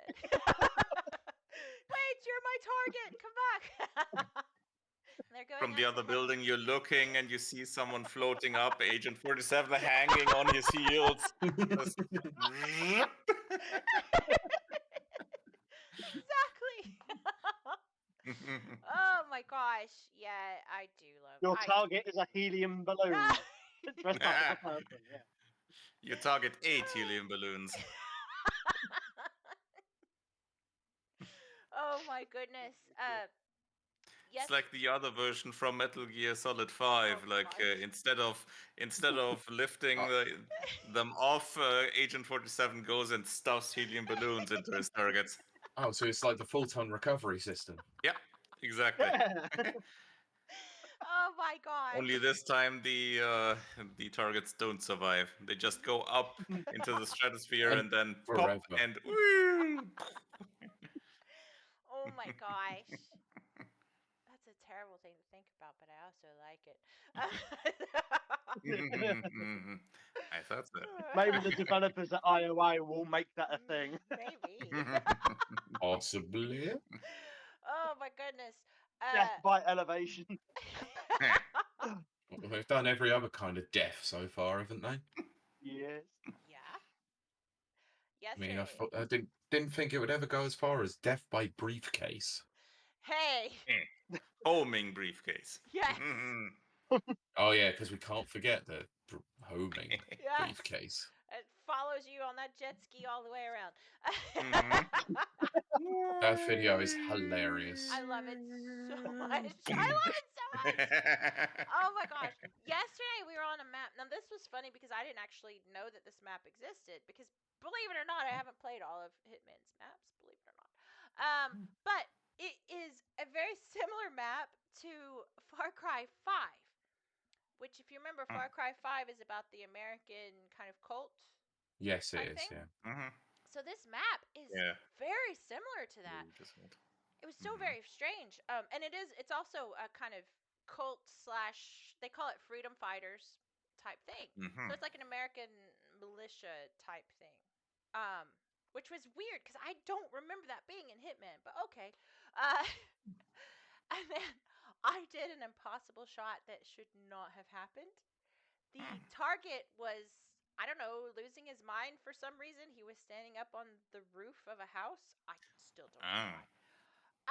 wait, you're my target. Come back. From the other building, you're looking and you see someone floating up, Agent 47 hanging on his heels. Exactly. Oh my gosh. Yeah, I do love Your target is a helium balloon. Dressed up as a person, yeah. You target 8 helium balloons. Oh my goodness. Yes. It's like the other version from Metal Gear Solid 5. Instead of lifting them off, Agent 47 goes and stuffs helium balloons into his targets. Oh, so it's like the full-ton recovery system. Yeah. Exactly. Oh my god. Only this time the targets don't survive. They just go up into the stratosphere and then pop forever. and woo! Oh my gosh. That's a terrible thing to think about, but I also like it. I thought so. Maybe the developers at IOI will make that a thing. Maybe. Possibly. Oh my goodness. Death by elevation. They've done every other kind of death so far, haven't they? Yes. Yeah. I mean, Yesterday. I didn't think it would ever go as far as death by briefcase. Hey. Homing briefcase. Yes. Oh yeah, because we can't forget the homing Yes. briefcase. It follows you on that jet ski all the way around. That video is hilarious. I love it so much. I love it so much. Oh my gosh. Yesterday we were on a map. Now this was funny because I didn't actually know that this map existed because believe it or not, I haven't played all of Hitman's maps, believe it or not. But it is a very similar map to Far Cry 5. Which, if you remember, Far Cry 5 is about the American kind of cult. Yes, it type is. thing. Yeah. So this map is very similar to that. It was so very strange. And it's also a kind of cult / they call it freedom fighters type thing. So it's like an American militia type thing. Which was weird because I don't remember that being in Hitman, but okay. And then I did an impossible shot that should not have happened. The target was, I don't know, losing his mind for some reason. He was standing up on the roof of a house. I still don't know why.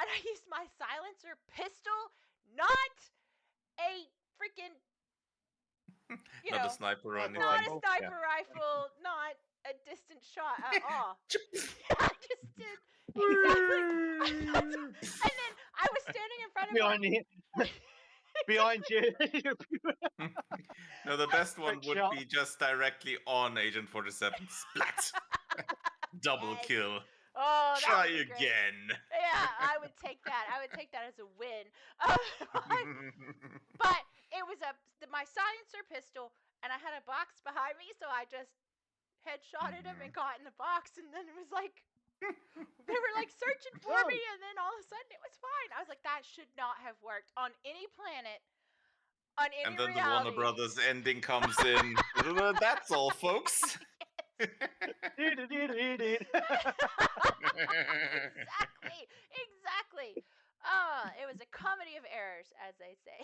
And I used my silencer pistol, not a freaking, not a sniper or anything. not a sniper rifle, not a distant shot at all. I just did exactly. And then I was standing in front of Behind you. No, the best one Trick would shot. be just directly on Agent 47. Splat! Double Yes. kill. Oh, that Try would be great. again. Yeah, I would take that. I would take that as a win. But it was my silencer pistol, and I had a box behind me, so I just headshotted him and got in the box, and then it was like they were like searching for me, and then all of a sudden it was fine. I was like, that should not have worked on any planet, on any And then reality. the Warner Brothers ending comes in. That's all, folks. Exactly. It was a comedy of errors, as they say.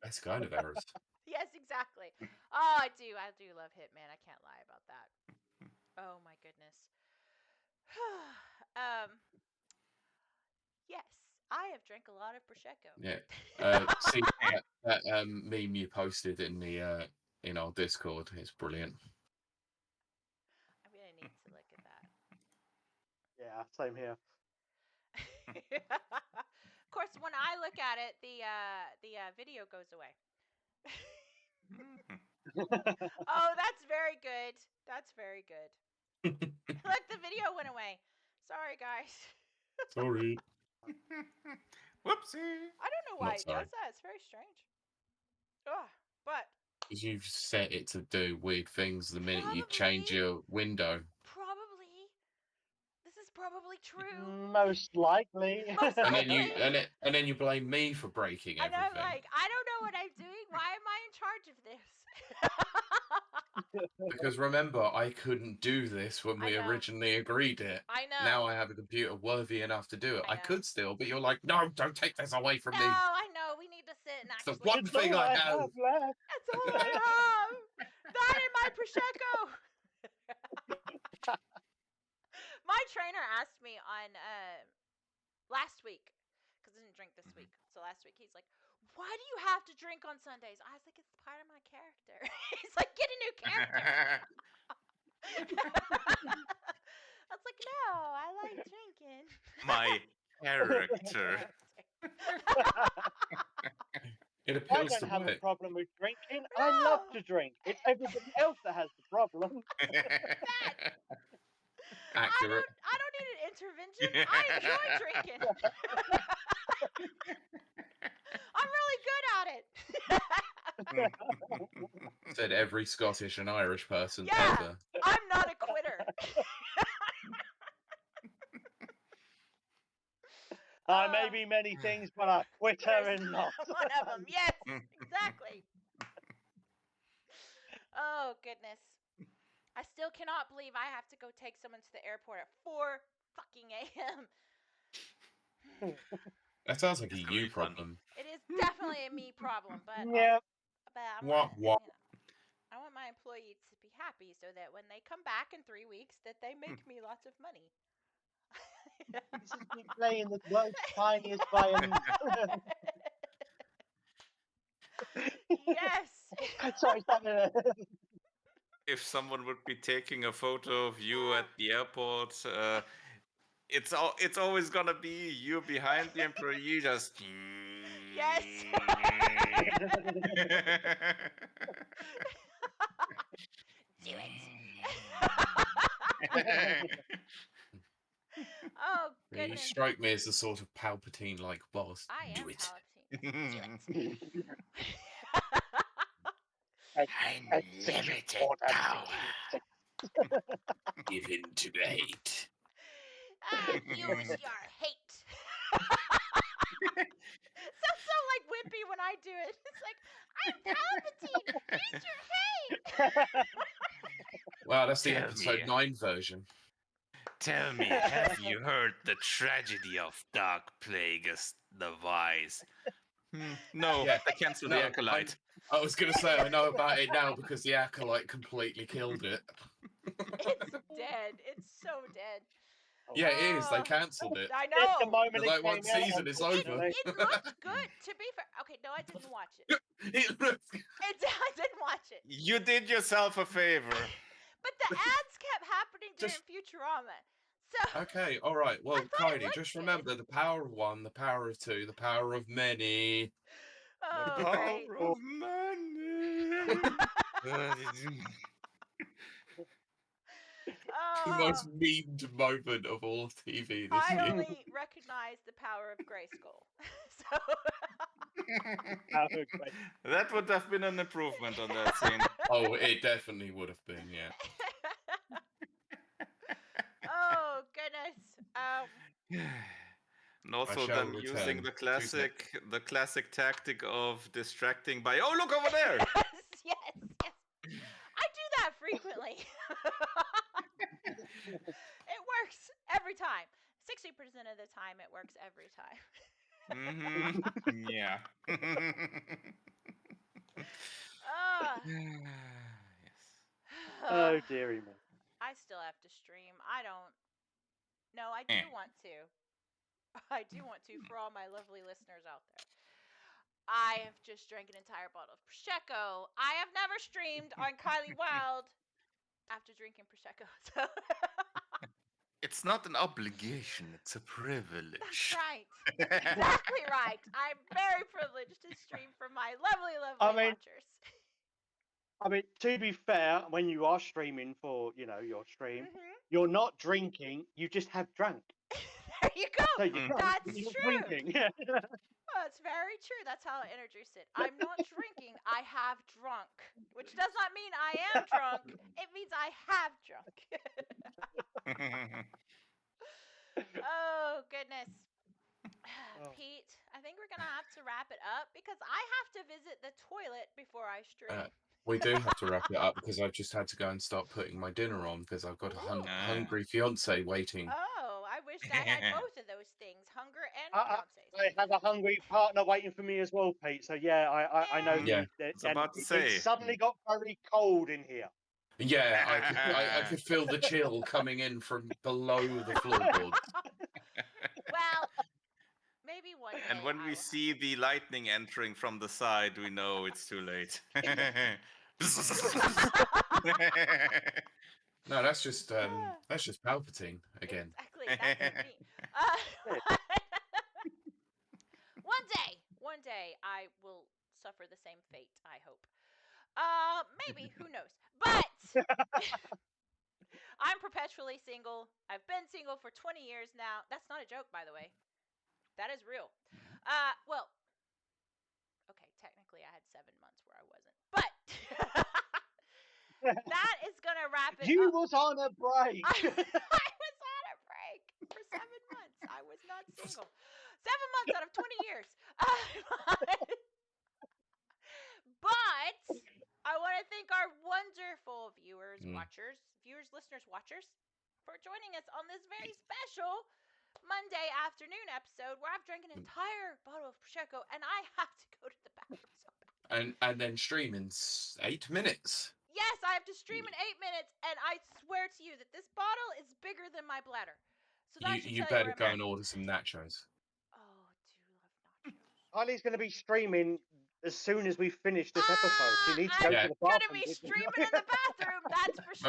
That's kind of errors. Yes, exactly. Oh, I do love Hitman. I can't lie about that. Oh my goodness. Yes, I have drank a lot of prosecco. Yeah. See that meme you posted in the in our Discord is brilliant. I'm gonna need to look at that. Yeah, same here. Of course, when I look at it, the video goes away. Oh, that's very good. That's very good. Look, the video went away. Sorry, guys. Sorry. Whoopsie. I don't know why it does that. It's very strange. Ugh, but Because you've set it to do weird things the minute you change Probably. your window. probably this is probably true. Most likely. Most And then you likely. and then you blame me for breaking And everything. I'm like, I don't know what I'm doing. Why am I in charge of this? Because remember, I couldn't do this when I we know. originally agreed it. I know. Now I have a computer worthy enough to do it. I I know. could still, but you're like, no, don't take this away from No, me. I know. We need to sit and It's the actually. one It's thing all I I have. have left. That's all I have. That and my prosecco. My trainer asked me on last week because I didn't drink this week. So last week he's like, "Why do you have to drink on Sundays?" I was like, "It's part of my character." He's like, "Get a new character." I was like, "No, I like drinking." My character. It I appeals don't to have a wit. problem with drinking. I love No. to drink. It's everybody else that has the problem. Accurate. I don't need an intervention. I enjoy drinking. Said every Scottish and Irish person Yeah. ever. I'm not a quitter. I may be many things, but a quitter There's and not. one of them. Yes, exactly. Oh, goodness. I still cannot believe I have to go take someone to the airport at 4 fucking a.m. That sounds like a It's gonna you be fun. problem. It is definitely a me problem, but Yeah. I What? want my employees to be happy so that when they come back in 3 weeks, that they make me lots of money. This is me playing the world's tiniest violin. Yes. Sorry, If someone would be taking a photo of you at the airport, it's always gonna be you behind the employee, just. Yes. Do it. Oh, You goodness. strike me as the sort of Palpatine-like boss. I Do am it. Palpatine. Do it. Unlimited power. Give in to the hate. Use your hate. Sounds so like Wimpy when I do it. It's like, I'm Palpatine. Use your hate. Wow, that's the Tell episode me. 9 version. Tell me, have you heard the tragedy of Dark Plagueis the Wise? No, Yeah. they cancelled No, the Acolyte. I was going to say, I know about it now because the Acolyte completely killed it. It's dead. It's so dead. Yeah, it is. They Oh, cancelled it. I The know. moment There's it like one came out, season, it's over. unfortunately. It looked good, to be fair. Okay, no, I didn't watch it. I didn't watch it. You did yourself a favor. But the ads kept happening during Just- Futurama. So Okay, all right. Well, thought it Kylie, looked just good. remember the power of one, the power of two, the power of many. Oh, The great. power of money. The Oh, most memed moment of all TV this I year. only recognize the power of Grayskull. So That would have been an improvement on that scene. Oh, it definitely would have been, yeah. Oh, goodness. And also shall them using return the to the classic tactic of distracting by, oh, look over there. Yes. I do that frequently. It works every time. 60% of the time, it works every time. Yeah. Yes. Oh, dearie me. I still have to stream. I don't. No, I do want to. I do want to for all my lovely listeners out there. I have just drank an entire bottle of Prosecco. I have never streamed on Kiley Wilde after drinking Prosecco. So It's not an obligation, it's a privilege. that's right. That's exactly right. I'm very privileged to stream for my lovely, lovely watchers. I mean, to be fair, when you are streaming for, your stream, Mm-hmm. you're not drinking, you just have drunk. There you go. So you're That's you're true. drinking. Oh, it's very true. That's how I introduced it. I'm not drinking. I have drunk, which does not mean I am drunk. It means I have drunk. Oh, goodness. Pete, I think we're going to have to wrap it up because I have to visit the toilet before I stream. We do have to wrap it up because I've just had to go and start putting my dinner on because I've got a hungry fiance waiting. Oh, I wish I had both of those things, hunger and fiancés. I have a hungry partner waiting for me as well, Pete. So yeah, I know. Yeah. That, was about to say. It suddenly got very cold in here. Yeah, I could feel the chill coming in from below the floorboards. Well, maybe one day. And when we see the lightning entering from the side, we know it's too late. No, that's just Palpatine again. Exactly, that's me. One day, I will suffer the same fate. I hope. Maybe, who knows? But I'm perpetually single. I've been single for 20 years now. That's not a joke, by the way. That is real. Well, okay, technically I had 7 months where I wasn't. But that is gonna wrap it You up. was on a break. I was on a break for 7 months. I was not single. 7 months out of 20 years. But I want to thank our wonderful viewers, listeners, watchers, for joining us on this very special Monday afternoon episode where I've drank an entire bottle of Prosecco and I have to go to the bathroom so bad. And then stream in 8 minutes. Yes, I have to stream in 8 minutes, and I swear to you that this bottle is bigger than my bladder. So that You better go and order some nachos. Oh, I do love nachos. Kylie's going to be streaming as soon as we finish this episode. She needs to go to the I'm bathroom. gonna be streaming in the bathroom, that's for sure.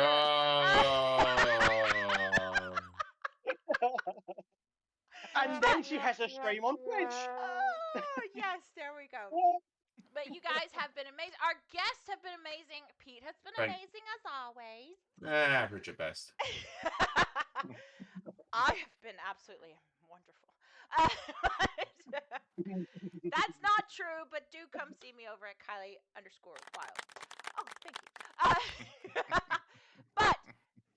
And then she has a stream on Twitch. Oh, yes, there we go. But you guys have been amazing. Our guests have been amazing. Pete has been amazing as always. Average at best. I have been absolutely wonderful. That's not true, but do come see me over at Kiley_Wilde. Oh, thank you. But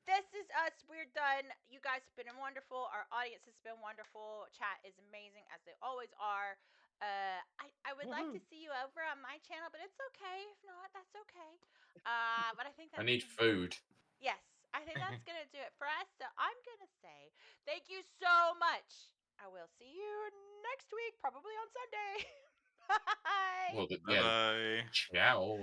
this is us. We're done. You guys have been wonderful. Our audience has been wonderful. Chat is amazing, as they always are. I would like to see you over on my channel, but it's okay. If not, that's okay. But I think I need food. Yes, I think that's going to do it for us. So I'm going to say thank you so much. I will see you next week, probably on Sunday. Bye. Well, yeah. Bye. Ciao.